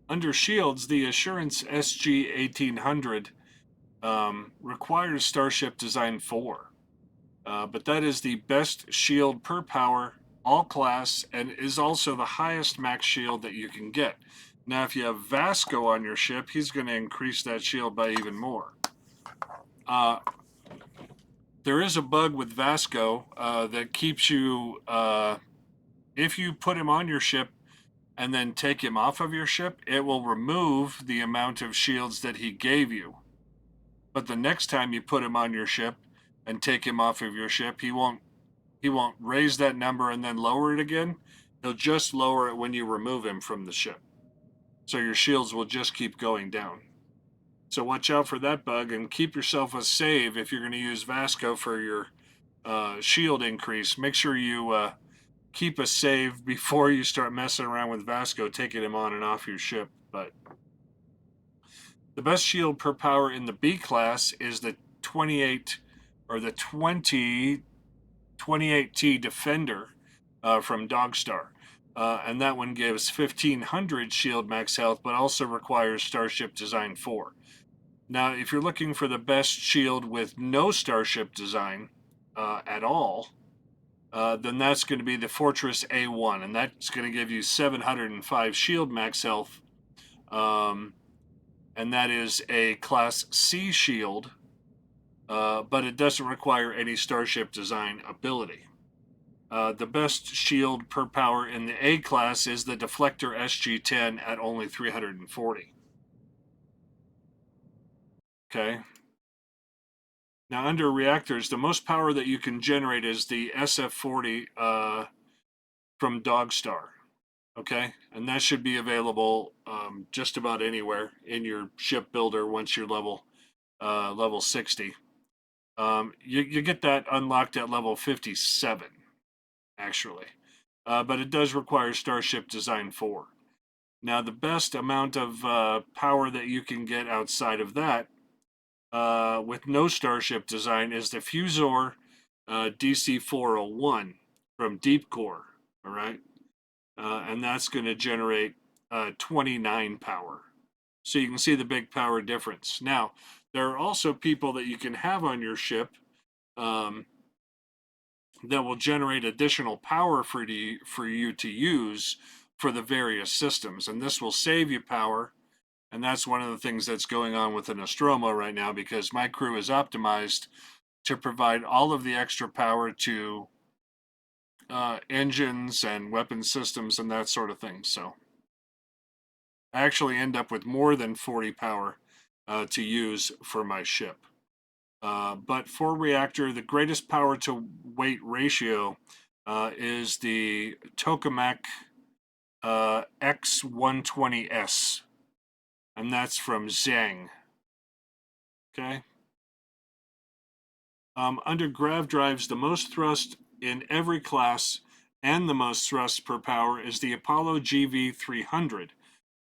under shields, the Assurance SG 1800 requires Starship Design 4, but that is the best shield per power, all class, and is also the highest max shield that you can get. Now, if you have Vasco on your ship, he's going to increase that shield by even more. There is a bug with Vasco that keeps you, if you put him on your ship and then take him off of your ship, it will remove the amount of shields that he gave you. But the next time you put him on your ship and take him off of your ship, he won't raise that number and then lower it again. He'll just lower it when you remove him from the ship. So your shields will just keep going down. So watch out for that bug and keep yourself a save if you're going to use Vasco for your shield increase. Make sure you keep a save before you start messing around with Vasco, taking him on and off your ship. But the best shield per power in the B class is the 28 or the 28T Defender from Dogstar. And that one gives 1500 shield max health, but also requires Starship Design 4. Now, if you're looking for the best shield with no Starship Design at all, then that's going to be the Fortress A1, and that's going to give you 705 shield max health. And that is a Class C shield, but it doesn't require any Starship Design ability. The best shield per power in the A class is the Deflector SG-10 at only 340. Okay. Now, under reactors, the most power that you can generate is the SF-40 from Dogstar. Okay, and that should be available just about anywhere in your ship builder once you're level 60. You get that unlocked at level 57, actually, but it does require Starship Design 4. Now, the best amount of power that you can get outside of that with no Starship Design is the Fusor DC-401 from Deep Core, all right? And that's going to generate 29 power. So you can see the big power difference. Now, there are also people that you can have on your ship that will generate additional power for you to use for the various systems. And this will save you power. And that's one of the things that's going on with the Nostromo right now, because my crew is optimized to provide all of the extra power to engines and weapon systems and that sort of thing. So I actually end up with more than 40 power to use for my ship. But for reactor, the greatest power to weight ratio is the Tokamak X120S, and that's from Zhang. Okay. Under grav drives, the most thrust in every class and the most thrust per power is the Apollo GV300,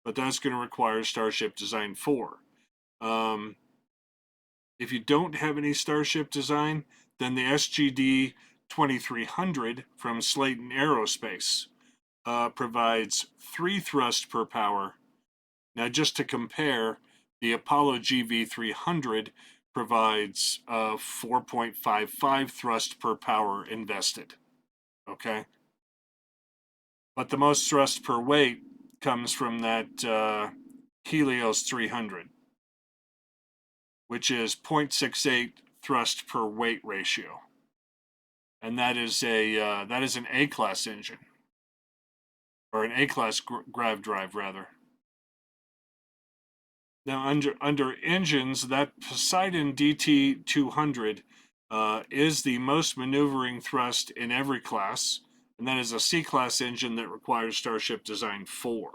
but that's going to require Starship Design 4. If you don't have any Starship Design, then the SGD 2300 from Slayton Aerospace provides 3 thrust per power. Now, just to compare, the Apollo GV300 provides 4.55 thrust per power invested. Okay? But the most thrust per weight comes from that Helios 300, which is 0.68 thrust per weight ratio. And that is an A-class engine, or an A-class grav drive, rather. Now, under engines, that Poseidon DT200 is the most maneuvering thrust in every class, and that is a C-class engine that requires Starship Design 4.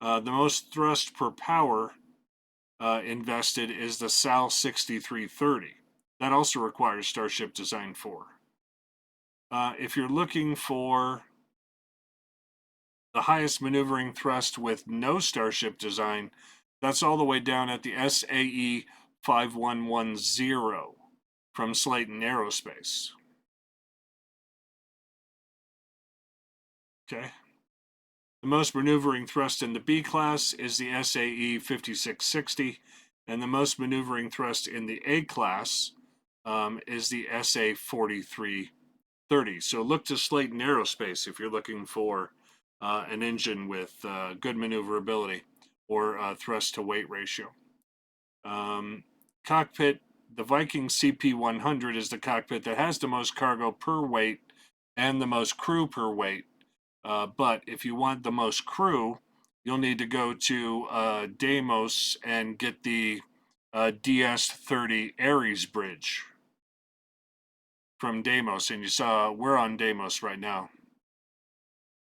The most thrust per power invested is the SAL 6330. That also requires Starship Design 4. If you're looking for the highest maneuvering thrust with no Starship Design, that's all the way down at the SAE 5110 from Slayton Aerospace. Okay. The most maneuvering thrust in the B class is the SAE 5660, and the most maneuvering thrust in the A class is the SA 4330. So look to Slayton Aerospace if you're looking for an engine with good maneuverability or thrust to weight ratio. Cockpit, the Viking CP100 is the cockpit that has the most cargo per weight and the most crew per weight. But if you want the most crew, you'll need to go to Deimos and get the DS-30 Ares bridge from Deimos. And you saw we're on Deimos right now.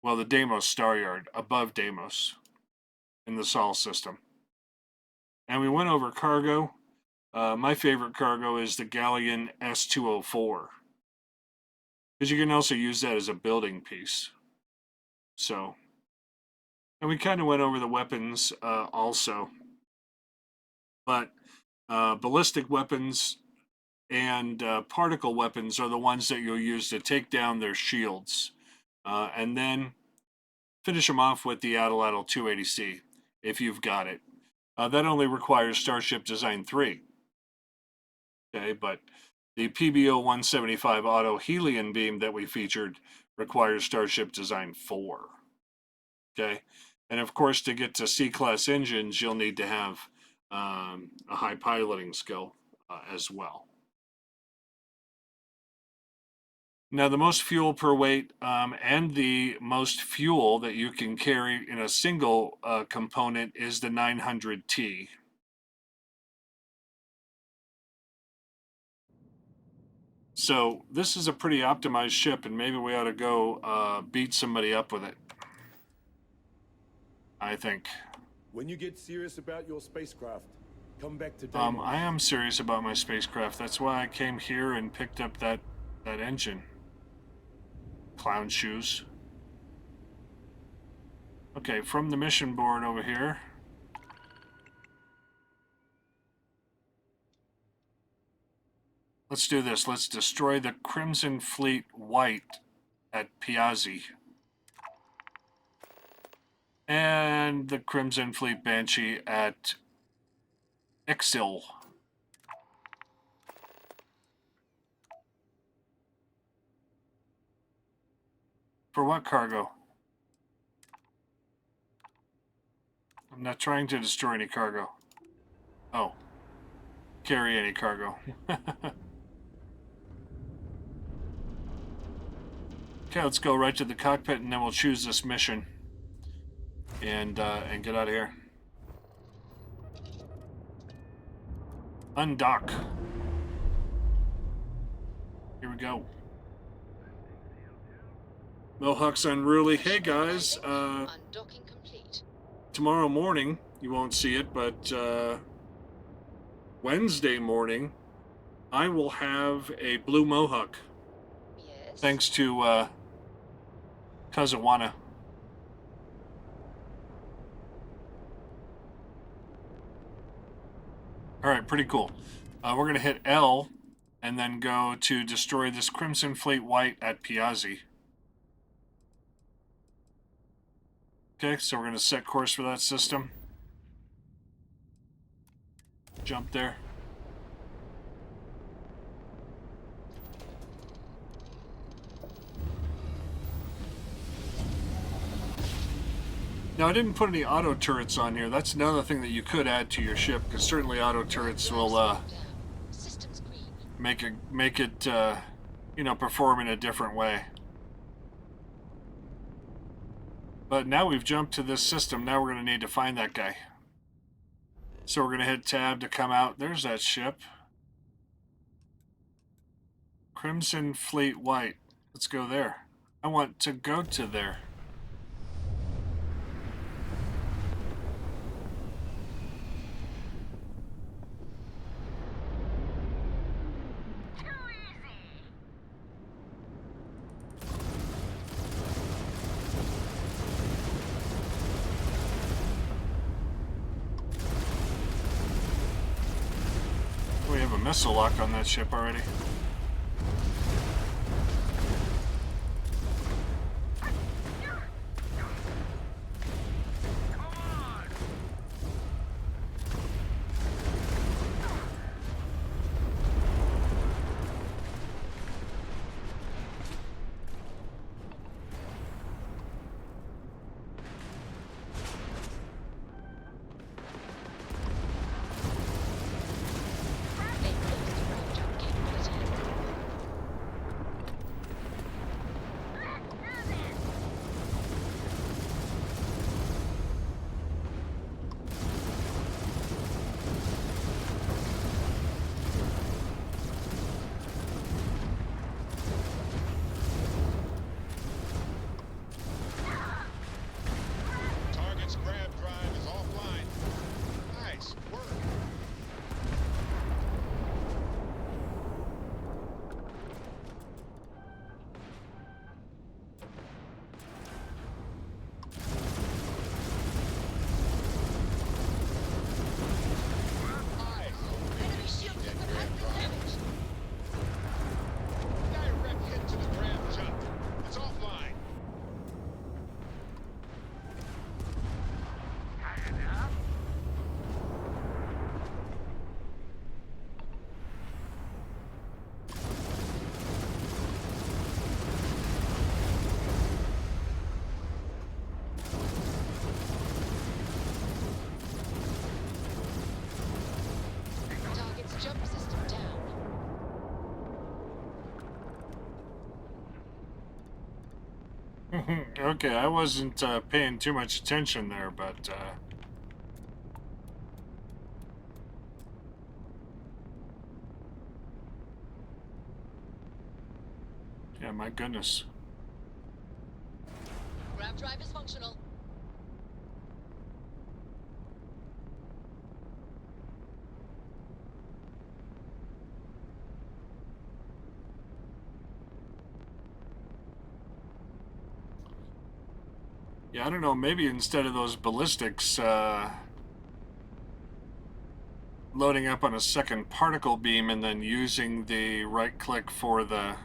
Well, the Deimos Star Yard, above Deimos in the Sol system. And we went over cargo. My favorite cargo is the Galleon S204. Because you can also use that as a building piece. So, and we kind of went over the weapons also. But ballistic weapons and particle weapons are the ones that you'll use to take down their shields. And then finish them off with the Atlatl 280C, if you've got it. That only requires Starship Design 3. Okay, but the PBO 175 Auto Helion beam that we featured requires Starship Design 4. Okay, and of course, to get to C-class engines, you'll need to have a high piloting skill as well. Now, the most fuel per weight and the most fuel that you can carry in a single component is the 900T. So this is a pretty optimized ship, and maybe we ought to go beat somebody up with it. I think. When you get serious about your spacecraft, come back to Deimos. I am serious about my spacecraft. That's why I came here and picked up that engine. Clown shoes. Okay, from the mission board over here. Let's do this. Let's destroy the Crimson Fleet White at Piazzi. And the Crimson Fleet Banshee at Exil. For what cargo? I'm not trying to destroy any cargo. Oh. Carry any cargo. Okay, let's go right to the cockpit and then we'll choose this mission. And get out of here. Undock. Here we go. Mohawk's unruly. Hey guys, tomorrow morning, you won't see it, but Wednesday morning, I will have a blue Mohawk. Yes. Thanks to Kazawana. Alright, pretty cool. We're going to hit L and then go to destroy this Crimson Fleet White at Piazzi. Okay, so we're going to set course for that system. Jump there. Now, I didn't put any auto turrets on here. That's another thing that you could add to your ship, because certainly auto turrets will make it you know, perform in a different way. But now we've jumped to this system. Now we're going to need to find that guy. So we're going to hit tab to come out. There's that ship. Crimson Fleet White. Let's go there. I want to go to there. missile lock on that ship already. Target's grab drive is offline. Nice work. Nice. That grab drive. Direct hit to the grab jump. It's offline. Target's jump system down. Okay, I wasn't paying too much attention there, but yeah, my goodness. Grab drive is functional. Yeah, I don't know, maybe instead of those ballistics loading up on a second particle beam and then using the right click for the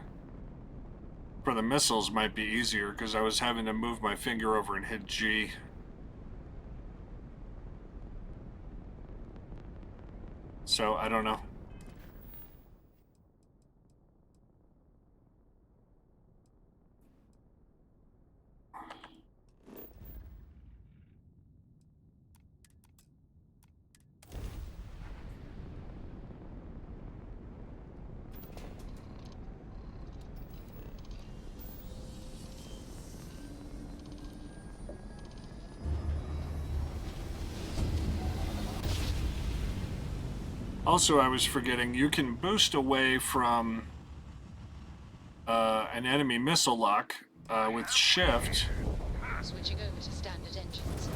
missiles might be easier, because I was having to move my finger over and hit G. So, I don't know. Also, I was forgetting, you can boost away from an enemy missile lock with shift. Switching over to standard engines.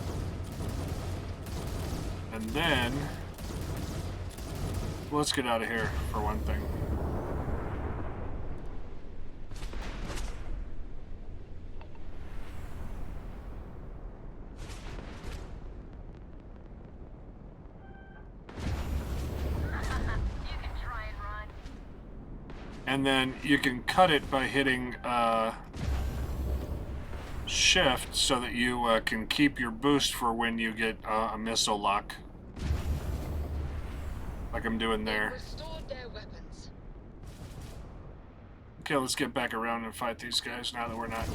And then, let's get out of here for one thing. And then you can cut it by hitting shift so that you can keep your boost for when you get a missile lock. Like I'm doing there. Restored their weapons. Okay, let's get back around and fight these guys now that we're not.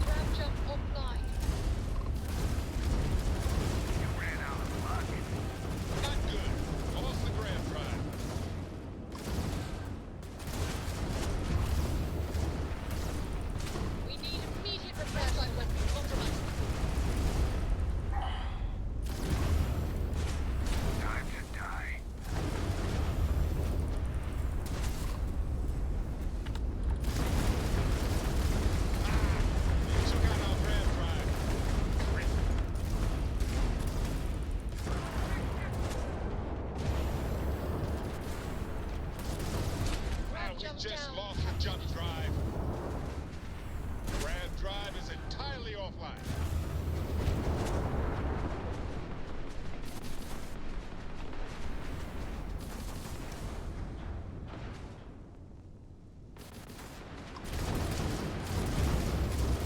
Grab jump offline. Not good. Lost the grab drive. We need immediate repair site weapons compromised. just lost the jump drive. Grav drive is entirely offline.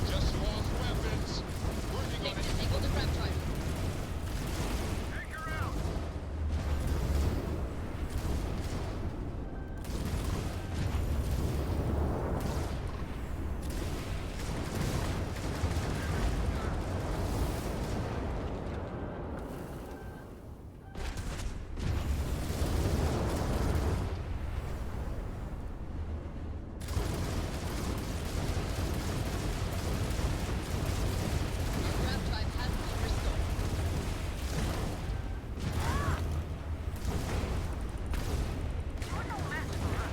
Just lost weapons. Working on it. Disable the grav drive. Take her out. Our grav drive has been restored. You're no match for her.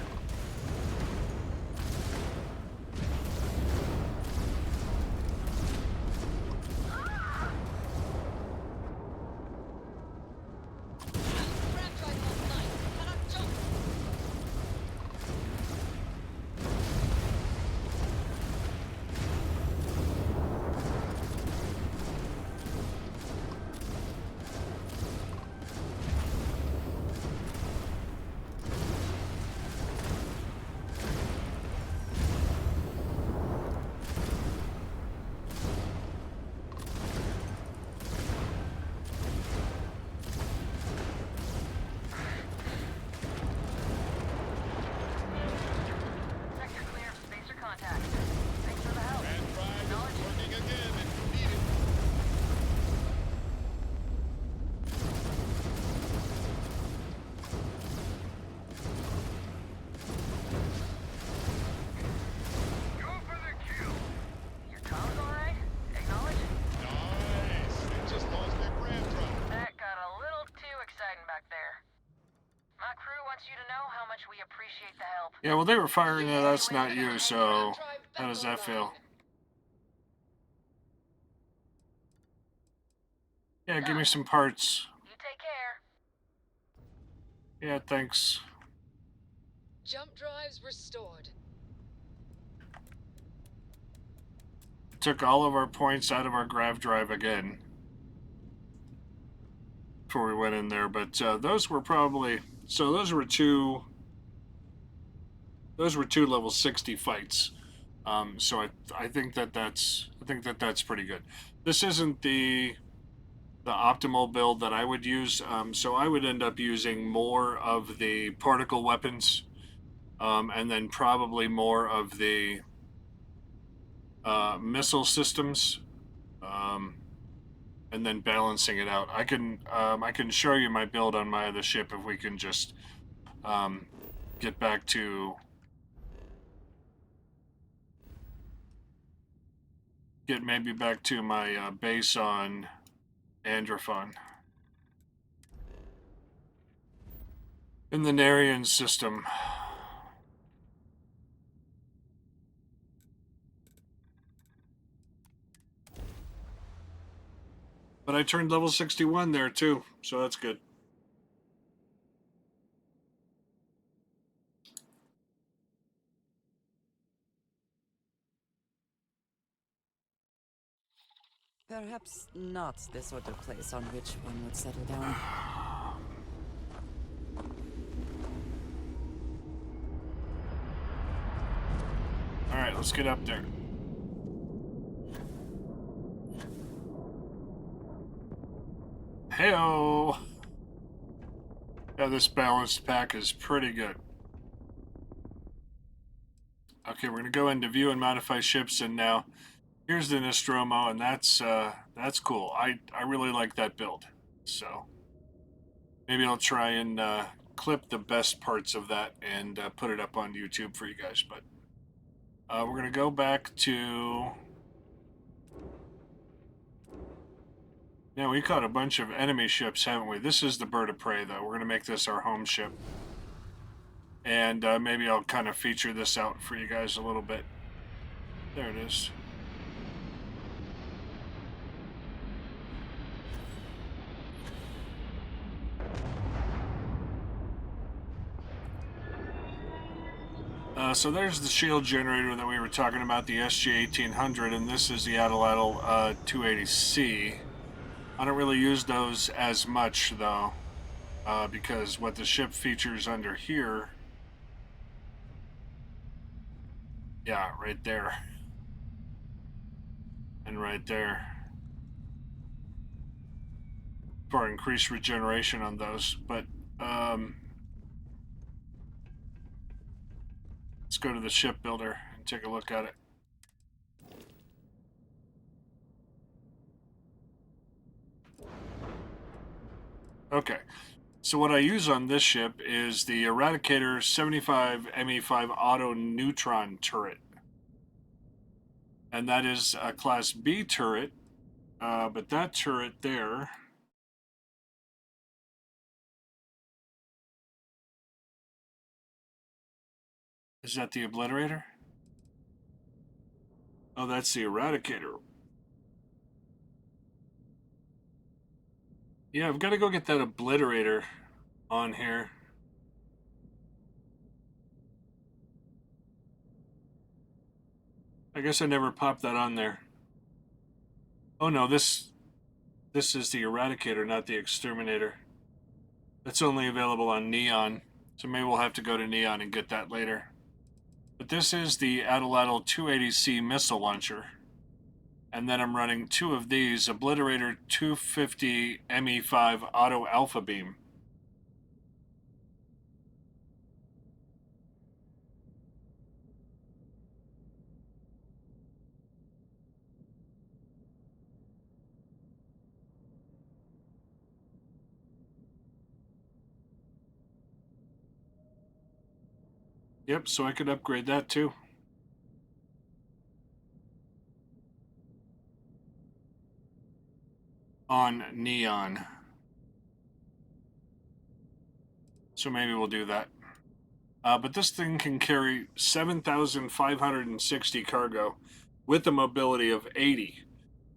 Grav drive offline. Cannot jump. Sector clear. Spacer contact. Thanks for the help. Grav drive is working again and needed. Go for the kill. Your comms all right? Acknowledge. Nice. They just lost their grav drive. That got a little too exciting back there. My crew wants you to know how much we appreciate the help. Yeah, well, they were firing at us, not you, so how does that feel? Yeah, give me some parts. You take care. Yeah, thanks. Jump drives restored. Took all of our points out of our grav drive again before we went in there, but those were probably those were two level 60 fights. So I think that's pretty good. This isn't the optimal build that I would use, so I would end up using more of the particle weapons, and then probably more of the missile systems, and then balancing it out. I can show you my build on my other ship if we can just get back to maybe back to my base on Androphon. In the Narian system. But I turned level 61 there too, so that's good. Perhaps not the sort of place on which one would settle down. Alright, let's get up there. Heyo! Yeah, this balanced pack is pretty good. Okay, we're gonna go into view and modify ships, and now here's the Nostromo, and that's cool. I really like that build. So maybe I'll try and clip the best parts of that and put it up on YouTube for you guys. But we're gonna go back to. Yeah, we caught a bunch of enemy ships, haven't we? This is the Bird of Prey, though. We're going to make this our home ship. And maybe I'll kind of feature this out for you guys a little bit. There it is. So there's the shield generator that we were talking about, the SG-1800, and this is the Atlatl 280C. I don't really use those as much, though, because what the ship features under here... Yeah, right there. And right there. For increased regeneration on those. But, let's go to the ship builder and take a look at it. Okay, so what I use on this ship is the Eradicator 75 ME5 Auto Neutron turret. And that is a Class B turret, but that turret there... Is that the Obliterator? Oh, that's the Eradicator. Yeah, I've got to go get that Obliterator on here. I guess I never popped that on there. Oh no, this is the Eradicator, not the Exterminator. That's only available on Neon, so maybe we'll have to go to Neon and get that later. But this is the Atlatl 280C missile launcher. And then I'm running two of these, Obliterator 250 ME5 Auto Alpha Beam. Yep, so I could upgrade that too. On Neon. So maybe we'll do that. But this thing can carry 7,560 cargo with a mobility of 80.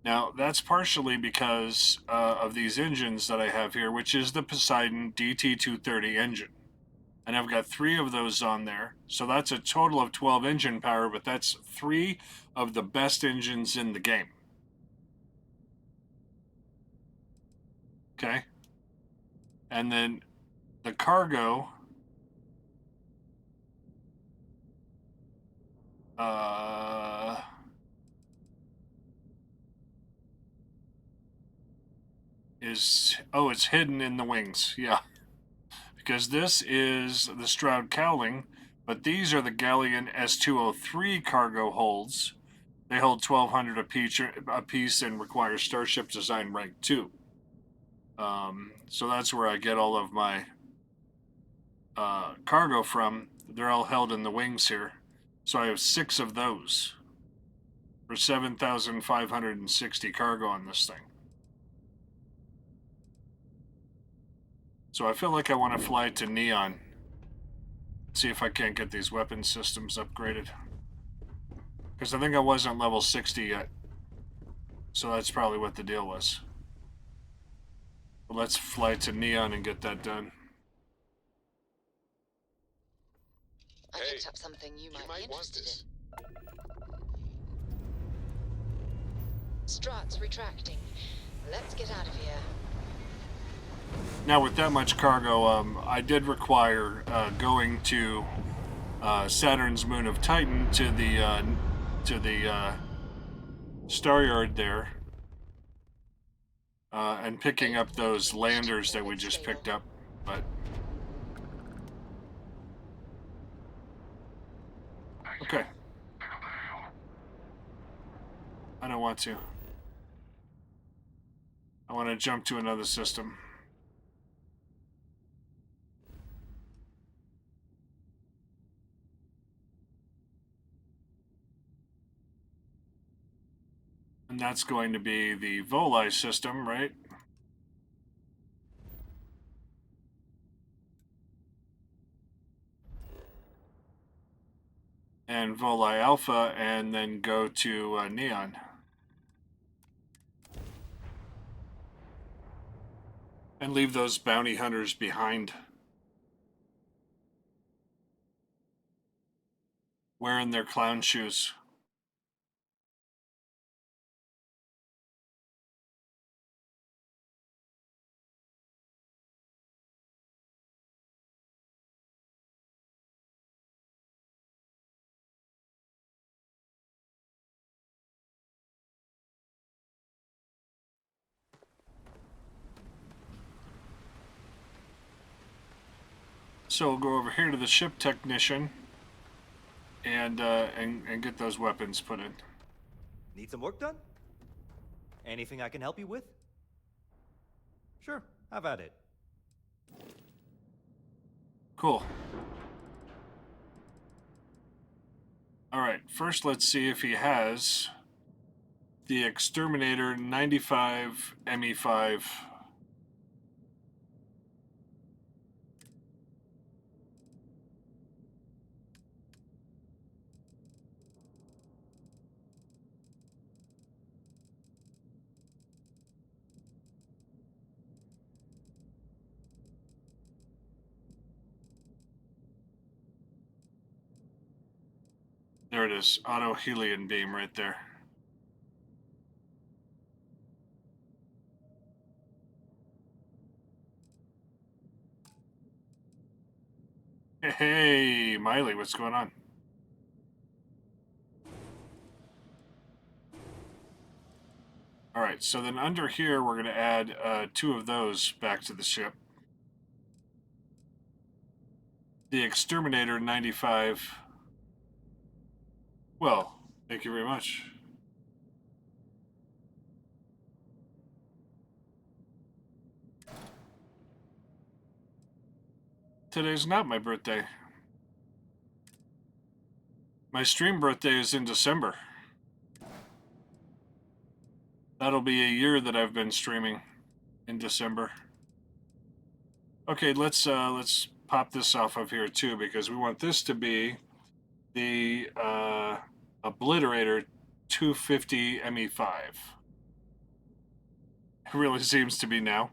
Now, that's partially because of these engines that I have here, which is the Poseidon DT230 engine. And I've got 3 of those on there. So that's a total of 12 engine power, but that's 3 of the best engines in the game. Okay? And then the cargo... it's hidden in the wings, yeah. Because this is the Stroud Cowling, but these are the Galleon S203 cargo holds. They hold 1,200 apiece and require Starship Design Rank 2. So that's where I get all of my cargo from. They're all held in the wings here. So I have 6 of those for 7,560 cargo on this thing. So I feel like I want to fly to Neon. See if I can't get these weapon systems upgraded. Because I think I wasn't level 60 yet. So that's probably what the deal was. But let's fly to Neon and get that done. I picked up something you might be interested in. Struts retracting. Let's get out of here. Now with that much cargo, I did require going to Saturn's moon of Titan to the star yard there and picking up those landers that we just picked up, but okay. I don't want to. I want to jump to another system. And that's going to be the Voli system, right? And Voli Alpha, and then go to Neon. And leave those bounty hunters behind. wearing their clown shoes. So we'll go over here to the ship technician and get those weapons put in. Need some work done? Anything I can help you with? Sure, have at it. Cool. All right, first let's see if he has the Exterminator 95 ME5. There it is, auto Helion beam right there. Hey, Miley, what's going on? All right, so then under here, we're going to add 2 of those back to the ship. The Exterminator 95. Well, thank you very much. Today's not my birthday. My stream birthday is in December. That'll be a year that I've been streaming in December. Okay, let's pop this off of here too, because we want this to be the Obliterator 250 ME5. It really seems to be now.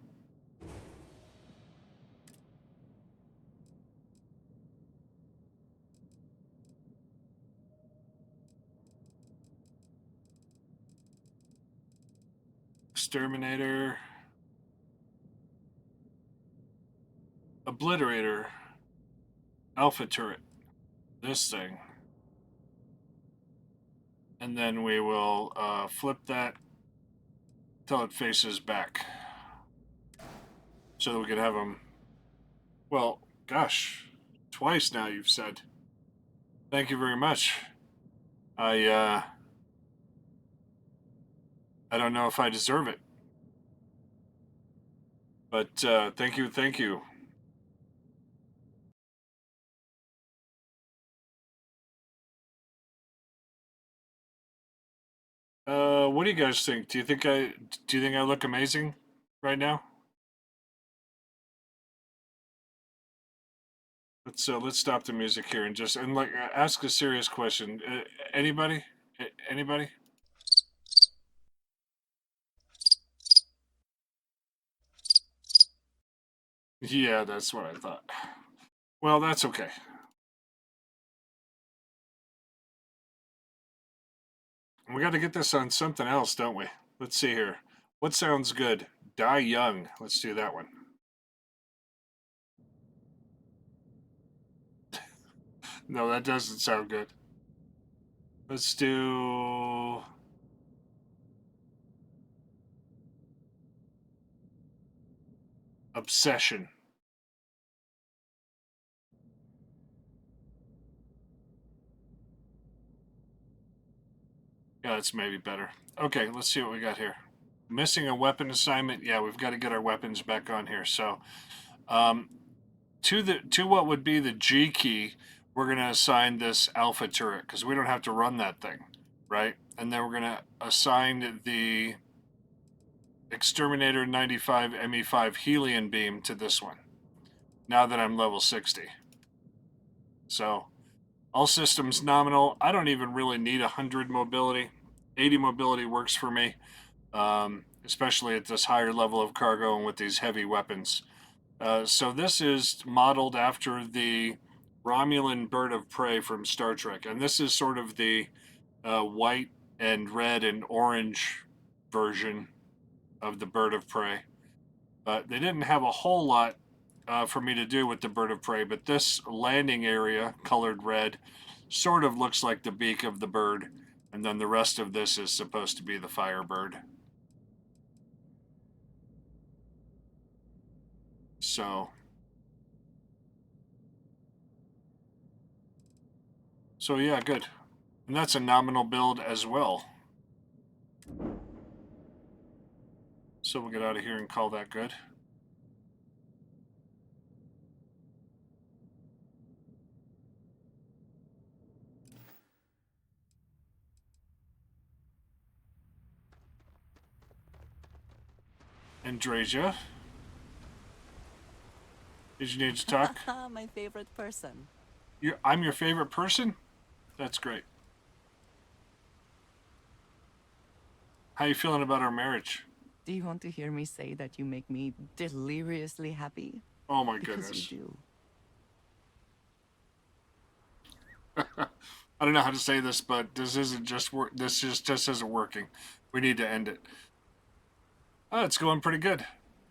Exterminator. Obliterator. Alpha turret. This thing. And then we will flip that till it faces back. So that we can have them, well, gosh, twice now you've said. Thank you very much. I don't know if I deserve it. But thank you, thank you. What do you guys think? Do you think I look amazing right now? Let's stop the music here and just ask a serious question. Anybody? Anybody? Yeah, that's what I thought. Well, that's okay. We got to get this on something else, don't we? Let's see here. What sounds good? Die Young. Let's do that one. No, that doesn't sound good. Let's do... Obsession. Yeah, that's maybe better. Okay, let's see what we got here. Missing a weapon assignment. Yeah, we've got to get our weapons back on here. So, to what would be the G key, we're going to assign this alpha turret because we don't have to run that thing, right? And then we're going to assign the Exterminator 95 ME5 Helion beam to this one. Now that I'm level 60. So, all systems nominal. I don't even really need 100 mobility. 80 mobility works for me, especially at this higher level of cargo and with these heavy weapons. So this is modeled after the Romulan bird of prey from Star Trek, and this is sort of the white and red and orange version of the bird of prey. But they didn't have a whole lot for me to do with the bird of prey, but this landing area, colored red, sort of looks like the beak of the bird, and then the rest of this is supposed to be the Firebird. So yeah, good. And that's a nominal build as well. So we'll get out of here and call that good. Andrasia, did you need to talk? My favorite person. I'm your favorite person? That's great. How you feeling about our marriage? Do you want to hear me say that you make me deliriously happy? Oh my Because goodness. you do. I don't know how to say this, but this isn't just work. This just isn't working. We need to end it. Oh, it's going pretty good.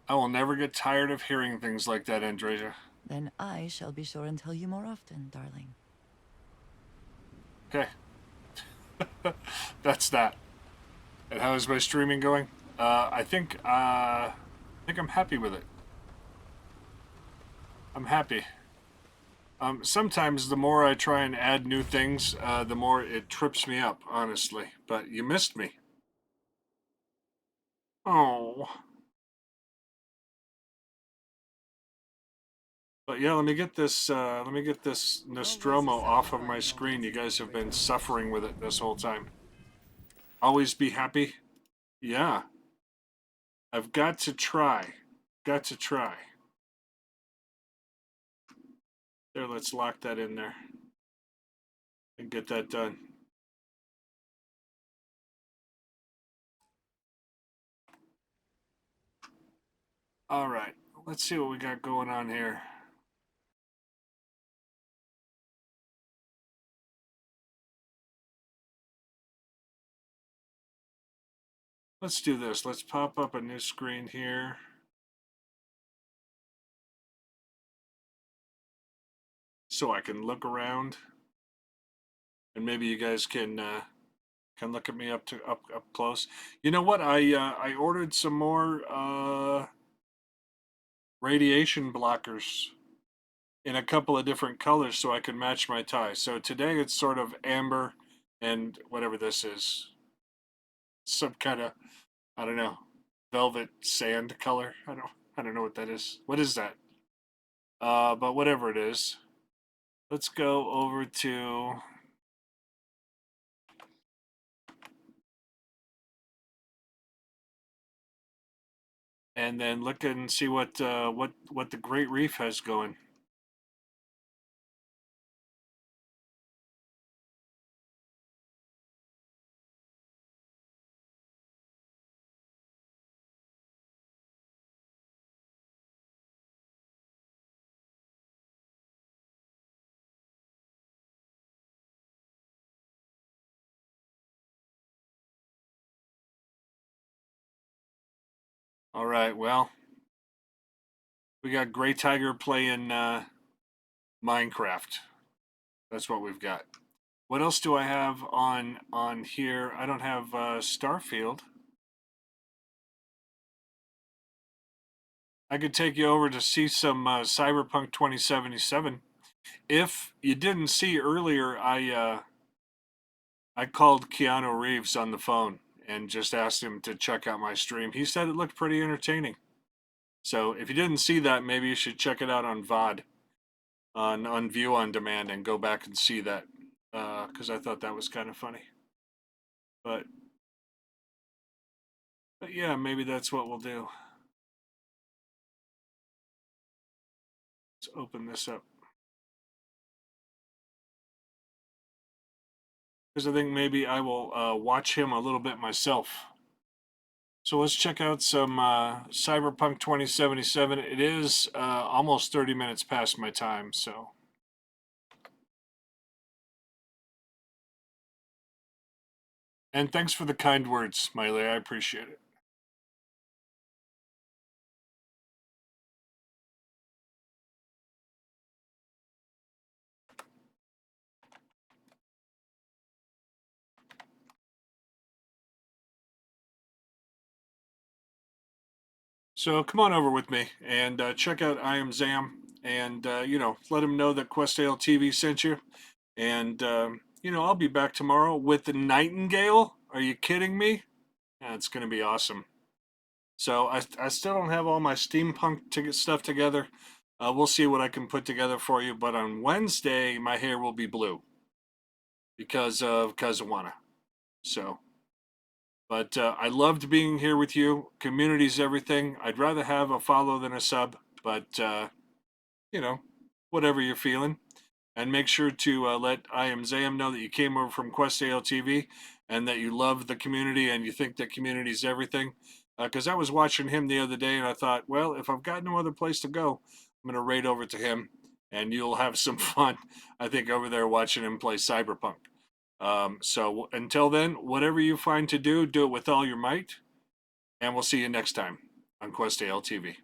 I will never get tired of hearing things like that, Andrasia. Then I shall be sure and tell you more often, darling. Okay. That's that. And how is my streaming going? I think I'm happy with it. I'm happy. Sometimes the more I try and add new things, the more it trips me up, honestly. But you missed me. Oh. But yeah, let me get this Nostromo off of my screen. You guys have been suffering with it this whole time. Always be happy. Yeah. I've got to try. Got to try. There, let's lock that in there. And get that done. All right. Let's see what we got going on here. Let's do this. Let's pop up a new screen here. So I can look around. And maybe you guys can look at me up close. You know what? I ordered some more radiation blockers in a couple of different colors so I can match my tie. So today it's sort of amber and whatever this is. Some kind of, I don't know, velvet sand color. I don't know what that is. What is that? But whatever it is, let's go over to and then look and see what the Great Reef has going. All right, well, we got Gray Tiger playing Minecraft. That's what we've got. What else do I have on here? I don't have Starfield. I could take you over to see some Cyberpunk 2077. If you didn't see earlier, I called Keanu Reeves on the phone and just asked him to check out my stream. He said it looked pretty entertaining. So if you didn't see that, maybe you should check it out on VOD, on View on Demand, and go back and see that because I thought that was kind of funny. But yeah, maybe that's what we'll do. Let's open this up. Because I think maybe I will watch him a little bit myself. So let's check out some Cyberpunk 2077. It is almost 30 minutes past my time, so And thanks for the kind words, Smiley. I appreciate it. So come on over with me and check out I Am Zam, and let him know that Questale TV sent you. And I'll be back tomorrow with the Nightingale. Are you kidding me? Yeah, it's gonna be awesome. So I still don't have all my steampunk stuff together. We'll see what I can put together for you. But on Wednesday, my hair will be blue because of Kazawana. So. But I loved being here with you. Community's everything. I'd rather have a follow than a sub, but whatever you're feeling. And make sure to let I Am Zam know that you came over from Questale TV and that you love the community and you think that community's everything. Because I was watching him the other day and I thought, well, if I've got no other place to go, I'm going to raid over to him and you'll have some fun, I think, over there watching him play Cyberpunk. So until then, whatever you find to do, do it with all your might. And we'll see you next time on Quest AL TV.